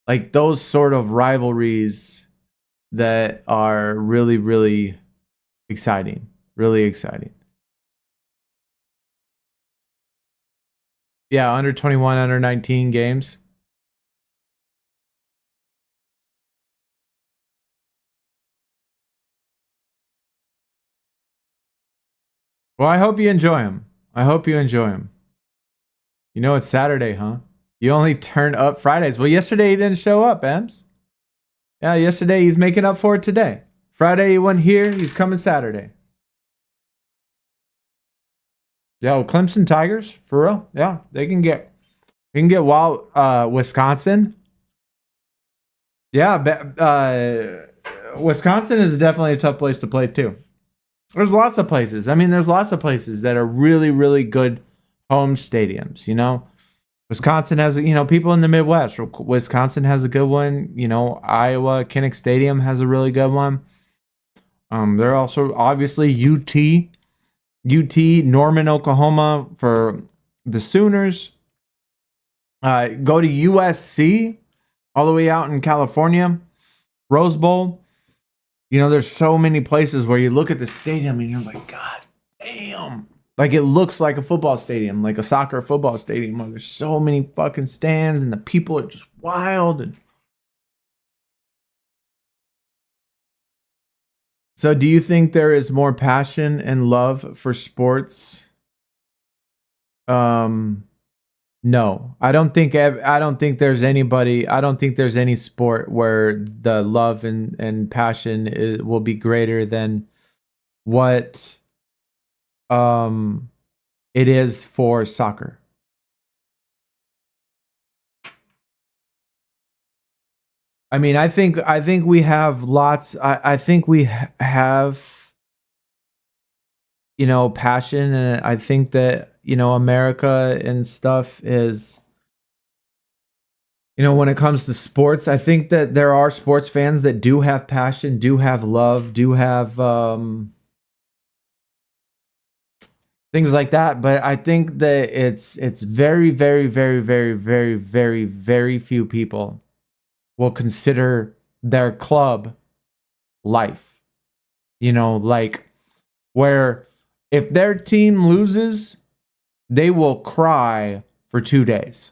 like those sort of rivalries that are really, really exciting, Yeah, under 21, under 19 games. Well, I hope you enjoy them. You know, it's Saturday, huh? You only turn up Fridays. Well, yesterday he didn't show up, Ems. Yeah, yesterday he's making up for it today. Friday he wasn't here. He's coming Saturday. Yeah, Clemson Tigers, for real. Yeah, they can get wild. Wisconsin. Yeah, Wisconsin is definitely a tough place to play too. There's lots of places. I mean, there's lots of places that are really, really good home stadiums. You know, Wisconsin has, you know, people in the Midwest. Wisconsin has a good one. You know, Iowa Kinnick Stadium has a really good one. There are also obviously UT, Norman, Oklahoma for the Sooners. Go to USC all the way out in California, Rose Bowl. You know, there's so many places where you look at the stadium and you're like, God damn. Like it looks like a football stadium, like a soccer football stadium where there's so many fucking stands and the people are just wild. And so do you think there is more passion and love for sports? No, I don't think there's any sport where the love and passion will be greater than what it is for soccer. I mean, I think we have lots. I think we have, you know, passion, and I think that, you know, America and stuff is when it comes to sports, I think that there are sports fans that do have passion, do have love, do have things like that. But I think that it's very, very, very, very, very, very, very few people will consider their club life. Like where if their team loses, they will cry for 2 days.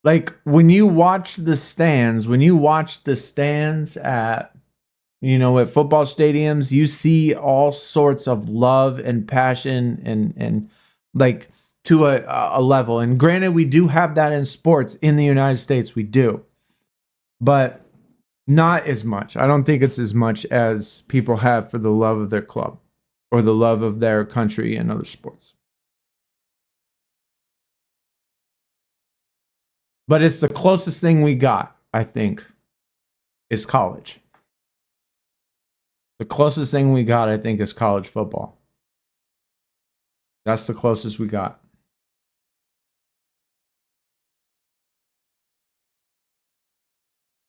Like when you watch the stands, at at football stadiums, you see all sorts of love and passion and like to a level. And granted, we do have that in sports in the United States, we do, but not as much. I don't think it's as much as people have for the love of their club or the love of their country and other sports. But it's the closest thing we got, I think, is college. The closest thing we got, I think, is college football. That's the closest we got.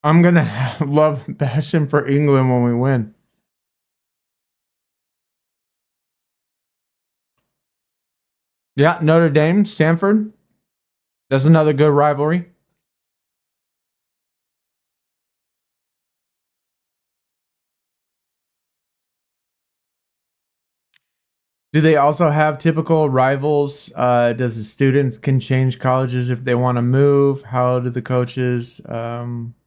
I'm going to love passion for England when we win. Yeah, Notre Dame, Stanford. That's another good rivalry. Do they also have typical rivals? Does the students can change colleges if they want to move? How do the coaches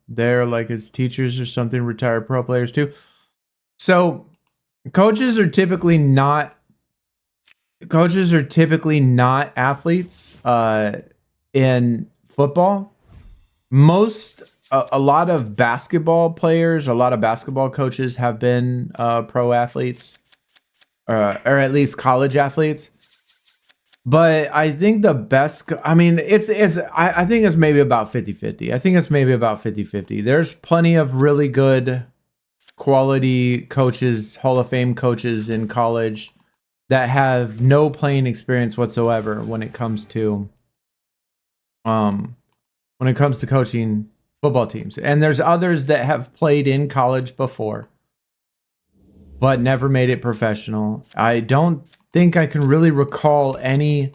there, like as teachers or something, retired pro players too? So coaches are typically not athletes in football. A lot of basketball players, a lot of basketball coaches have been pro athletes. Or at least college athletes. But I think the best, I think it's maybe about 50-50. I think it's maybe about 50-50. There's plenty of really good quality coaches, Hall of Fame coaches in college that have no playing experience whatsoever when it comes to coaching football teams. And there's others that have played in college before but never made it professional. I don't think I can really recall any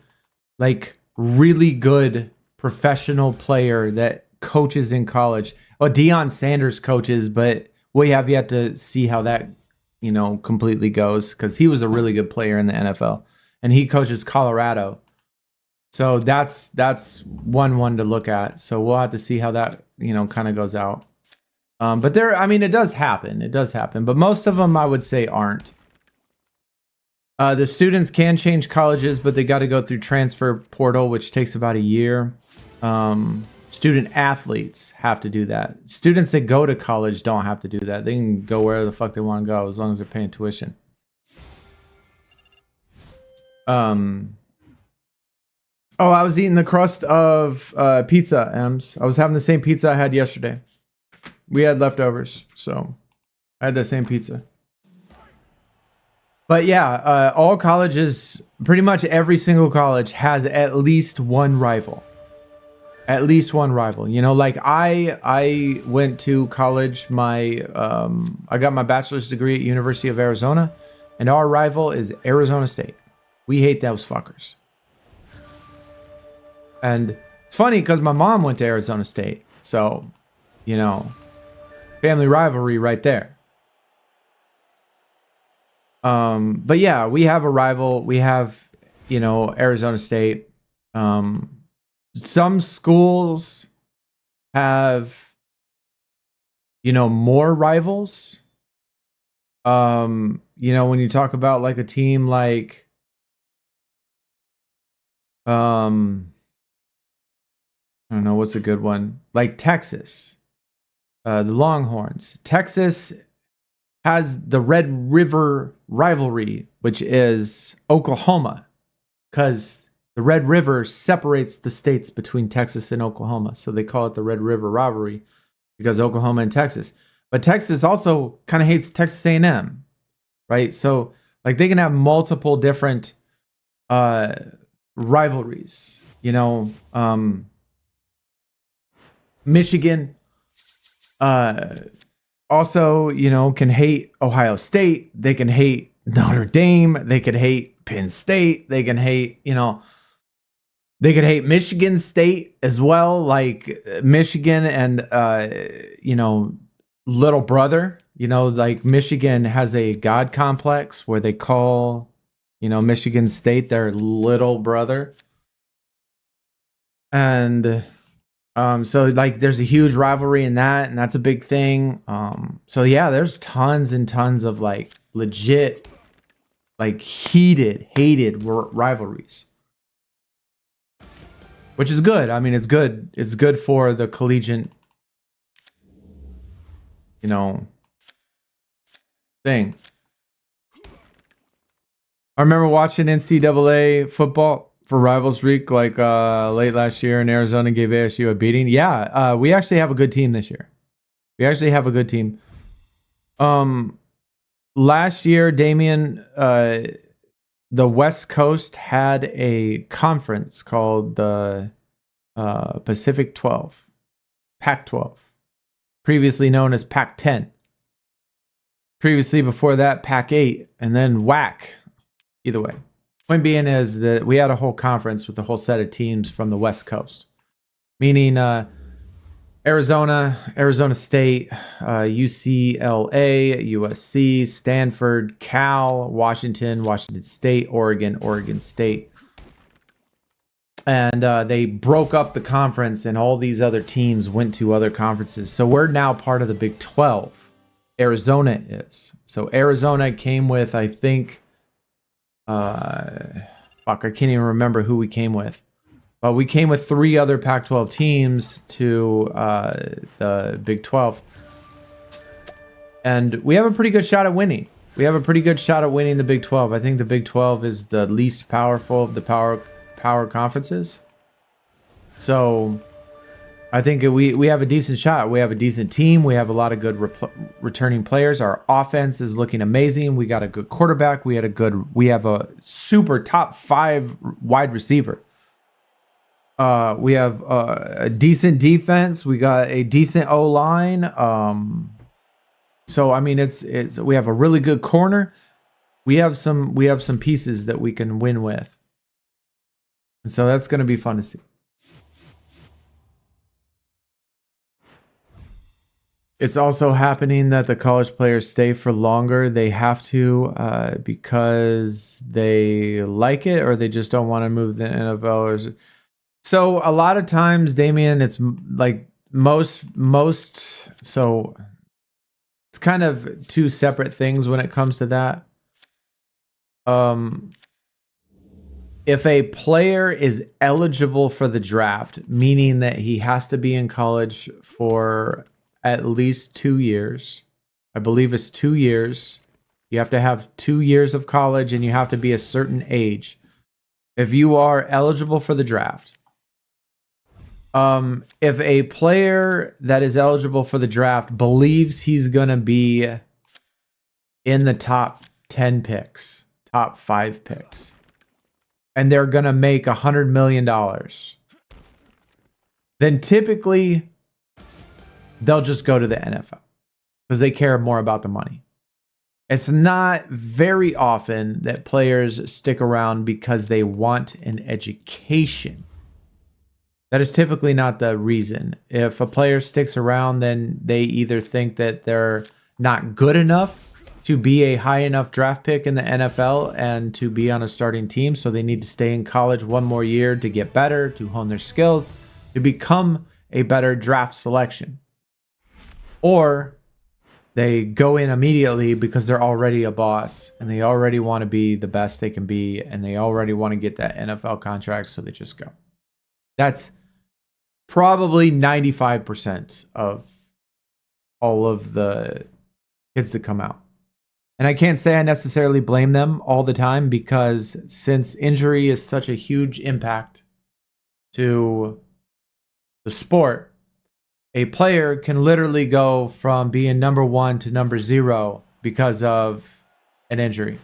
like really good professional player that coaches in college. Well, Deion Sanders coaches, but we have yet to see how that, completely goes because he was a really good player in the NFL and he coaches Colorado. So that's one to look at. So we'll have to see how that, kind of goes out. But it does happen. It does happen. But most of them, I would say, aren't. The students can change colleges, but they got to go through transfer portal, which takes about a year. Student athletes have to do that. Students that go to college don't have to do that. They can go wherever the fuck they want to go as long as they're paying tuition. Oh, I was eating the crust of pizza, Ems. I was having the same pizza I had yesterday. We had leftovers, so I had the same pizza. But yeah, all colleges, pretty much every single college has at least one rival. At least one rival. Like I went to college. I got my bachelor's degree at University of Arizona, and our rival is Arizona State. We hate those fuckers. And it's funny because my mom went to Arizona State, so family rivalry right there. But yeah, we have a rival. We have, Arizona State. Some schools have, more rivals. When you talk about like a team like, I don't know, what's a good one? Like Texas. The Longhorns. Texas has the Red River rivalry, which is Oklahoma, because the Red River separates the states between Texas and Oklahoma. So they call it the Red River rivalry because Oklahoma and Texas. But Texas also kind of hates Texas A&M, right? So like they can have multiple different uh, rivalries. Michigan also, can hate Ohio State. They can hate Notre Dame. They could hate Penn State. They can hate, they could hate Michigan State as well. Like Michigan and, little brother, like Michigan has a God complex where they call, Michigan State their little brother. And so like there's a huge rivalry in that, and that's a big thing. So yeah, there's tons and tons of like legit, like hated rivalries, which is good. I mean, it's good. It's good for the collegiate, thing. I remember watching NCAA football for Rivals Week, like late last year, and Arizona gave ASU a beating. Yeah, we actually have a good team this year. We actually have a good team. Last year, Damien, the West Coast had a conference called the Pacific 12, Pac-12, previously known as Pac-10. Previously, before that, Pac-8, and then WAC. Either way. Point being is that we had a whole conference with a whole set of teams from the West Coast, meaning Arizona State, UCLA, USC, Stanford, Cal, Washington State, Oregon State. And they broke up the conference, and all these other teams went to other conferences. So we're now part of the Big 12. Arizona is. So Arizona came with, I think, I can't even remember who we came with. But we came with 3 other Pac-12 teams to the Big 12. And we have a pretty good shot at winning. We have a pretty good shot at winning the Big 12. I think the Big 12 is the least powerful of the power conferences. So I think we have a decent shot. We have a decent team. We have a lot of good returning players. Our offense is looking amazing. We got a good quarterback. We have a super top 5 wide receiver. We have a decent defense. We got a decent O-line. So I mean, it's we have a really good corner. We have some pieces that we can win with. And so that's going to be fun to see. It's also happening that the college players stay for longer. They have to because they like it, or they just don't want to move the NFL. So a lot of times, Damien, it's like most. So it's kind of 2 separate things when it comes to that. If a player is eligible for the draft, meaning that he has to be in college for at least 2 years. I believe it's 2 years. You have to have 2 years of college, and you have to be a certain age. If you are eligible for the draft, if a player that is eligible for the draft believes he's going to be in the top 10 picks, top 5 picks, and they're going to make $100 million, then typically they'll just go to the NFL because they care more about the money. It's not very often that players stick around because they want an education. That is typically not the reason. If a player sticks around, then they either think that they're not good enough to be a high enough draft pick in the NFL and to be on a starting team, so they need to stay in college 1 more year to get better, to hone their skills, to become a better draft selection. Or they go in immediately because they're already a boss and they already want to be the best they can be, and they already want to get that NFL contract, so they just go. That's probably 95% of all of the kids that come out. And I can't say I necessarily blame them all the time, because since injury is such a huge impact to the sport, a player can literally go from being number 1 to number 0 because of an injury.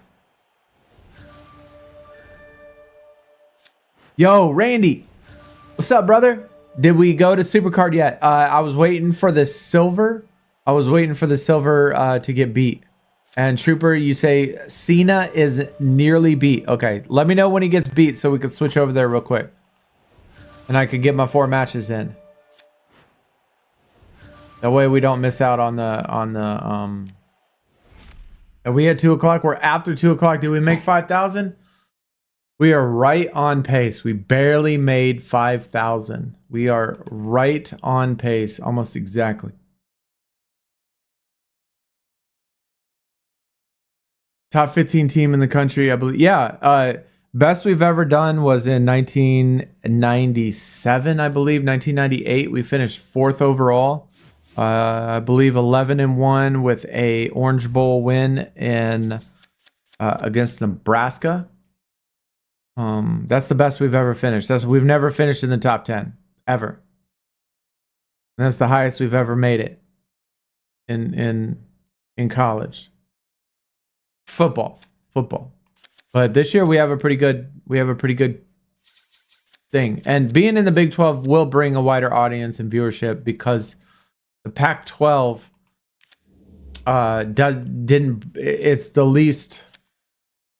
Yo, Randy. What's up, brother? Did we go to Supercard yet? I was waiting for the silver. I was waiting for the silver to get beat. And Trooper, you say Cena is nearly beat. Okay, let me know when he gets beat so we can switch over there real quick. And I could get my 4 matches in. That way we don't miss out on the. Are we at 2 o'clock? We're after 2 o'clock. Did we make 5,000? We are right on pace. We barely made 5,000. We are right on pace, almost exactly. Top 15 team in the country, I believe. Yeah, best we've ever done was in 1997, I believe. 1998, we finished 4th overall. I believe 11-1 with a Orange Bowl win in against Nebraska. That's the best we've ever finished. We've never finished in the top 10 ever. And that's the highest we've ever made it in college. Football. But this year we have a pretty good thing. And being in the Big 12 will bring a wider audience and viewership because the Pac-12 it's the least,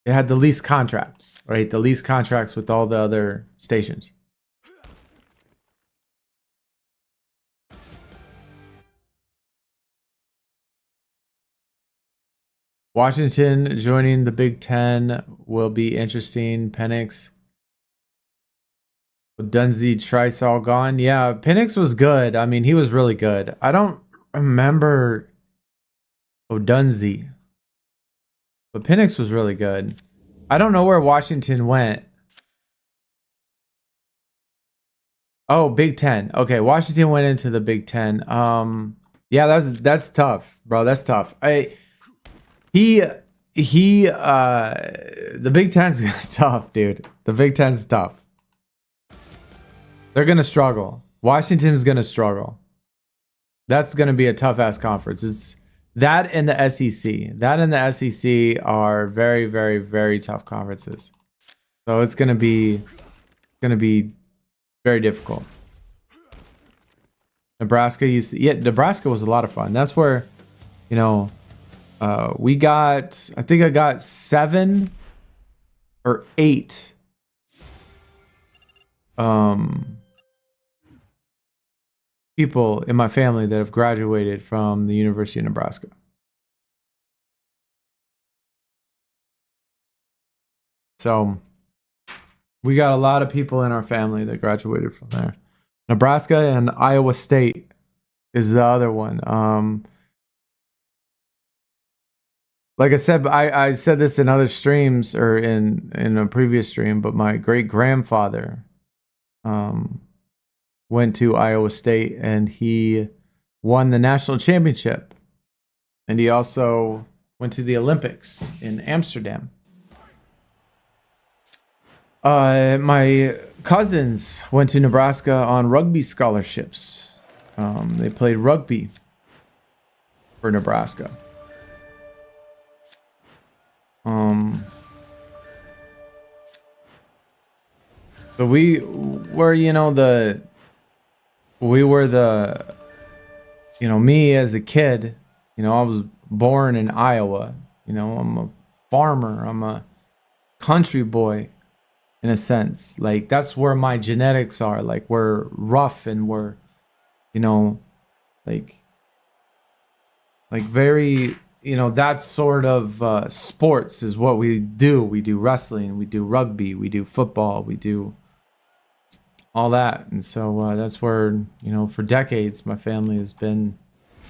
it had the least contracts, right? The least contracts with all the other stations. Washington joining the Big 10 will be interesting. Penix. Odunze, Trice all gone. Yeah, Penix was good. I mean, he was really good. I don't remember Odunze, but Penix was really good. I don't know where Washington went. Oh, Big 10. Okay, Washington went into the Big 10. Yeah, that's tough, bro. That's tough. The Big 10's tough, dude. The Big 10's tough. They're gonna struggle. Washington's gonna struggle. That's gonna be a tough ass conference. It's that and the SEC. That and the SEC are very, very, very tough conferences. So it's gonna be very difficult. Nebraska Nebraska was a lot of fun. That's where, you know, we got, I think I got 7 or 8 people in my family that have graduated from the University of Nebraska. So we got a lot of people in our family that graduated from there. Nebraska and Iowa State is the other one. Like I said, I said this in other streams or in a previous stream, but my great grandfather went to Iowa State and he won the national championship. And he also went to the Olympics in Amsterdam. My cousins went to Nebraska on rugby scholarships. They played rugby for Nebraska. So we were, me as a kid, I was born in Iowa. I'm a farmer. I'm a country boy in a sense. Like, that's where my genetics are. Like, we're rough and we're, like very, that sort of sports is what we do. We do wrestling, we do rugby, we do football, we do all that. And so that's where, for decades, my family has been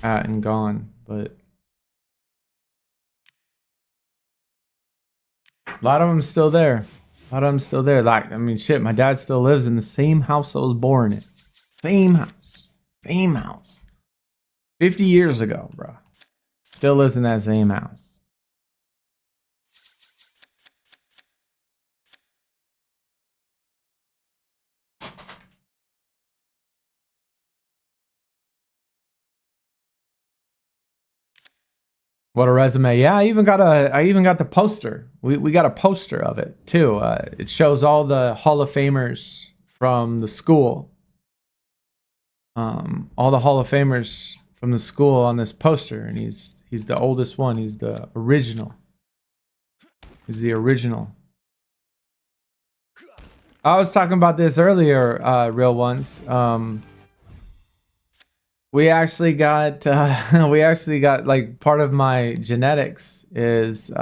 at and gone. But a lot of them still there. Like, I mean, shit, my dad still lives in the same house I was born in. Same house. 50 years ago, bro. Still lives in that same house. What a resume. Yeah, I even got the poster. We got a poster of it too. It shows all the Hall of Famers from the school. All the Hall of Famers from the school on this poster, and he's the oldest one. He's the original. He's the original. I was talking about this earlier, real ones. We actually got like part of my genetics is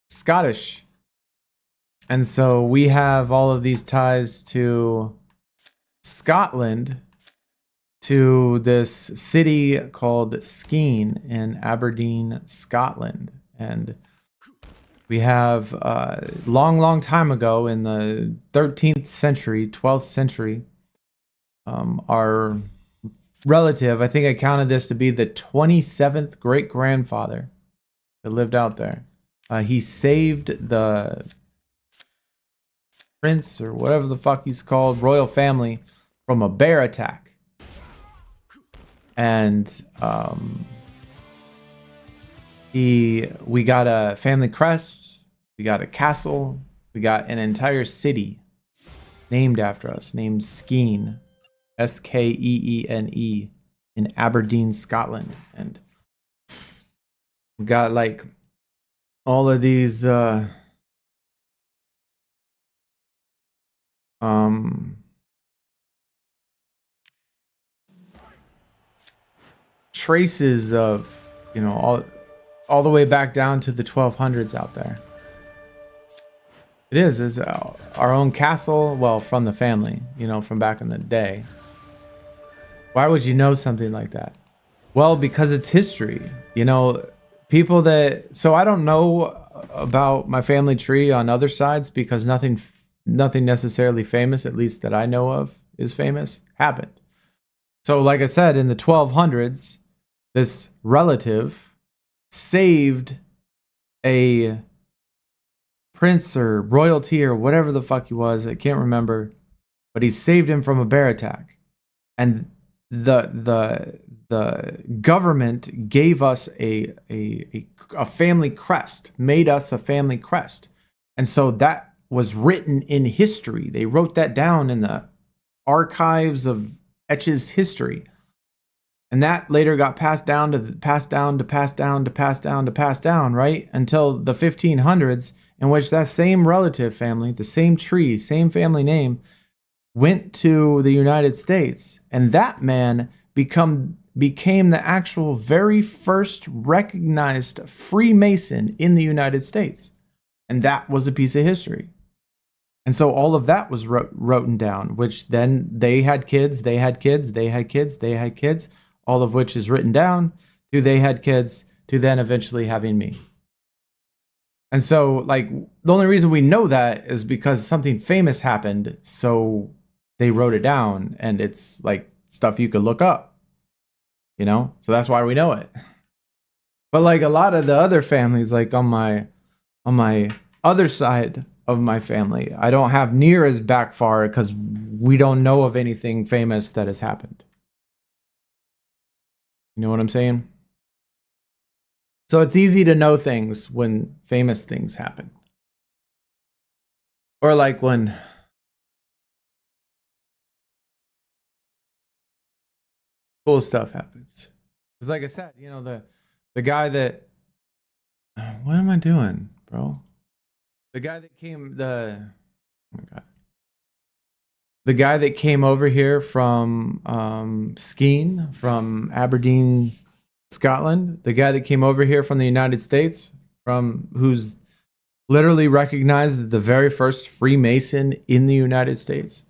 Scottish. And so we have all of these ties to Scotland, to this city called Skene in Aberdeen, Scotland. And we have long time ago in the 13th century, 12th century, our relative, I think I counted this to be the 27th great-grandfather that lived out there. He saved the prince, or whatever the fuck he's called, royal family, from a bear attack. And we got a family crest, we got a castle, we got an entire city named after us, named Skene, Skeene, in Aberdeen, Scotland. And we got like all of these traces of, you know, all the way back down to the 1200s out there. It is our own castle, well, from the family, you know, from back in the day. Why would you know something like that? Well, because it's history. You know, people that... So I don't know about my family tree on other sides because nothing necessarily famous, at least that I know of, is famous, happened. So like I said, in the 1200s, this relative saved a prince or royalty or whatever the fuck he was. I can't remember. But he saved him from a bear attack. And the government gave us a family crest, made us a family crest. And so that was written in history. They wrote that down in the archives of Etch's history. And that later got passed down, right? Until the 1500s, in which that same relative family, the same tree, same family name, went to the United States. And that man became the actual very first recognized Freemason in the United States. And that was a piece of history. And so all of that was written down, which then they had kids, all of which is written down to they had kids, to then eventually having me. And so, like, the only reason we know that is because something famous happened, so they wrote it down, and it's like stuff you could look up, you know? So that's why we know it. But like a lot of the other families, like on my other side of my family, I don't have near as back far because we don't know of anything famous that has happened. You know what I'm saying? So it's easy to know things when famous things happen. Or like when cool stuff happens. Because like I said, you know, the guy that... What am I doing, bro? The guy that came... Oh my God. The guy that came over here from Skene, from Aberdeen, Scotland. The guy that came over here from the United States, who's literally recognized as the very first Freemason in the United States.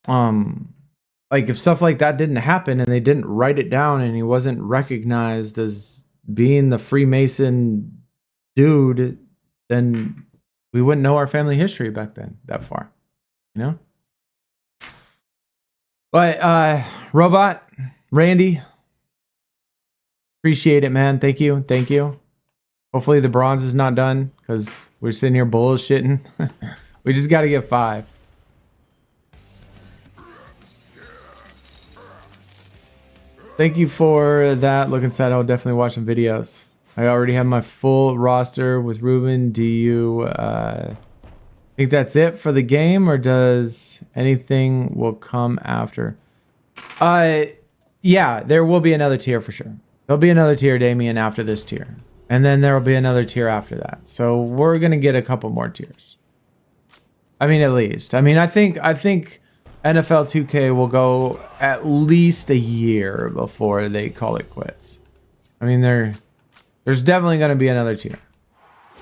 Like if stuff like that didn't happen and they didn't write it down and he wasn't recognized as being the Freemason dude, then we wouldn't know our family history back then that far. You know? But Robot, Randy, appreciate it, man. Thank you. Hopefully the bronze is not done because we're sitting here bullshitting. We just got to get 5. Thank you for that. Look inside. I'll definitely watch some videos. I already have my full roster with Ruben. Do you think that's it for the game, or does anything will come after? Yeah, there will be another tier for sure. There'll be another tier, Damien, after this tier. And then there'll be another tier after that. So we're going to get a couple more tiers. I mean, at least. I mean, I think NFL 2K will go at least a year before they call it quits. I mean, there's definitely going to be another tier.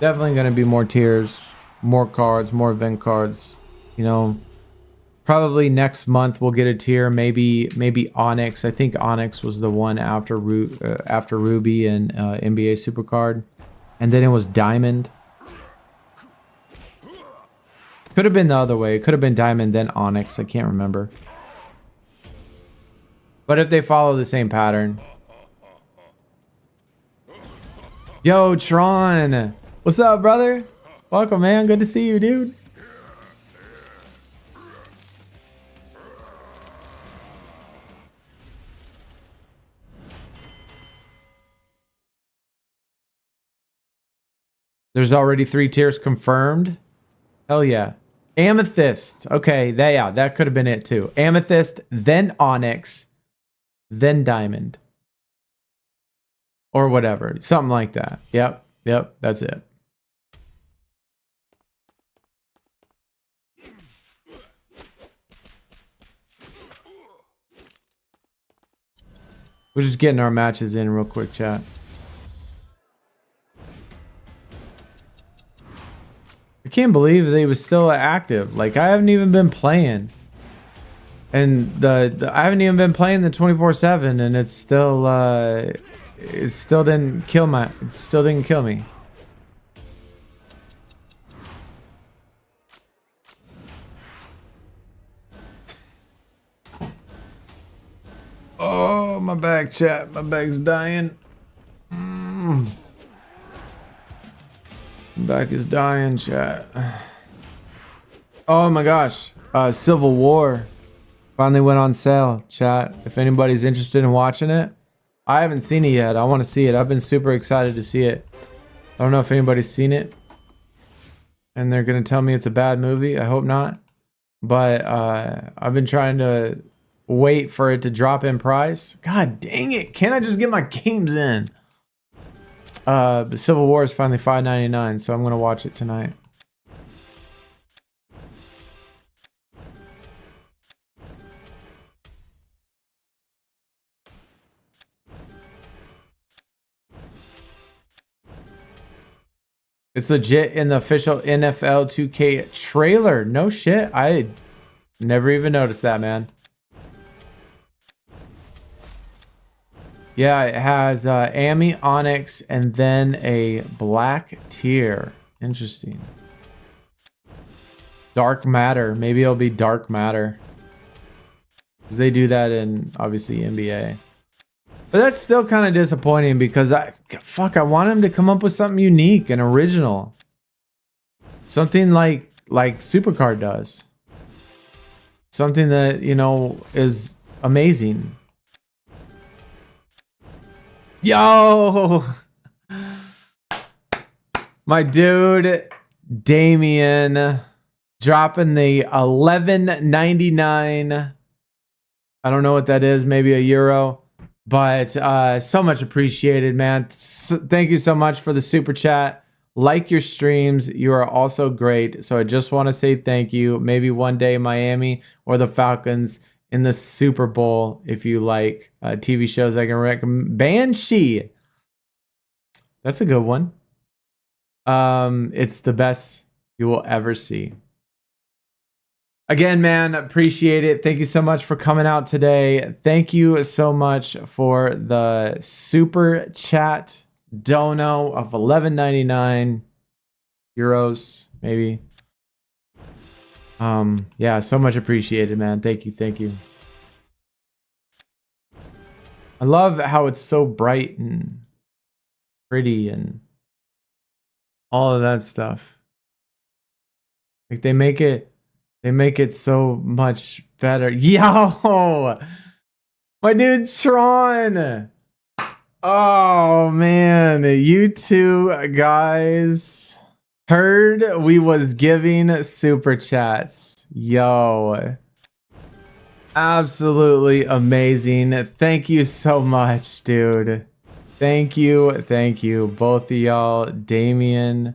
Definitely going to be more tiers, more cards, more event cards. You know, probably next month we'll get a tier. Maybe Onyx. I think Onyx was the one after Ruby and NBA Supercard, and then it was Diamond. Could have been the other way. It could have been Diamond, then Onyx. I can't remember. But if they follow the same pattern. Yo, Tron. What's up, brother? Welcome, man. Good to see you, dude. There's already 3 tiers confirmed. Hell yeah. Amethyst. Okay, that could have been it too. Amethyst, then Onyx, then Diamond. Or whatever. Something like that. Yep, that's it. We're just getting our matches in real quick, chat. I can't believe they was still active. Like, I haven't even been playing. And I haven't even been playing the 24/7, and it still didn't kill me. Oh, my back, chat. My back's dying. My back is dying, chat. Oh my gosh. Civil War finally went on sale, chat. If anybody's interested in watching it, I haven't seen it yet. I want to see it. I've been super excited to see it. I don't know if anybody's seen it, and they're gonna tell me it's a bad movie. I hope not. But I've been trying to wait for it to drop in price. God dang it! Can't I just get my games in? But Civil War is finally $5.99, so I'm gonna watch it tonight. It's legit in the official NFL 2K trailer. No shit. I never even noticed that, man. Yeah, it has Amy, Onyx, and then a black tier. Interesting. Dark Matter. Maybe it'll be Dark Matter. Because they do that in, obviously, NBA. But that's still kind of disappointing because I want him to come up with something unique and original. Something like Supercard does. Something that, you know, is amazing. Yo! My dude, Damien, dropping the $11.99. I don't know what that is, maybe €1. But so much appreciated, man. Thank you so much for the super chat. Like your streams. You are also great. So I just want to say thank you. Maybe one day Miami or the Falcons in the Super Bowl, if you like TV shows I can recommend. Banshee. That's a good one. It's the best you will ever see. Again, man, appreciate it. Thank you so much for coming out today. Thank you so much for the super chat dono of €11.99, maybe. Yeah, so much appreciated, man. Thank you. I love how it's so bright and pretty and all of that stuff. Like they make it so much better. Yo! My dude Tron. Oh man, you two guys heard we was giving super chats. Yo. Absolutely amazing. Thank you so much, dude. Thank you. Thank you. Both of y'all, Damien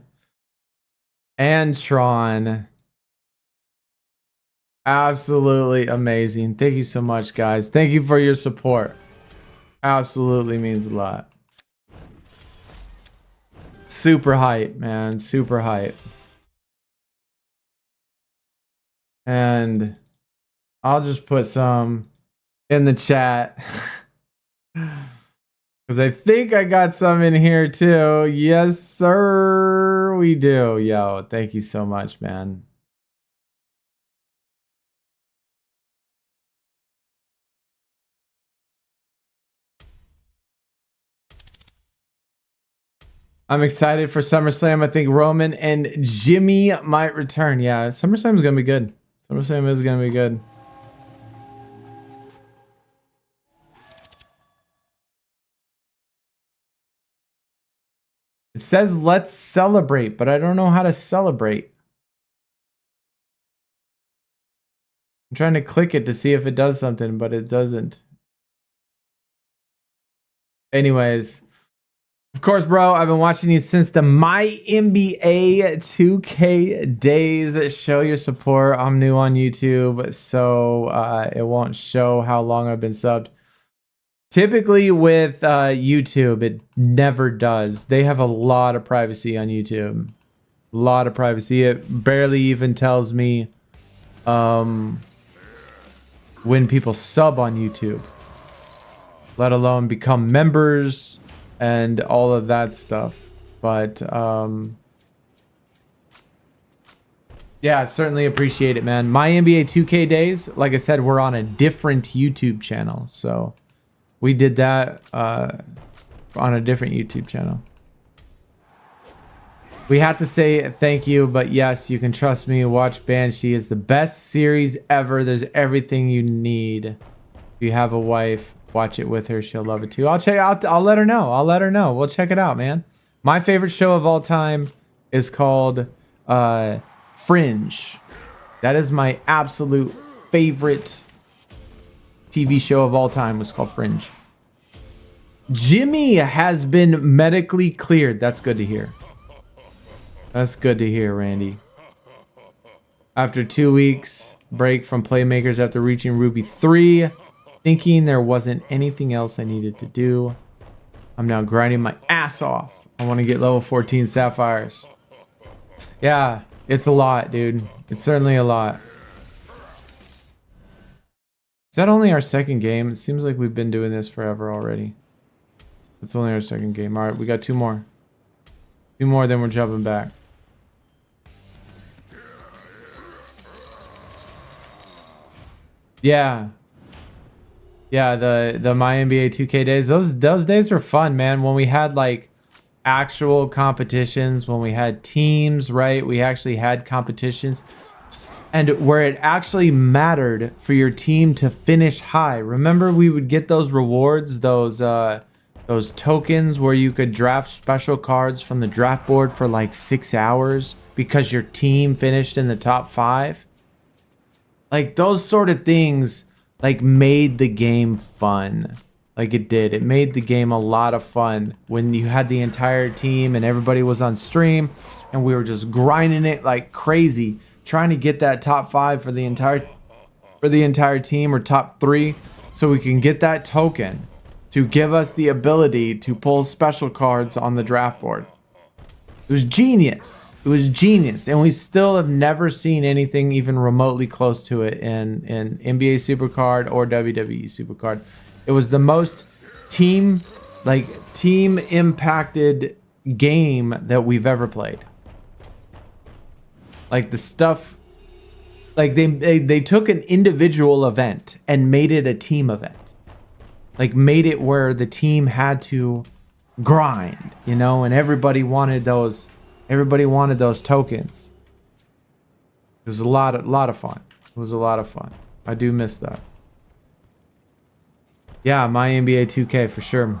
and Tron. Absolutely amazing. Thank you so much, guys. Thank you for your support. Absolutely means a lot. Super hype, man. Super hype. And I'll just put some in the chat. Because I think I got some in here too. Yes, sir. We do. Yo, thank you so much, man. I'm excited for SummerSlam. I think Roman and Jimmy might return. Yeah, SummerSlam is going to be good. SummerSlam is going to be good. It says let's celebrate, but I don't know how to celebrate. I'm trying to click it to see if it does something, but it doesn't. Anyways, of course, bro, I've been watching you since the My NBA 2K days. Show your support. I'm new on YouTube, so it won't show how long I've been subbed. Typically with YouTube, it never does. They have a lot of privacy on YouTube. A lot of privacy. It barely even tells me when people sub on YouTube, let alone become members and all of that stuff. But yeah, certainly appreciate it, man. My NBA 2K days, like I said, we're on a different YouTube channel, so we did that on a different YouTube channel. We have to say thank you, but yes, you can trust me. Watch Banshee. It's the best series ever. There's everything you need. If you have a wife, watch it with her. She'll love it too. I'll check out. I'll let her know. I'll let her know. We'll check it out, man. My favorite show of all time is called Fringe. That is my absolute favorite TV show of all time. Was called Fringe. Jimmy has been medically cleared. That's good to hear. That's good to hear, Randy. After 2 weeks break from Playmakers after reaching Ruby 3, thinking there wasn't anything else I needed to do, I'm now grinding my ass off. I want to get level 14 Sapphires. Yeah, it's a lot, dude. It's certainly a lot. Is that only our second game? It seems like we've been doing this forever already. It's only our second game. All right, we got 2 more. 2 more, then we're jumping back. Yeah. Yeah, the My NBA 2K days. Those days were fun, man. When we had like actual competitions, when we had teams, right? We actually had competitions. And where it actually mattered for your team to finish high. Remember we would get those rewards, those tokens where you could draft special cards from the draft board for like 6 hours because your team finished in the top 5. Like those sort of things like made the game fun. Like it did. It made the game a lot of fun when you had the entire team and everybody was on stream and we were just grinding it like crazy, trying to get that top 5 for the entire team or top 3 so we can get that token to give us the ability to pull special cards on the draft board. It was genius. It was genius. And we still have never seen anything even remotely close to it in NBA Supercard or WWE Supercard. It was the most team impacted game that we've ever played. Like the stuff, like they took an individual event and made it a team event. Like made it where the team had to grind, you know, and everybody wanted those tokens. It was a lot of fun. It was a lot of fun. I do miss that. Yeah, my NBA 2K for sure.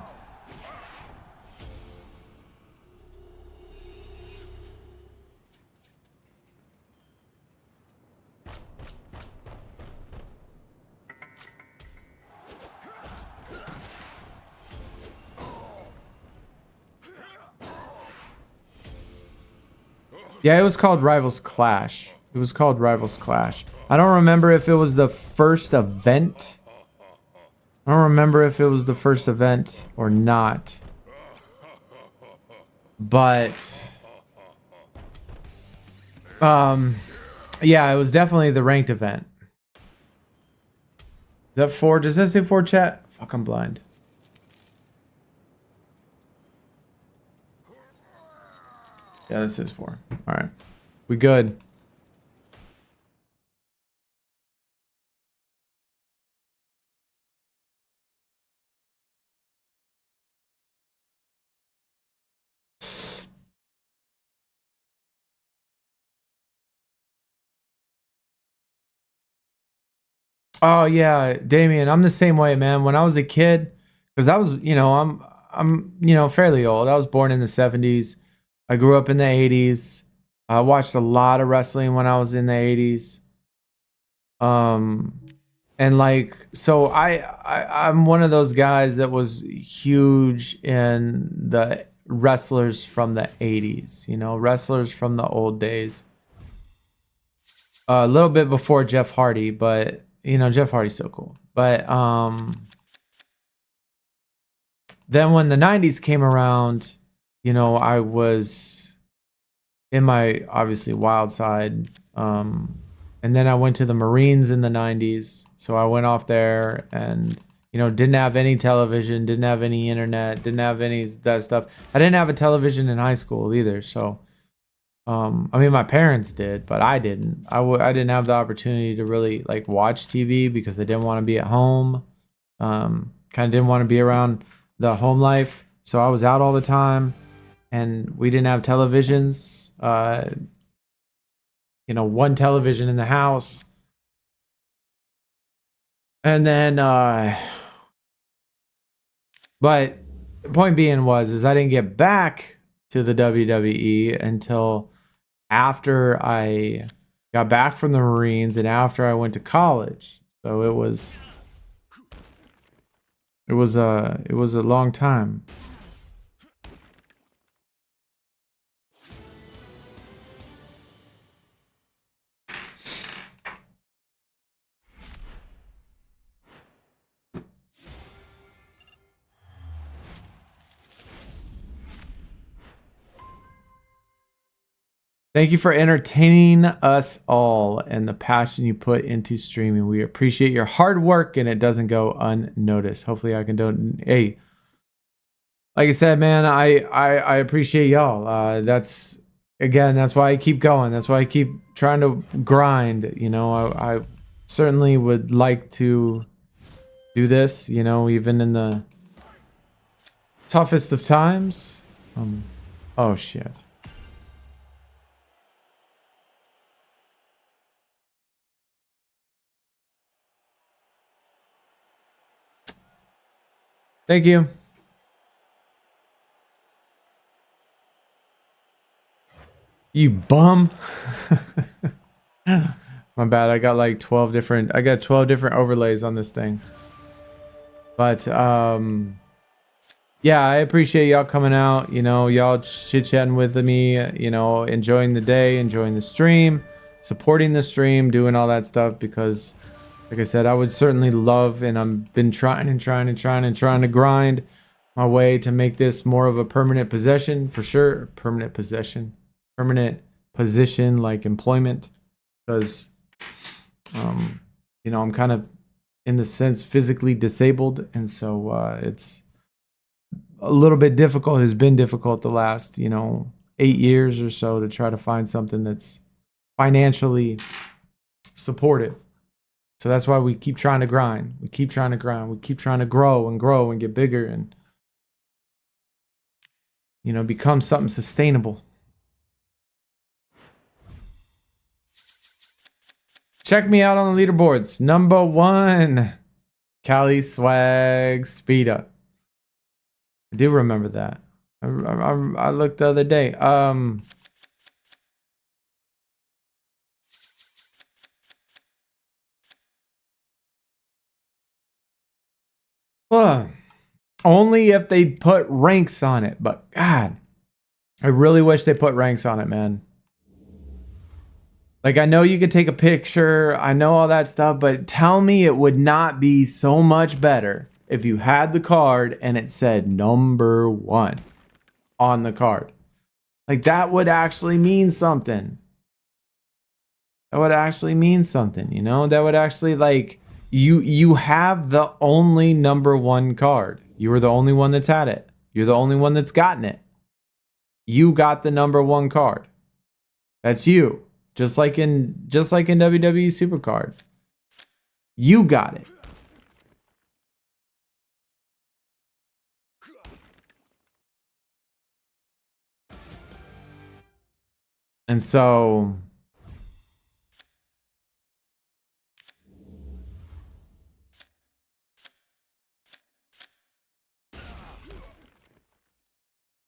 Yeah, it was called Rivals Clash. It was called Rivals Clash. I don't remember if it was the first event. I don't remember if it was the first event or not. But yeah, it was definitely the ranked event. Is that 4? Does that say 4, chat? Fuck, I'm blind. Yeah, this is 4. All right. We good. Oh yeah, Damien, I'm the same way, man. When I was a kid, because I was, I'm fairly old. I was born in the 70s. I grew up in the 80s. I watched a lot of wrestling when I was in the 80s. Um, and like, so I'm one of those guys that was huge in the wrestlers from the 80s. Wrestlers from the old days. A little bit before Jeff Hardy, but Jeff Hardy's so cool. But then when the 90s came around, I was in my obviously wild side. And then I went to the Marines in the 90s. So I went off there and didn't have any television, didn't have any internet, didn't have any of that stuff. I didn't have a television in high school either, so I mean, my parents did, but I didn't. I didn't have the opportunity to really like watch TV because I didn't want to be at home. Kind of didn't want to be around the home life, so I was out all the time, and we didn't have televisions. One television in the house, and then, but the point being is I didn't get back to the WWE until after I got back from the Marines and after I went to college. So it was a long time. Thank you for entertaining us all and the passion you put into streaming. We appreciate your hard work and it doesn't go unnoticed. Hopefully I can donate. Hey, like I said, man, I appreciate y'all. That's why I keep going. That's why I keep trying to grind. I certainly would like to do this, even in the toughest of times. Oh shit. Thank you. You bum. My bad. I got like 12 different overlays on this thing. But yeah, I appreciate y'all coming out, y'all chit-chatting with me, enjoying the day, enjoying the stream, supporting the stream, doing all that stuff because like I said, I would certainly love, and I've been trying to grind my way to make this more of a permanent possession, for sure. Permanent position like employment, because, I'm kind of, in the sense, physically disabled, and so it's a little bit difficult. It has been difficult the last, 8 years or so to try to find something that's financially supported. So that's why we keep trying to grind. We keep trying to grow and get bigger and, become something sustainable. Check me out on the leaderboards. Number 1. Cali Swag Speeda. I do remember that. I looked the other day. Only if they put ranks on it. But God, I really wish they put ranks on it, man. Like, I know you could take a picture, I know all that stuff, but tell me it would not be so much better if you had the card and it said number 1 on the card. Like, that would actually mean something. That would actually mean something, you know? That would actually, like, you have the only number 1 card. You were the only one that's had it. You're the only one that's gotten it. You got the number 1 card. That's you. Just like in WWE Supercard. You got it. And so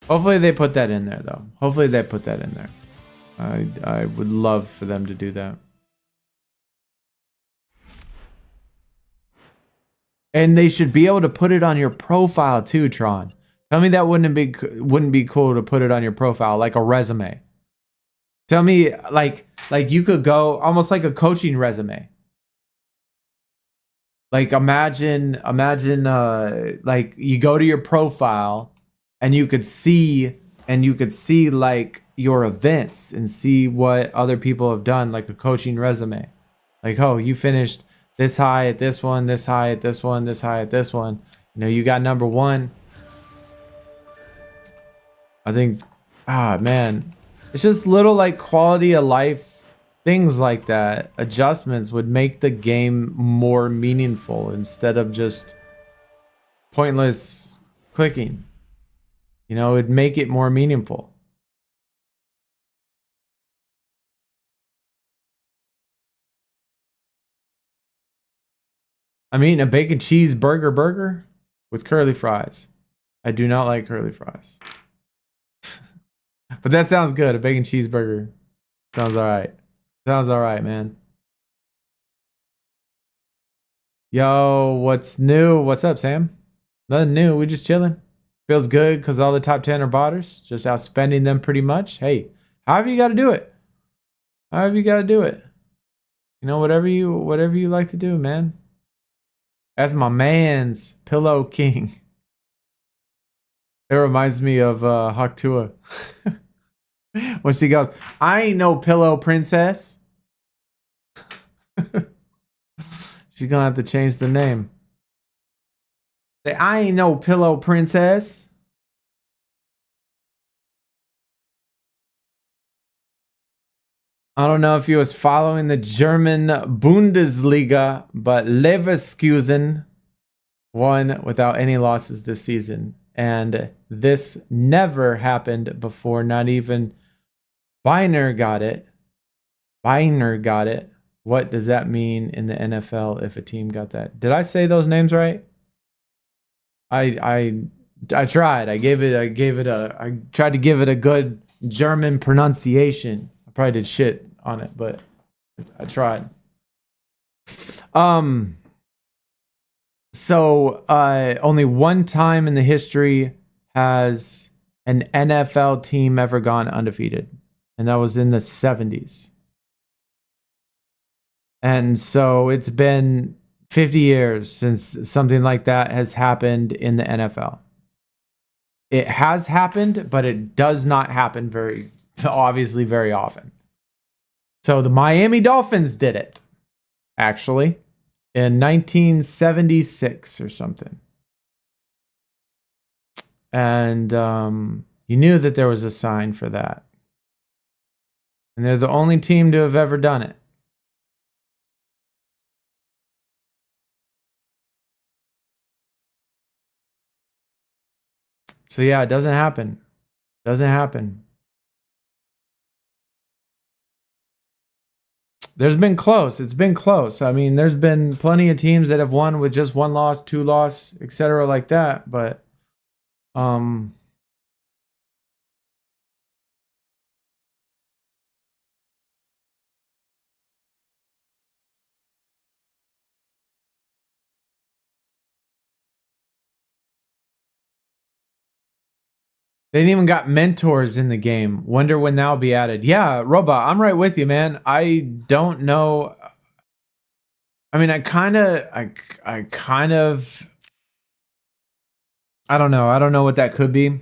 hopefully they put that in there though. Hopefully they put that in there. I would love for them to do that. And they should be able to put it on your profile too, Tron. Tell me that wouldn't be cool to put it on your profile like a resume. Tell me like you could go almost like a coaching resume. Like imagine like you go to your profile and you could see like your events and see what other people have done, like a coaching resume. Like, oh, you finished this high at this one, this high at this one, this high at this one. You know, you got number 1. I think, man, it's just little like quality of life things like that. Adjustments would make the game more meaningful instead of just pointless clicking. You know, it'd make it more meaningful. I'm eating a bacon cheeseburger burger with curly fries. I do not like curly fries. But that sounds good. A bacon cheeseburger. Sounds alright. Sounds alright, man. Yo, what's new? What's up, Sam? Nothing new. We just chilling. Feels good because all the top 10 are botters. Just outspending them pretty much. Hey, however you got to do it. However you got to do it. You know, whatever you like to do, man. That's my man's Pillow King. It reminds me of Haktua. When she goes, I ain't no pillow princess. She's gonna have to change the name. Say, I ain't no pillow princess. I don't know if you was following the German Bundesliga, but Leverkusen won without any losses this season. And this never happened before. Not even Biner got it. Biner got it. What does that mean in the NFL if a team got that? Did I say those names right? I tried. I tried to give it a good German pronunciation. I probably did shit on it, but I tried. So only one time in the history has an NFL team ever gone undefeated, and that was in the 70s. And so it's been 50 years since something like that has happened in the NFL. It has happened, but it does not happen very often. So the Miami Dolphins did it, actually, in 1976 or something. And you knew that there was a sign for that. And they're the only team to have ever done it. So yeah, it doesn't happen. Doesn't happen. There's been close. It's been close. I mean, there's been plenty of teams that have won with just one loss, two loss, etc. like that. But um, they didn't even got mentors in the game. Wonder when that'll be added. Yeah, Robot, I'm right with you, man. I don't know. I mean, I kind of, I don't know. I don't know what that could be.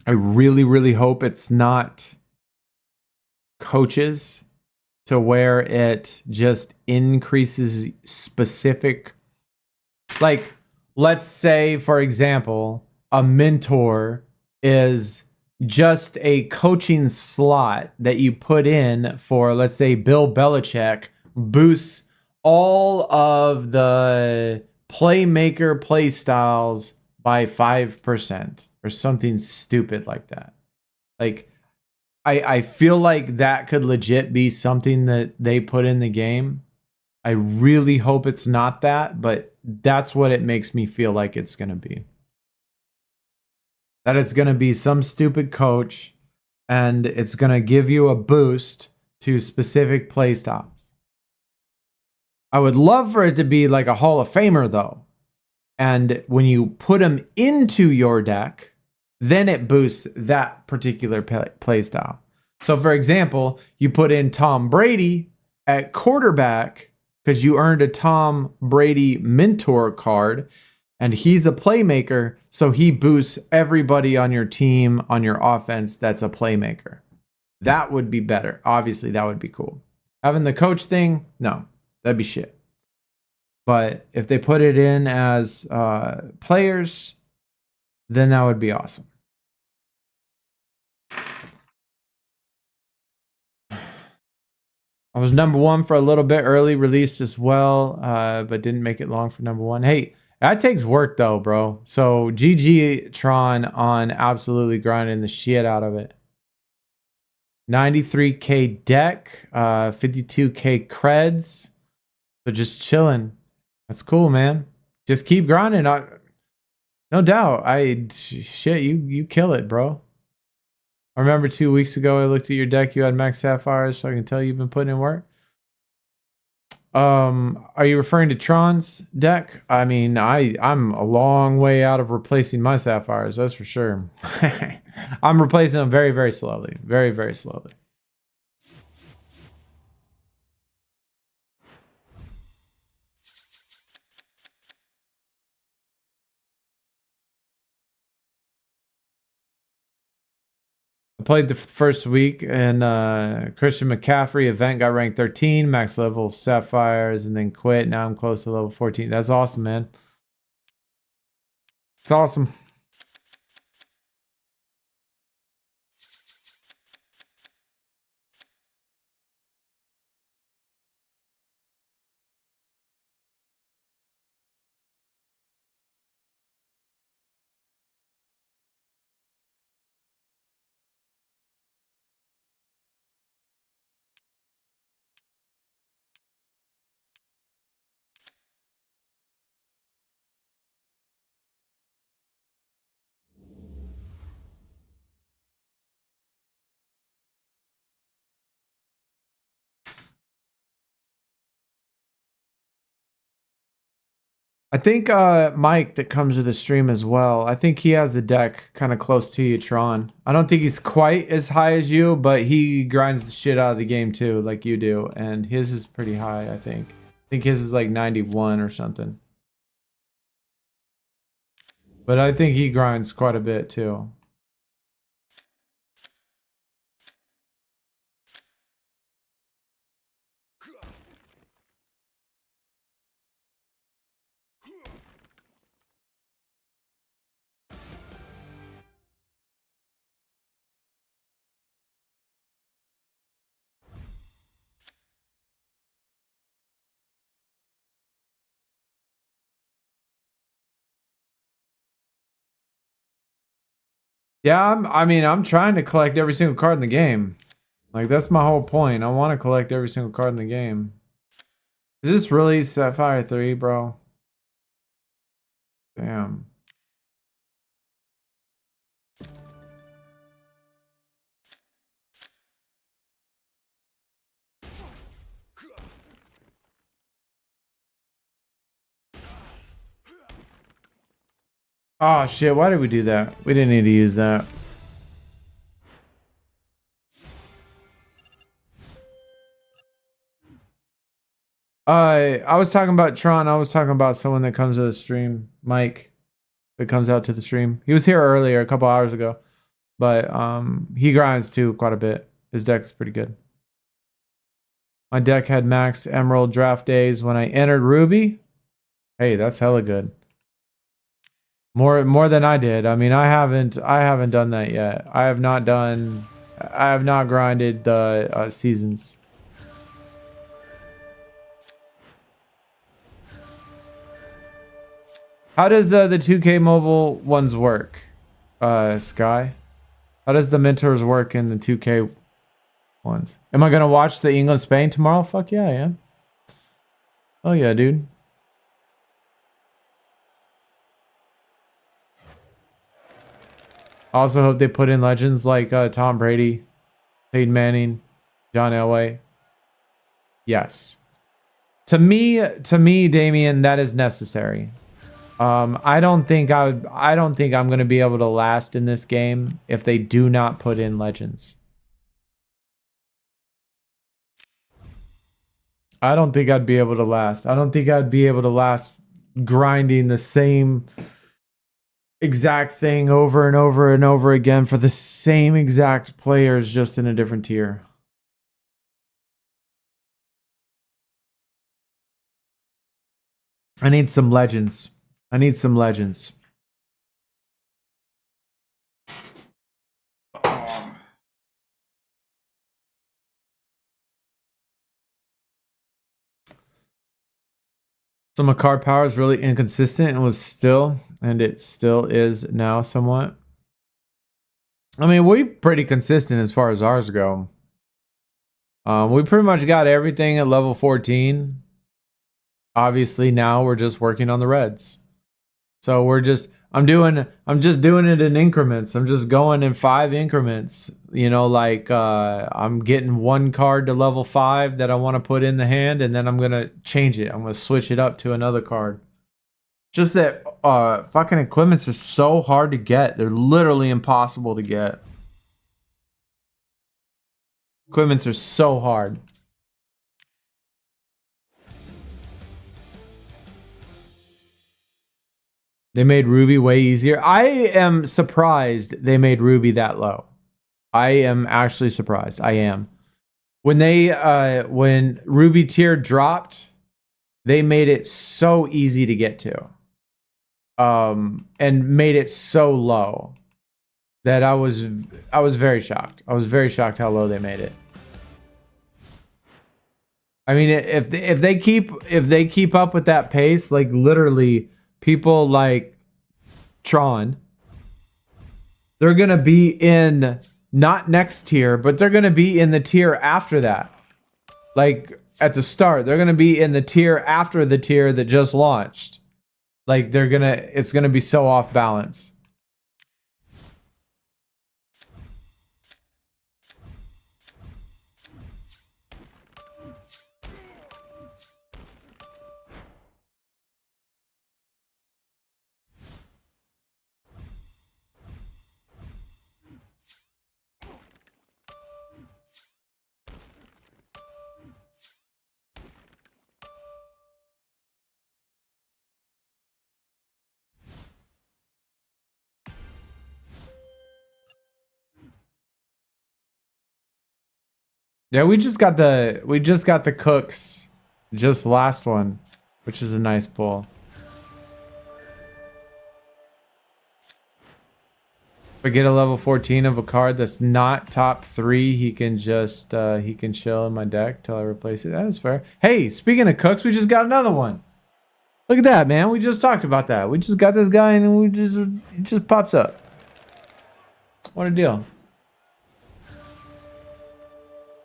I really, really hope it's not coaches to where it just increases specific, like, let's say, for example, a mentor is just a coaching slot that you put in for, let's say, Bill Belichick boosts all of the playmaker play styles by 5% or something stupid like that. Like, I feel like that could legit be something that they put in the game. I really hope it's not that, but that's what it makes me feel like it's going to be. That it's going to be some stupid coach and it's going to give you a boost to specific play styles. I would love for it to be like a Hall of Famer though. And when you put him into your deck, then it boosts that particular play style. So for example, you put in Tom Brady at quarterback because you earned a Tom Brady mentor card and he's a playmaker. So he boosts everybody on your team, on your offense that's a playmaker. That would be better. Obviously, that would be cool. Having the coach thing, no, that'd be shit. But if they put it in as players, then that would be awesome. I was number one for a little bit, early released as well, but didn't make it long for number one. Hey, that takes work though, bro. So GG Tron on absolutely grinding the shit out of it. 93K deck, 52K creds. So just chilling. That's cool, man. Just keep grinding. No doubt. Shit, you kill it, bro. I remember 2 weeks ago I looked at your deck. You had max sapphires, so I can tell you've been putting in work. Are you referring to Tron's deck? I mean, I'm a long way out of replacing my sapphires, that's for sure. I'm replacing them very, very slowly. Very, very slowly. I played the first week and Christian McCaffrey event, got ranked 13, max level sapphires, and then quit. Now I'm close to level 14. That's awesome, man. It's awesome. I think Mike that comes to the stream as well. I think he has a deck kind of close to you, Tron. I don't think he's quite as high as you, but he grinds the shit out of the game too, like you do. And his is pretty high, I think. I think his is like 91 or something. But I think he grinds quite a bit too. Yeah, I mean, I'm trying to collect every single card in the game. Like, that's my whole point. I want to collect every single card in the game. Is this really Sapphire 3, bro? Damn. Oh shit, why did we do that? We didn't need to use that. I was talking about Tron. I was talking about someone that comes to the stream, Mike, that comes out to the stream. He was here earlier, a couple hours ago, but he grinds too quite a bit. His deck is pretty good. My deck had maxed Emerald draft days when I entered Ruby. Hey, that's hella good. More than I did. I mean, I haven't done that yet. I have not grinded the seasons. How does the 2K mobile ones work, Sky? How does the mentors work in the 2K ones? Am I gonna watch the England Spain tomorrow? Fuck yeah, I am. Oh yeah, dude. I also hope they put in legends like Tom Brady, Peyton Manning, John Elway. Yes. To me, Damien, that is necessary. I don't think I'm going to be able to last in this game if they do not put in legends. I don't think I'd be able to last. I don't think I'd be able to last grinding the same exact thing over and over and over again for the same exact players, just in a different tier. I need some legends. I need some legends. So my card power is really inconsistent and it still is now somewhat. I mean, we're pretty consistent as far as ours go. We pretty much got everything at level 14. Obviously now we're just working on the reds. So I'm just doing it in increments. I'm just going in 5 increments. You know, like I'm getting one card to level 5 that I want to put in the hand, and then I'm gonna change it. I'm gonna switch it up to another card. Just that fucking equipments are so hard to get. They're literally impossible to get. Equipments are so hard. They made Ruby way easier. I am surprised they made Ruby that low. I am actually surprised. I am. When when Ruby tier dropped, they made it so easy to get to. And made it so low that I was very shocked. I was very shocked how low they made it. I mean, if they keep up with that pace, like literally people like Tron, they're gonna be in not next tier, but they're gonna be in the tier after that. Like at the start, they're gonna be in the tier after the tier that just launched. Like it's gonna be so off balance. Yeah, we just got the cooks, just last one, which is a nice pull. If I get a level 14 of a card that's not top 3, he can just he can chill in my deck till I replace it. That is fair. Hey, speaking of cooks, we just got another one. Look at that, man. We just talked about that. We just got this guy and it just pops up. What a deal.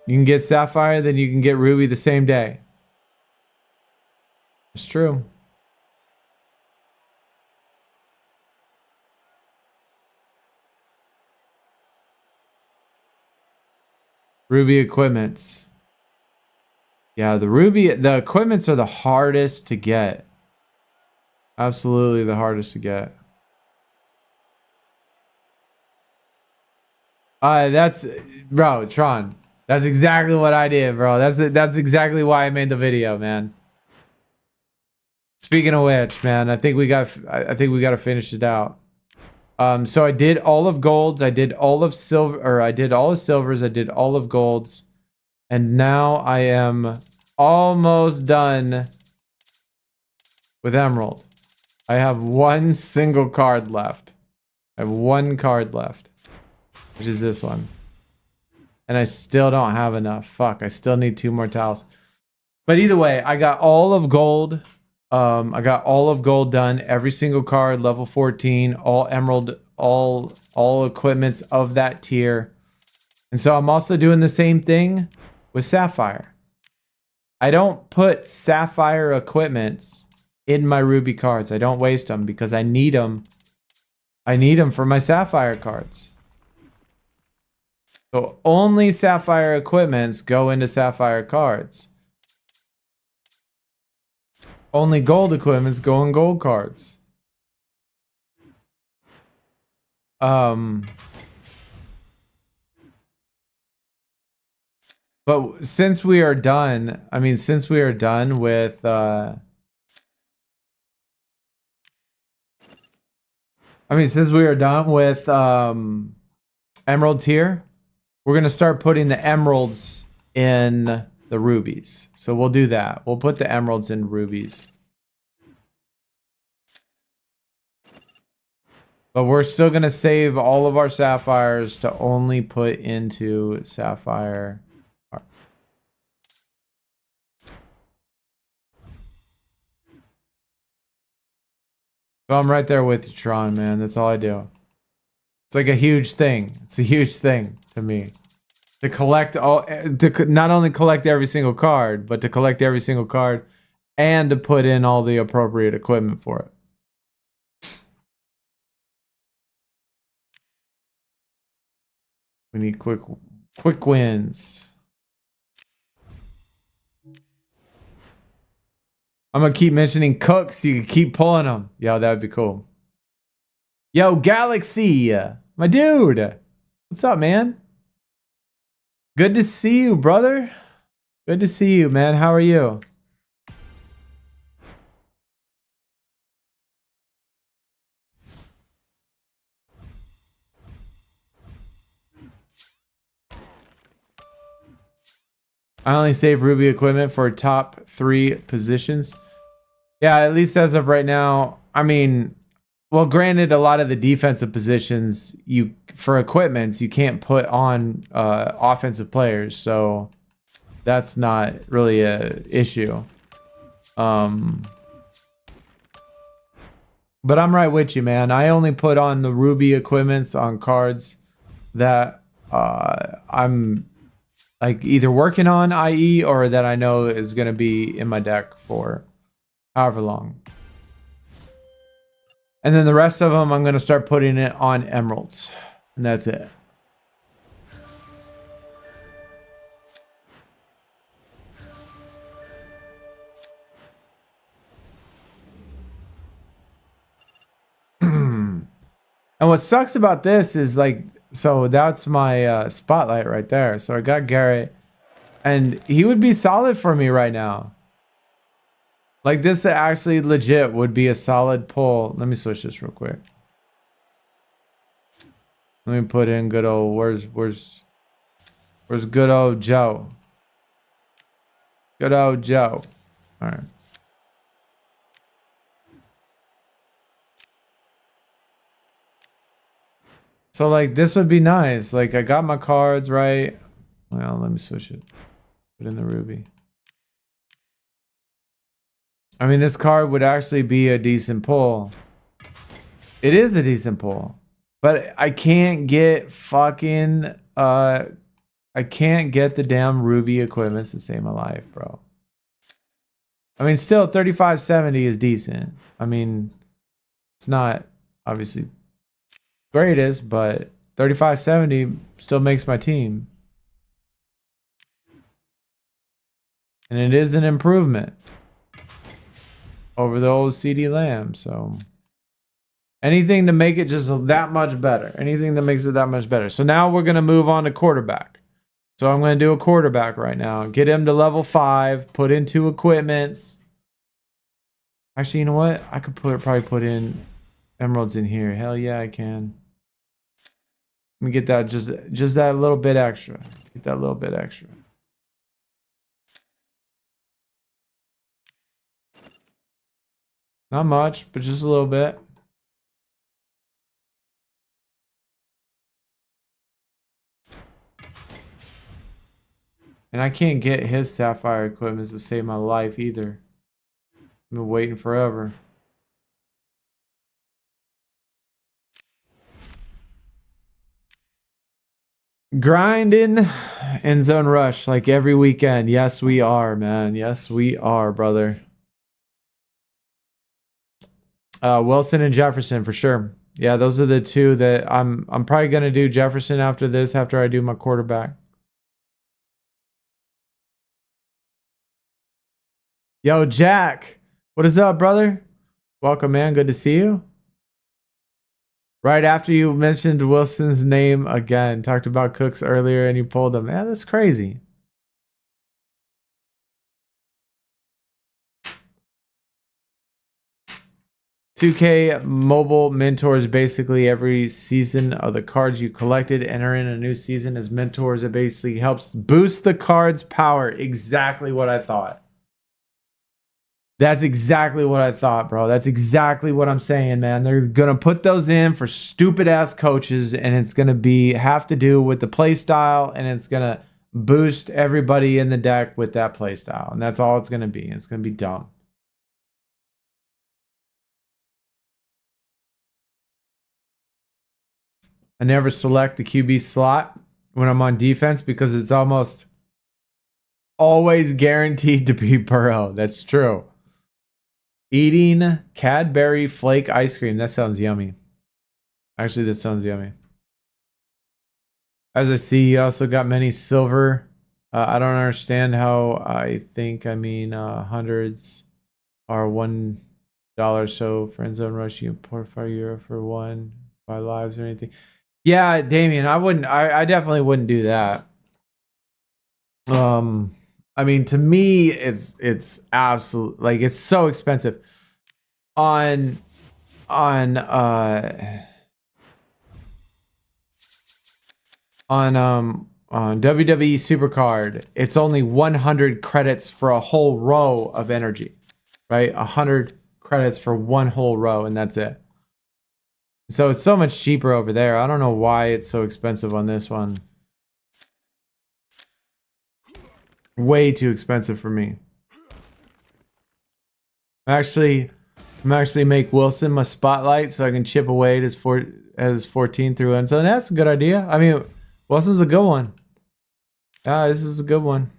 You can get Sapphire, then you can get Ruby the same day. It's true. Ruby equipments. Yeah, the equipments are the hardest to get. Absolutely the hardest to get. That's, bro, Tron. That's exactly what I did, bro. That's exactly why I made the video, man. Speaking of which, man, I think we got to finish it out. So I did all of golds, I did all of silver, or I did all of silvers, I did all of golds, and now I am almost done with emerald. I have one single card left. I have one card left, which is this one. And I still don't have enough. Fuck, I still need 2 more tiles. But either way, I got all of gold. I got all of gold done. Every single card, level 14, all emerald, all equipments of that tier. And so I'm also doing the same thing with sapphire. I don't put sapphire equipments in my ruby cards. I don't waste them because I need them. I need them for my sapphire cards. So only sapphire equipments go into sapphire cards. Only gold equipments go in gold cards. But since we are done, since we are done with since we are done with emerald tier, we're gonna start putting the emeralds in the rubies. So we'll do that. We'll put the emeralds in rubies. But we're still gonna save all of our sapphires to only put into sapphire cards. So I'm right there with you, Tron, man. That's all I do. It's like a huge thing. It's a huge thing to me. To collect not only collect every single card, but to collect every single card and to put in all the appropriate equipment for it. We need quick wins. I'm gonna keep mentioning cooks. So you can keep pulling them. Yo, that would be cool. Yo, Galaxy, my dude. What's up, man? Good to see you, brother. Good to see you, man. How are you? I only save ruby equipment for top 3 positions. Yeah, at least as of right now. Well, granted, a lot of the defensive positions, for equipments, you can't put on offensive players, so that's not really a issue. But I'm right with you, man. I only put on the ruby equipments on cards that I'm like either working on, i.e., or that I know is going to be in my deck for however long. And then the rest of them, I'm going to start putting it on emeralds. And that's it. And what sucks about this is like, so that's my spotlight right there. So I got Garrett. And he would be solid for me right now. Like this actually legit would be a solid pull. Let me switch this real quick. Let me put in good old, where's good old Joe? Good old Joe. All right. So like this would be nice. Like I got my cards right. Well, let me switch it. Put in the ruby. This card would actually be a decent pull. It is a decent pull. But I can't get fucking I can't get the damn Ruby equipments to save my life, bro. I mean, still 3570 is decent. I mean, it's not obviously greatest, but 3570 still makes my team. And it is an improvement over the old CD Lamb, so anything to make it just that much better. Anything that makes it that much better. So now we're going to move on to quarterback. So I'm going to do a quarterback right now. Get him to level 5. Put in 2 equipments. Actually, you know what? I could probably put in emeralds in here. Hell yeah, I can. Let me get that just that little bit extra. Get that little bit extra. Not much, but just a little bit. And I can't get his sapphire equipment to save my life either. I've been waiting forever. Grinding End Zone Rush like every weekend. Yes, we are, man. Yes, we are, brother. Wilson and Jefferson for sure. Yeah, those are the two that I'm probably gonna do Jefferson after this, after I do my quarterback. Yo, Jack. What is up, brother? Welcome, man. Good to see you. Right after you mentioned Wilson's name again. Talked about Cooks earlier and you pulled him. Man, that's crazy. $2K mobile mentors basically every season of the cards you collected. Enter in a new season as mentors. It basically helps boost the card's power. Exactly what I thought. That's exactly what I thought, bro. That's exactly what I'm saying, man. They're gonna put those in for stupid ass coaches, and it's gonna have to do with the play style, and it's gonna boost everybody in the deck with that play style, and that's all it's gonna be. It's gonna be dumb. I never select the QB slot when I'm on defense because it's almost always guaranteed to be Burrow. That's true. Eating Cadbury flake ice cream. That sounds yummy. Actually, that sounds yummy. As I see, you also got many silver. I don't understand how I mean hundreds are $1. So Friend Zone Rush, you import €5 for 1 by lives or anything. Yeah, Damien, I definitely wouldn't do that. I mean, to me, it's absolute, like, it's so expensive. On WWE Supercard, it's only 100 credits for a whole row of energy, right? 100 credits for one whole row, and that's it. So it's so much cheaper over there. I don't know why it's so expensive on this one. Way too expensive for me. I'm actually make Wilson my spotlight so I can chip away at his 14 through end zone. That's a good idea. I mean, Wilson's a good one. Yeah, this is a good one.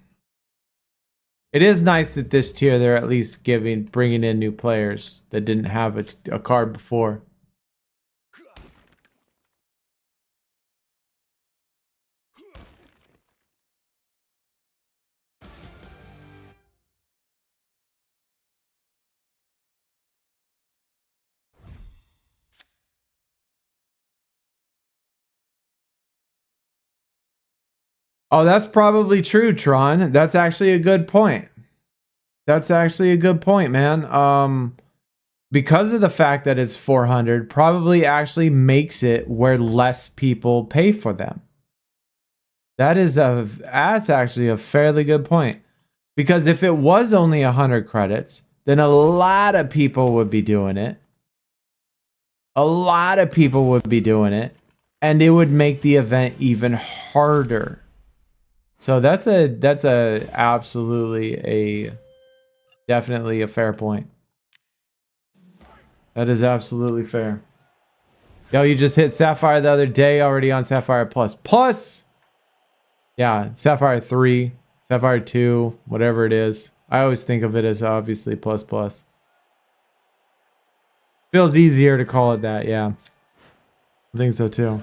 It is nice that this tier they're at least bringing in new players that didn't have a card before. Oh, that's probably true, Tron. That's actually a good point. That's actually a good point, man. Because of the fact that it's 400, probably actually makes it where less people pay for them. That's actually a fairly good point. Because if it was only 100 credits, then a lot of people would be doing it. A lot of people would be doing it, and it would make the event even harder. So that's definitely a fair point. That is absolutely fair. Yo, you just hit Sapphire the other day, already on Sapphire Plus. Plus, Yeah, Sapphire 3, Sapphire 2, whatever it is. I always think of it as obviously plus plus. Feels easier to call it that, yeah. I think so too.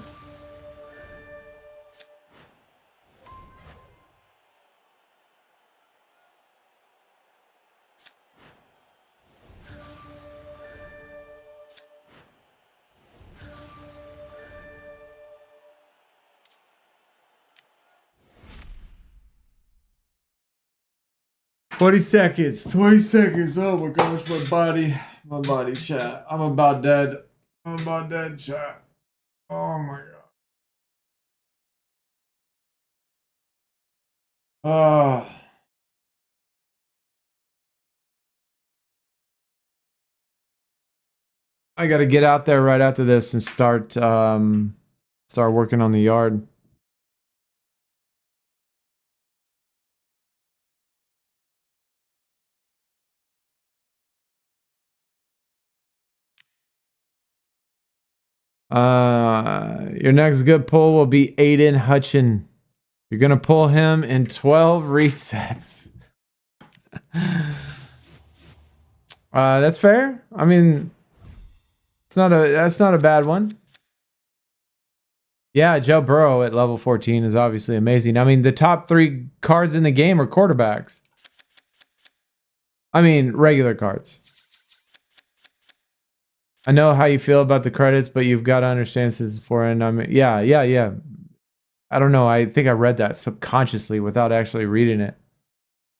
$20 seconds. Oh my gosh, my body, chat. I'm about dead. I'm about dead, chat. Oh my god. Oh. I gotta get out there right after this and start working on the yard. Your next good pull will be Aiden Hutchin. You're gonna pull him in 12 resets. That's fair. I mean, that's not a bad one. Yeah, Joe Burrow at level 14 is obviously amazing. I mean, the top 3 cards in the game are quarterbacks. I mean, regular cards. I know how you feel about the credits, but you've got to understand this is foreign. I mean, yeah. I don't know. I think I read that subconsciously without actually reading it,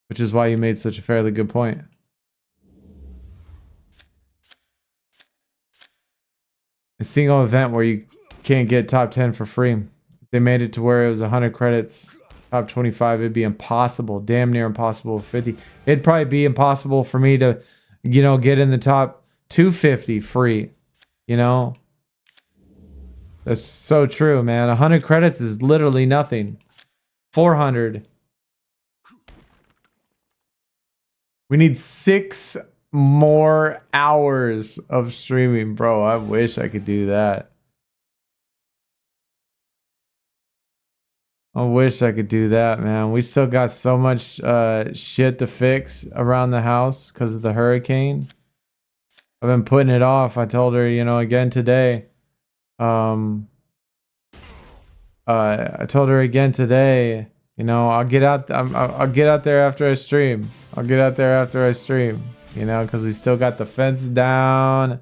which is why you made such a fairly good point. A single event where you can't get top 10 for free. If they made it to where it was 100 credits, top 25, it'd be impossible. Damn near impossible. 50. It'd probably be impossible for me to, get in the top 250 free. That's so true, man. 100 credits is literally nothing. 400. We need 6 more hours of streaming, bro. I wish I could do that. I wish I could do that, man. We still got so much shit to fix around the house because of the hurricane. I've been putting it off. I told her, again today. I told her again today. I'll get out. I'll get out there after I stream. Because we still got the fence down.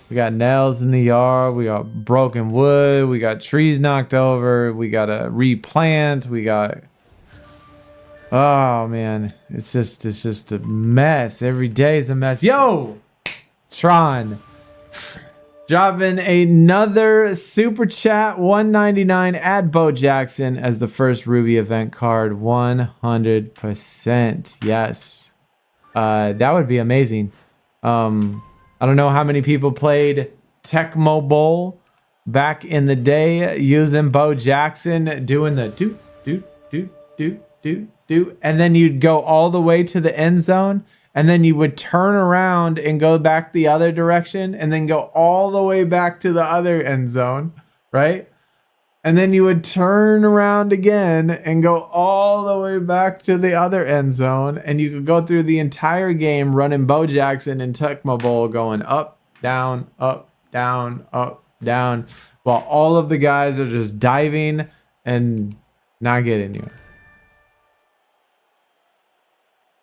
We got nails in the yard. We got broken wood. We got trees knocked over. We got to replant. Oh man, it's just a mess. Every day is a mess. Yo, Tron, dropping another super chat. 199. Add Bo Jackson as the first Ruby event card. 100%. Yes. That would be amazing. I don't know how many people played Tecmo Bowl back in the day using Bo Jackson doing the do, and then you'd go all the way to the end zone, and then you would turn around and go back the other direction, and then go all the way back to the other end zone, right? And then you would turn around again and go all the way back to the other end zone. And you could go through the entire game running Bo Jackson and Tecmo Bowl going up, down, up, down, up, down. While all of the guys are just diving and not getting you.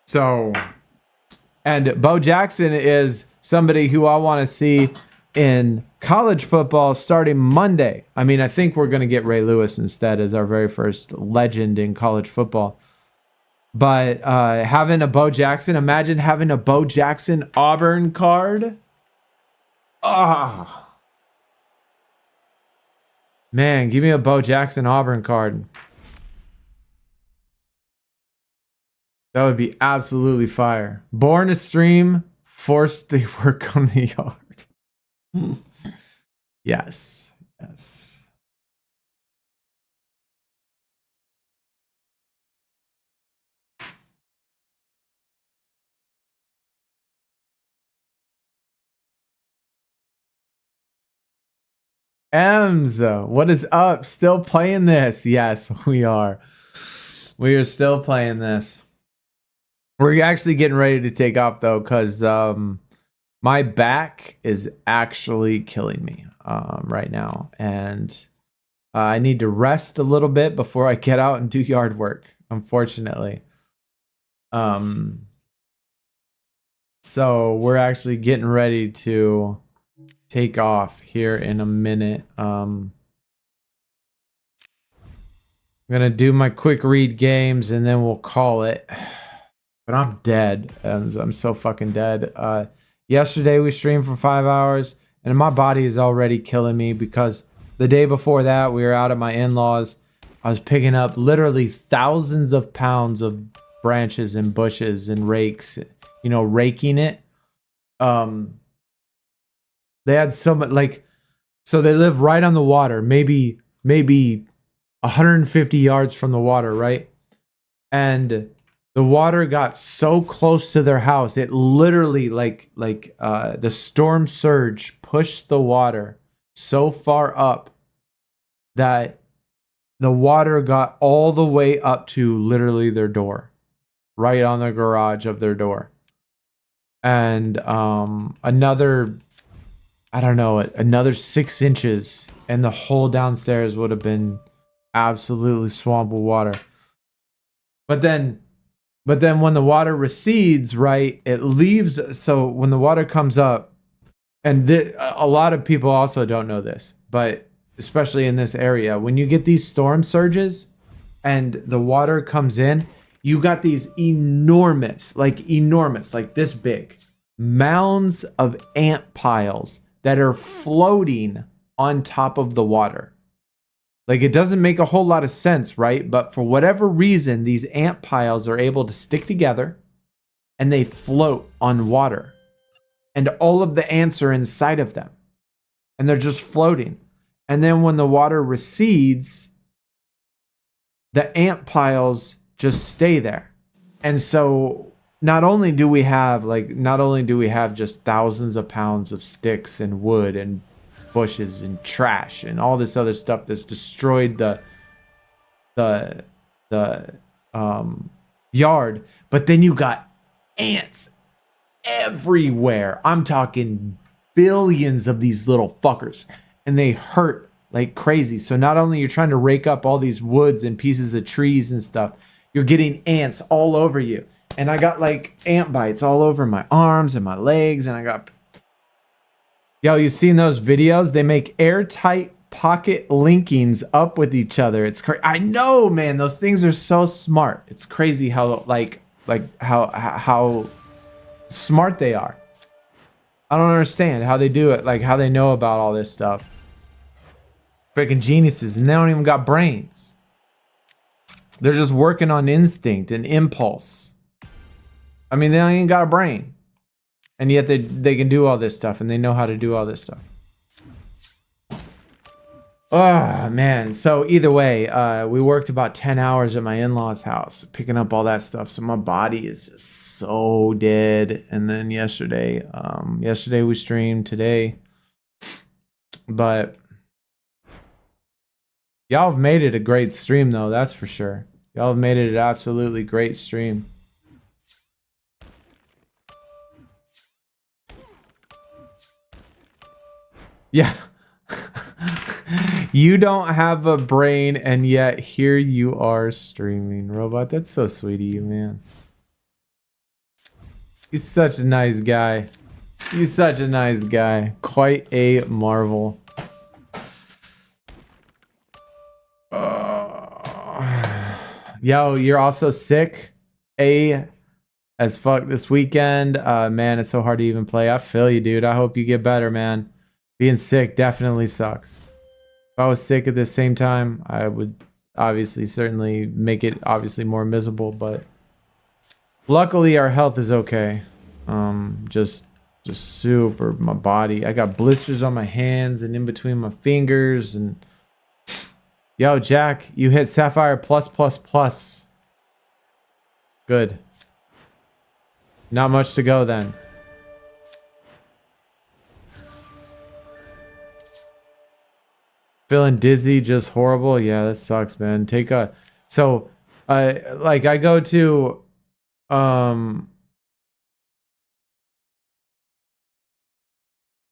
So, and Bo Jackson is somebody who I want to see in college football starting Monday. I mean, I think we're going to get Ray Lewis instead as our very first legend in college football. But having a Bo Jackson, imagine having a Bo Jackson Auburn card. Ah, man, give me a Bo Jackson Auburn card. That would be absolutely fire. Born to stream, forced to work on the yard. Yes. Ems, what is up? Still playing this? Yes, we are. We are still playing this. We're actually getting ready to take off though, because my back is actually killing me right now, and I need to rest a little bit before I get out and do yard work, unfortunately. So we're actually getting ready to take off here in a minute. I'm gonna do my quick read games and then we'll call it. But I'm dead. I'm so fucking dead. Yesterday we streamed for 5 hours and my body is already killing me because the day before that we were out at my in-laws. I was picking up literally thousands of pounds of branches and bushes and rakes, you know, raking it. They had so much, so they live right on the water, maybe 150 yards from the water, right? And the water got so close to their house, it literally the storm surge pushed the water so far up that the water got all the way up to literally their door, right on the garage of their door. And another 6 inches and the whole downstairs would have been absolutely swamp with water. But then when the water recedes, right, it leaves. So when the water comes up, and a lot of people also don't know this, but especially in this area, when you get these storm surges and the water comes in, you got these enormous, like this big mounds of ant piles that are floating on top of the water. Like, it doesn't make a whole lot of sense, right? But for whatever reason, these ant piles are able to stick together and they float on water. And all of the ants are inside of them. And they're just floating. And then when the water recedes, the ant piles just stay there. And so not only do we have just thousands of pounds of sticks and wood and bushes and trash and all this other stuff that's destroyed the yard, but then you got ants everywhere. I'm talking billions of these little fuckers, and they hurt like crazy. So not only you're trying to rake up all these woods and pieces of trees and stuff, you're getting ants all over you. And I got like ant bites all over my arms and my legs, and I got... Yo, you seen those videos? They make airtight pocket linkings up with each other. It's crazy. I know, man. Those things are so smart. It's crazy how how smart they are. I don't understand how they do it. Like, how they know about all this stuff. Freaking geniuses, and they don't even got brains. They're just working on instinct and impulse. I mean, they don't even got a brain. And yet they can do all this stuff, and they know how to do all this stuff. Oh, man. So either way, we worked about 10 hours at my in-laws' house, picking up all that stuff. So my body is just so dead. And then yesterday we streamed, today. But y'all have made it a great stream, though. That's for sure. Y'all have made it an absolutely great stream. Yeah. You don't have a brain, and yet here you are streaming, Robot. That's so sweet of you, man. He's such a nice guy. He's such a nice guy. Quite a marvel. Yo, you're also sick. As fuck this weekend. Man, it's so hard to even play. I feel you, dude. I hope you get better, man. Being sick definitely sucks. If I was sick at the same time, I would certainly make it more miserable, but luckily our health is okay. Just super, my body. I got blisters on my hands and in between my fingers, and yo, Jack, you hit Sapphire plus. Good. Not much to go then. Feeling dizzy, just horrible. Yeah, that sucks, man. So I go to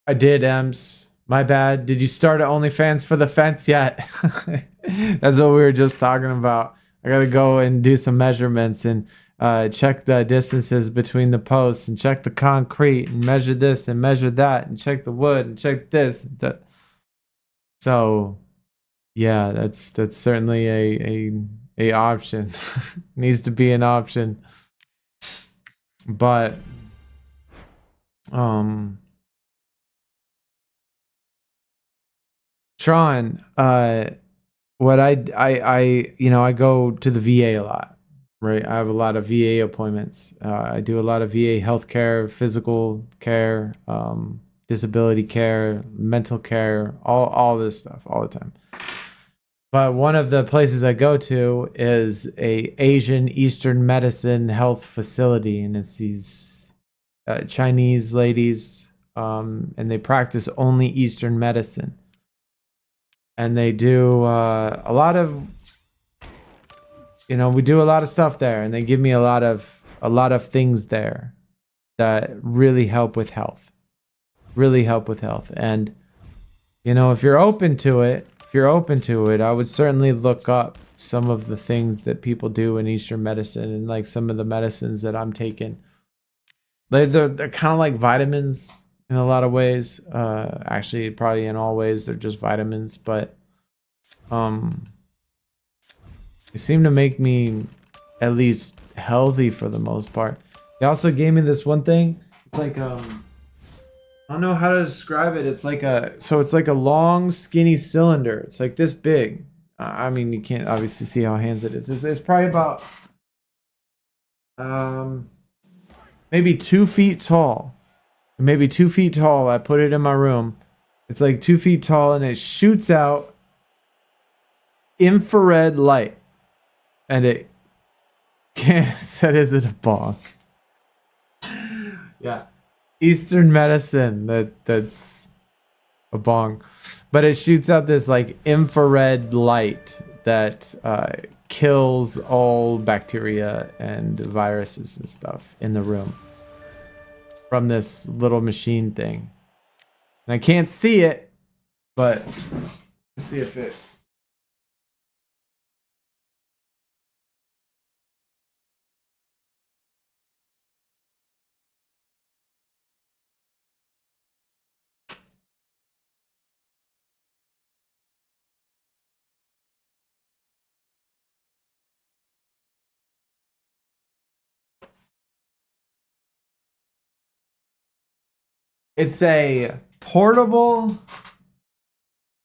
I did, Ems. My bad. Did you start at OnlyFans for the fence yet? That's what we were just talking about. I gotta go and do some measurements and check the distances between the posts and check the concrete and measure this and measure that and check the wood and check this. And that. So, yeah, that's certainly a option. Needs to be an option. But Tron, what I go to the VA a lot, right? I have a lot of VA appointments. I do a lot of VA healthcare, physical care, disability care, mental care, all this stuff all the time. But one of the places I go to is a Asian Eastern medicine health facility, and it's these Chinese ladies, and they practice only Eastern medicine. And they do a lot of, we do a lot of stuff there, and they give me a lot of things there that really help with health. And if you're open to it, I would certainly look up some of the things that people do in Eastern medicine and like some of the medicines that I'm taking. They're kind of like vitamins in a lot of ways. Actually, probably in all ways, they're just vitamins, but they seem to make me at least healthy for the most part. They also gave me this one thing. It's like I don't know how to describe it. It's like a long, skinny cylinder. It's like this big. I mean, you can't obviously see how hands it is. It's probably about maybe 2 feet tall. Maybe 2 feet tall. I put it in my room. It's like 2 feet tall, and it shoots out infrared light. And it said, is it a bong? Yeah. Eastern medicine, that's a bong. But it shoots out this like infrared light that kills all bacteria and viruses and stuff in the room from this little machine thing. And I can't see it, but let's see if it... It's a portable,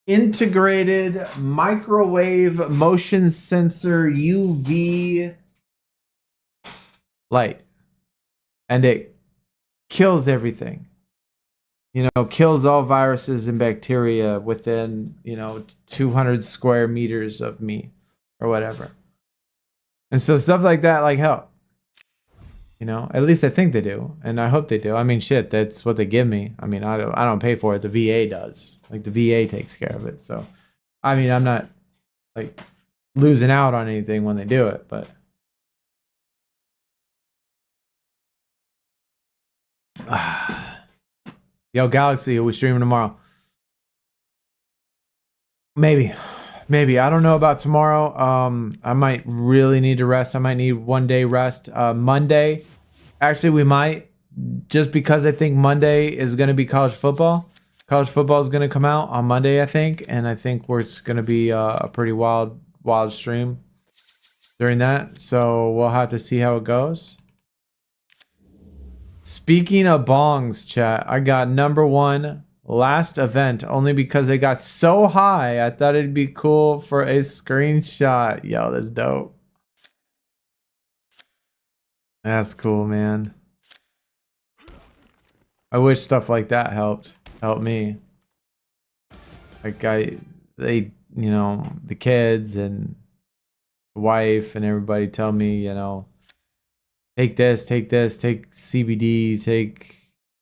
integrated microwave motion sensor UV light. And it kills everything. Kills all viruses and bacteria within, 200 square meters of me or whatever. And so stuff like that, like, help. At least I think they do, and I hope they do. I mean, shit, that's what they give me. I mean, I don't pay for it. The VA does. Like, the VA takes care of it. So, I mean, I'm not like losing out on anything when they do it, but yo, Galaxy, are we streaming tomorrow? Maybe. I don't know about tomorrow. I might really need to rest. I might need 1 day rest. Monday, actually, we might, just because I think Monday is going to be college football. College football is going to come out on Monday, I think, and I think it's going to be a pretty wild stream during that. So we'll have to see how it goes. Speaking of bongs, chat, I got number 1 last event only because it got so high. I thought it'd be cool for a screenshot. Yo, that's dope. That's cool, man. I wish stuff like that helped me. Like the kids and the wife and everybody tell me, take this, take CBD, take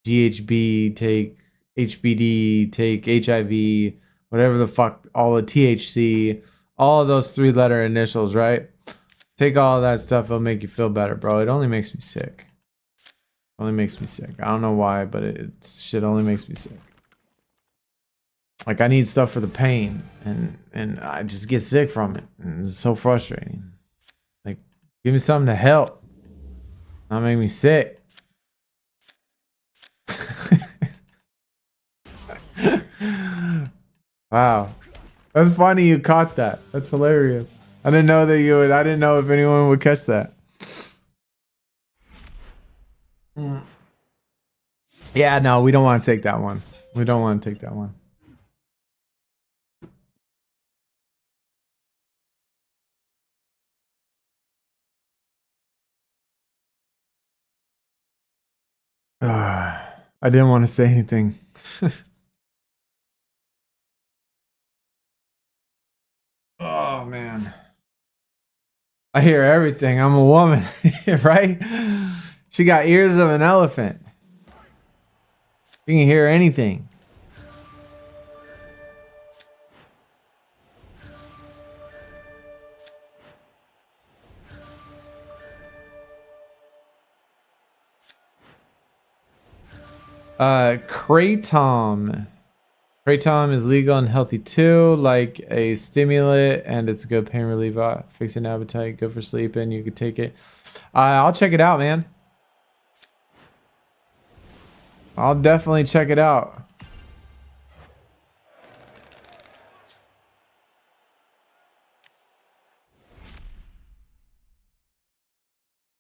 GHB, take HBD, take HIV, whatever the fuck, all the THC, all of those 3-letter initials, right? Take all of that stuff, it'll make you feel better, bro. It only makes me sick. Only makes me sick. I don't know why, but shit only makes me sick. Like, I need stuff for the pain, and I just get sick from it. And it's so frustrating. Like, give me something to help, not make me sick. Wow, that's funny. You caught that. That's hilarious. I didn't know that you would. I didn't know if anyone would catch that. Yeah, no, we don't want to take that one. We don't want to take that one. I didn't want to say anything. Oh, man. I hear everything. I'm a woman, right? She got ears of an elephant. You can hear anything. Kratom. Kratom is legal and healthy too, like a stimulant, and it's a good pain reliever, fixing appetite, good for sleeping. You could take it. I'll check it out, man. I'll definitely check it out.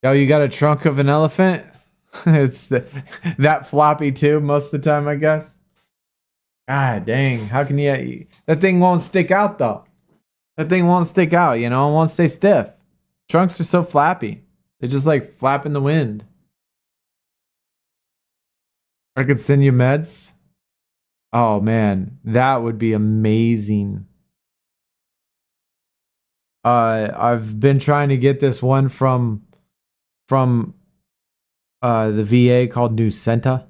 Yo, you got a trunk of an elephant? It's that floppy too most of the time, I guess. God dang, how can you... That thing won't stick out though. That thing won't stick out, you know? It won't stay stiff. Trunks are so flappy. They just like flap in the wind. I could send you meds. Oh man, that would be amazing. I've been trying to get this one from the VA called Nucenta.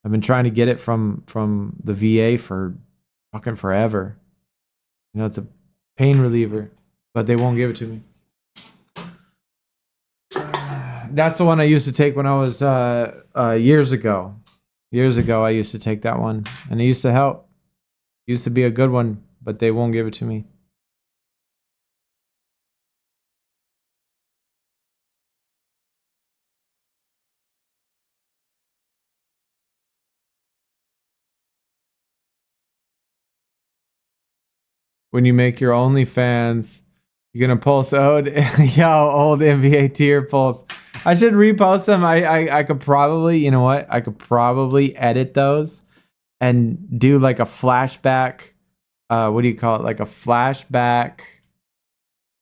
I've been trying to get it from the VA for fucking forever. You know, it's a pain reliever, but they won't give it to me. That's the one I used to take when I was years ago. Years ago, I used to take that one, and it used to help. It used to be a good one, but they won't give it to me. When you make your OnlyFans, you're gonna post old NBA tier posts. I should repost them. I could probably, you know what? I could probably edit those and do like a flashback. What do you call it? Like a flashback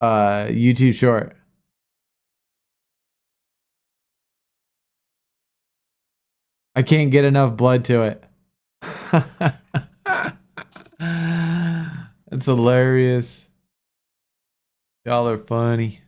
YouTube short. I can't get enough blood to it. It's hilarious. Y'all are funny.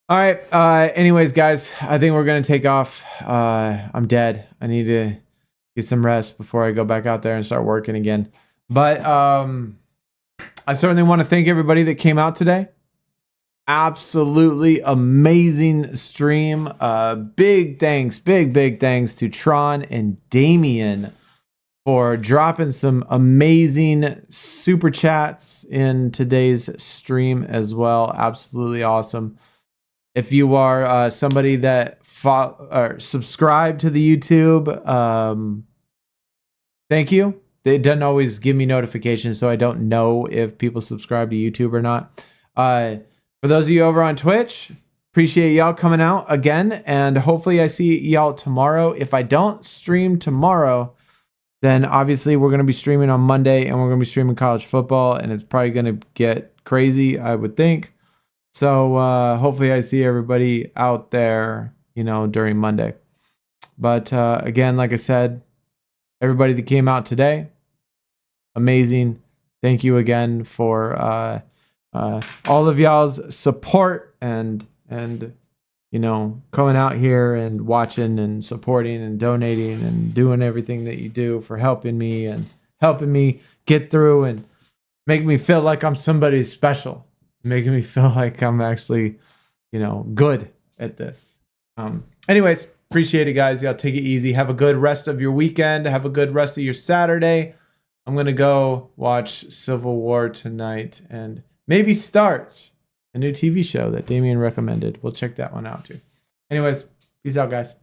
All right. Anyways, guys, I think we're gonna take off. I'm dead. I need to get some rest before I go back out there and start working again. But I certainly want to thank everybody that came out today. Absolutely amazing stream. Big thanks to Tron and Damien for dropping some amazing super chats in today's stream as well. Absolutely awesome. If you are somebody that subscribe to the YouTube, thank you. It doesn't always give me notifications, so I don't know if people subscribe to YouTube or not. For those of you over on Twitch, appreciate y'all coming out again, and hopefully I see y'all tomorrow. If I don't stream tomorrow, then obviously we're going to be streaming on Monday, and we're going to be streaming college football, and it's probably going to get crazy, I would think. So hopefully I see everybody out there, you know, during Monday. But again, like I said, everybody that came out today, amazing. Thank you again for all of y'all's support and coming out here and watching and supporting and donating and doing everything that you do for helping me and helping me get through and making me feel like I'm somebody special, making me feel like I'm actually, good at this. Anyways, appreciate it, guys. Y'all take it easy. Have a good rest of your weekend. Have a good rest of your Saturday. I'm going to go watch Civil War tonight and maybe start a new TV show that Damien recommended. We'll check that one out too. Anyways, peace out, guys.